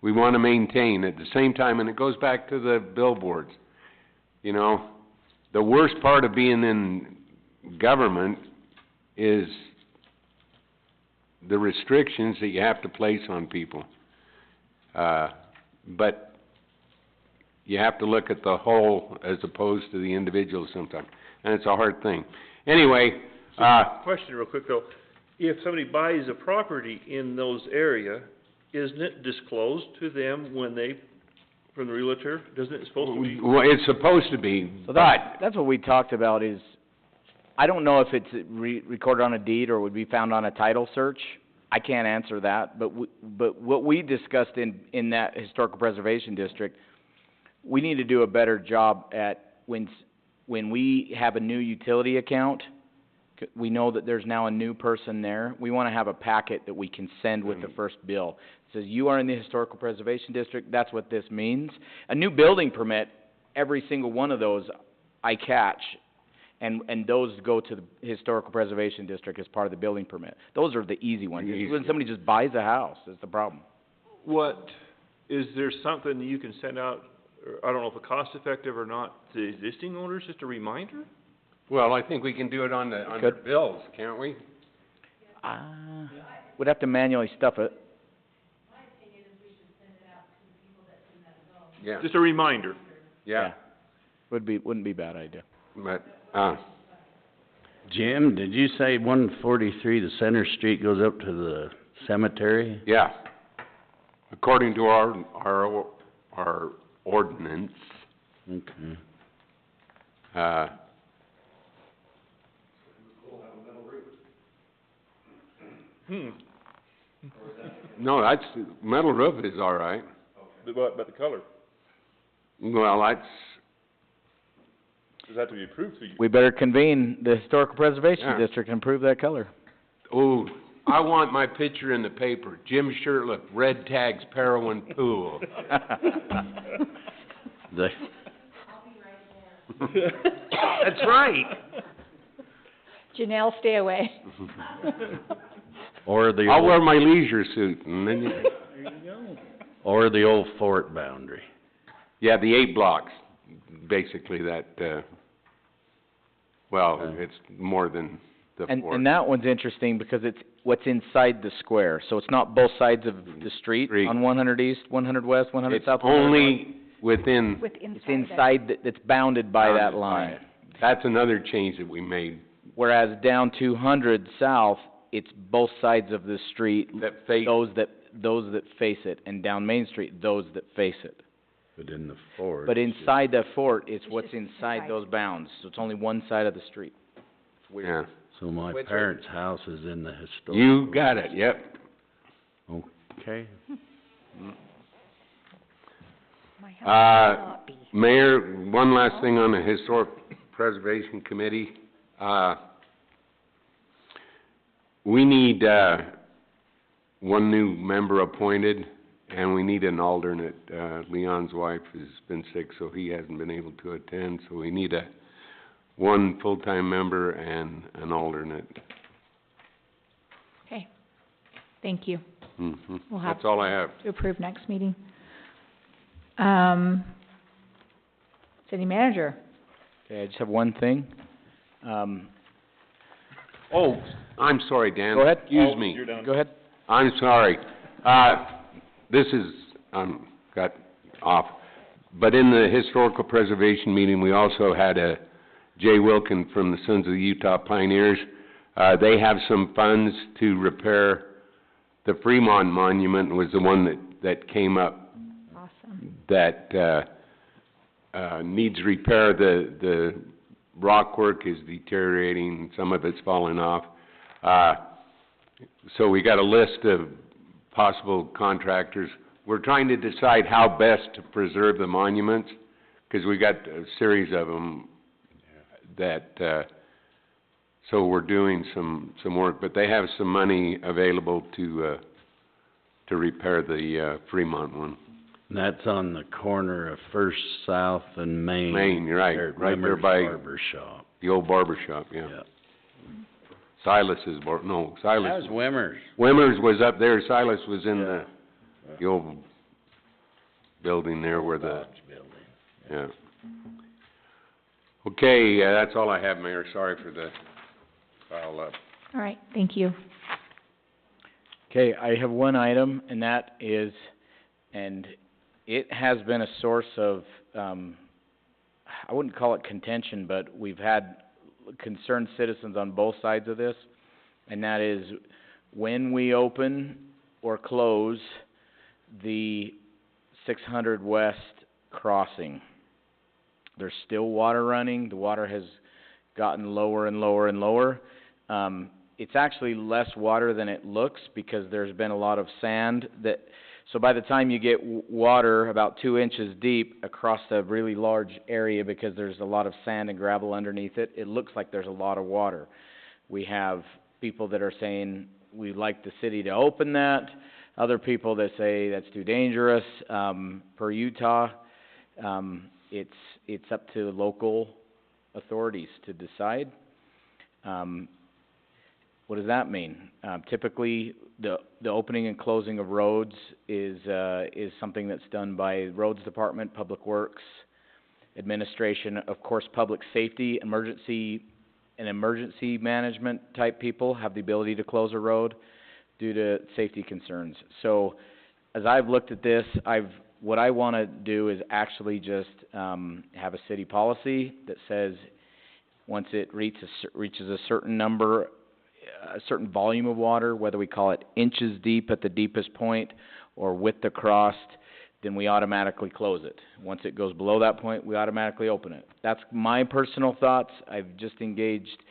We want to maintain at the same time, and it goes back to the billboards. You know, the worst part of being in government is the restrictions that you have to place on people. But you have to look at the whole as opposed to the individual sometimes, and it's a hard thing. Anyway, Question real quick though, if somebody buys a property in those area, isn't it disclosed to them when they, from the realtor, isn't it supposed to be? well, it's supposed to be, So but that's what we talked about is, I don't know if it's recorded on a deed or would be found on a title search. I can't answer that, but what we discussed in that historical preservation district, we need to do a better job at when we have a new utility account, we know that there's now a new person there, we want to have a packet that we can send with the first bill. It says, you are in the historical preservation district, that's what this means. A new building permit, every single one of those I catch, and those go to the historical preservation district as part of the building permit. Those are the easy ones. When somebody just buys a house, is the problem. Is there something you can send out, or I don't know if it's cost effective or not, to existing owners, just a reminder? well, I think we can do it on the bills, can't we? Would have to manually stuff it. Yeah. Just a reminder. Yeah. Wouldn't be a bad idea. But, Jim, did you say 143, the Center Street goes up to the cemetery? yeah. According to our ordinance, Okay. No, that's, metal roof is all right. But the color, Well, that's, does that have to be approved for you? We better convene the historical preservation Yeah. district and improve that color. ooh, I want my picture in the paper. Jim Shirtliff, red tags Parowan pool. The, That's right. Janelle, stay away. or the I'll wear old, my leisure suit and then or the old fort boundary. yeah, the 8 blocks, basically that, it's more than the fort. And that one's interesting because it's what's inside the square, so it's not both sides of the street on 100 east, 100 west, 100 It's south, 100 north. only within, It's inside, that's bounded by that line. that's another change that we made. Whereas down 200 south, it's both sides of the street, That face, those that face it, and down Main Street, those that face it. But in the fort. But it's inside the fort, it's It's what's just inside inside. those bounds, so it's only one side of the street. It's weird. yeah. just- So my Which- parents' house is in the historical. You got it, yep. Okay. My house will not be. Mayor, one last thing on the Preservation Committee, we need, one new member appointed, and we need an alternate. Leon's wife has been sick, so he hasn't been able to attend, so we need one full-time member and an alternate. Okay, thank you. Mm-hmm. We'll have That's all I have. to approve next meeting. City manager. Okay, I just have one thing. Oh, I'm sorry, Dan. Go ahead. Excuse me. Go ahead. I'm sorry. This is, got off. But in the historical preservation meeting, we also had Jay Wilkin from the Sons of the Utah Pioneers. They have some funds to repair the Fremont Monument, was the one that came up. Awesome. That, needs repair. The rock work is deteriorating, some of it's falling off. So we got a list of possible contractors. We're trying to decide how best to preserve the monuments, because we got a series of them that, so we're doing some work, but they have some money available to repair the Fremont one. And that's on the corner of First South and Main. Main, you're right, There at right there Rimmer's by Barber Shop. the old barber shop, yeah. Yeah. Silas's no, Silas. That was Wimmer's. Wimmer's was up there, Silas was in the old building there where the, Dodge building. yeah. Okay, that's all I have, Mayor, sorry for the pile up. All right, thank you. Okay, I have one item, and that is, and it has been a source of, I wouldn't call it contention, but we've had concerned citizens on both sides of this, and that is when we open or close the 600 West crossing. There's still water running. The water has gotten lower and lower and lower. It's actually less water than it looks because there's been a lot of sand that, so by the time you get water about 2 inches deep across a really large area, because there's a lot of sand and gravel underneath it, it looks like there's a lot of water. We have people that are saying we'd like the city to open that. Other people that say that's too dangerous. Per Utah, it's up to local authorities to decide. What does that mean? Typically, the opening and closing of roads is something that's done by Roads Department, Public Works, Administration, of course, Public Safety, emergency management type people have the ability to close a road due to safety concerns. So, as I've looked at this, what I want to do is actually just have a city policy that says once it reaches a certain number, a certain volume of water, whether we call it inches deep at the deepest point or width across, then we automatically close it. Once it goes below that point, we automatically open it. That's my personal thoughts. I've just engaged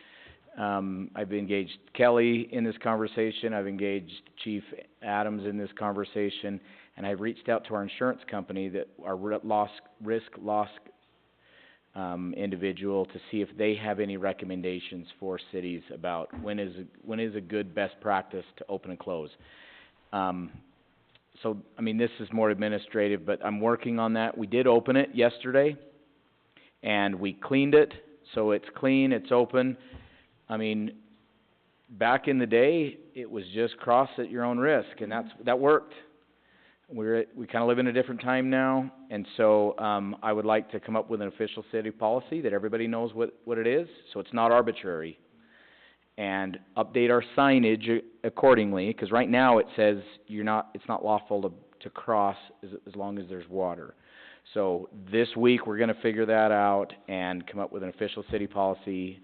Kelly in this conversation. I've engaged Chief Adams in this conversation, and I've reached out to our insurance company, that our risk loss individual, to see if they have any recommendations for cities about when is a good best practice to open and close. So, I mean, this is more administrative, but I'm working on that. We did open it yesterday, and we cleaned it, so it's clean, it's open. I mean, back in the day, it was just cross at your own risk, and that worked. We kind of live in a different time now, and so I would like to come up with an official city policy that everybody knows what it is, so it's not arbitrary, and update our signage accordingly, because right now it says it's not lawful to cross as long as there's water. So this week we're going to figure that out and come up with an official city policy,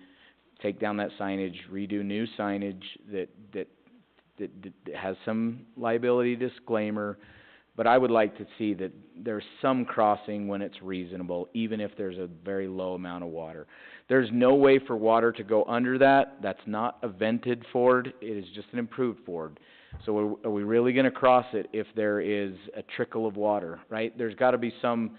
take down that signage, redo new signage that has some liability disclaimer. But I would like to see that there's some crossing when it's reasonable, even if there's a very low amount of water. There's no way for water to go under that. That's not a vented ford. It is just an improved ford. So are we really going to cross it if there is a trickle of water, right? There's got to be some,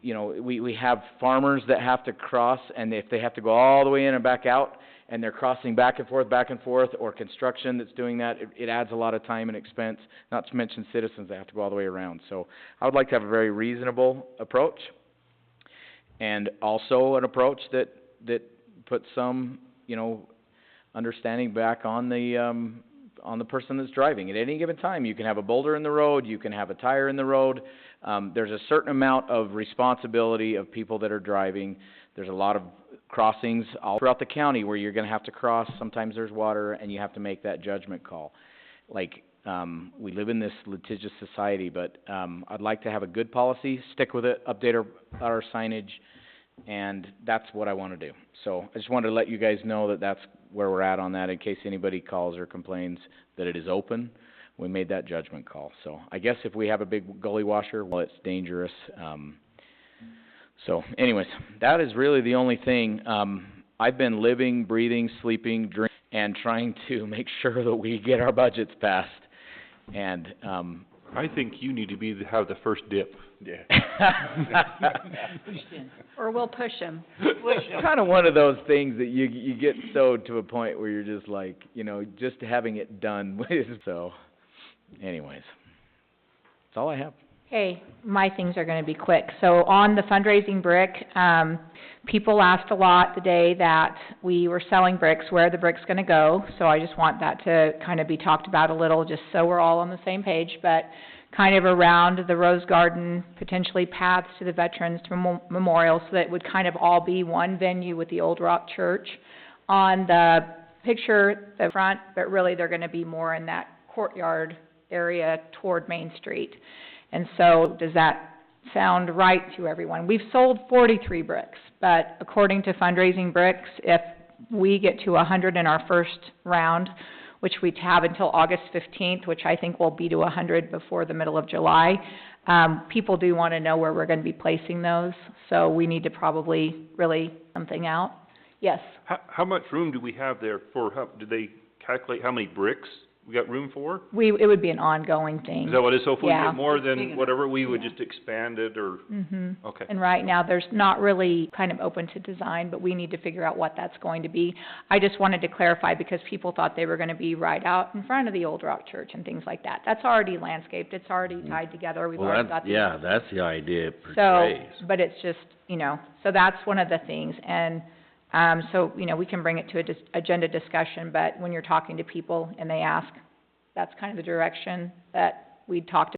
you know, we have farmers that have to cross, and if they have to go all the way in and back out, and they're crossing back and forth, or construction that's doing that, it adds a lot of time and expense, not to mention citizens that have to go all the way around. So I would like to have a very reasonable approach, and also an approach that puts some, you know, understanding back on the person that's driving. At any given time, you can have a boulder in the road, you can have a tire in the road. There's a certain amount of responsibility of people that are driving. There's a lot of crossings all throughout the county where you're gonna have to cross. Sometimes there's water, and you have to make that judgment call. Like, we live in this litigious society, but, I'd like to have a good policy, stick with it, update our signage, and that's what I wanna do. So, I just wanted to let you guys know that that's where we're at on that, in case anybody calls or complains that it is open. We made that judgment call. So, I guess if we have a big gully washer, well, it's dangerous. So anyways, that is really the only thing. I've been living, breathing, sleeping, drinking, and trying to make sure that we get our budgets passed. And, I think you need to have the first dip. Yeah. Or we'll push them. It's kind of one of those things that you get so to a point where you're just like, you know, just having it done with. So, anyways, that's all I have. Okay, my things are gonna be quick. So on the fundraising brick, people asked a lot the day that we were selling bricks, where the brick's gonna go. So I just want that to kind of be talked about a little, just so we're all on the same page. But kind of around the Rose Garden, potentially paths to the Veterans Memorial, so that it would kind of all be one venue with the Old Rock Church. On the picture, the front, but really they're gonna be more in that courtyard area toward Main Street. And so, does that sound right to everyone? We've sold 43 bricks, but according to Fundraising Bricks, if we get to 100 in our first round, which we have until August 15th, which I think will be to 100 before the middle of July, people do want to know where we're going to be placing those, so we need to probably really something out. Yes? How much room do we have there do they calculate how many bricks we got room for? It would be an ongoing thing. Is that what it is? So if we Yeah. get more than whatever, we would just expand it, or? Okay. And right now, there's not really kind of open to design, but we need to figure out what that's going to be. I just wanted to clarify because people thought they were gonna be right out in front of the Old Rock Church and things like that. That's already landscaped, it's already tied together, we've Well, already got the. yeah, that's the idea it So, portrays. but it's just, you know, so that's one of the things, and, so, you know, we can bring it to a agenda discussion, but when you're talking to people and they ask, that's kind of the direction that we talked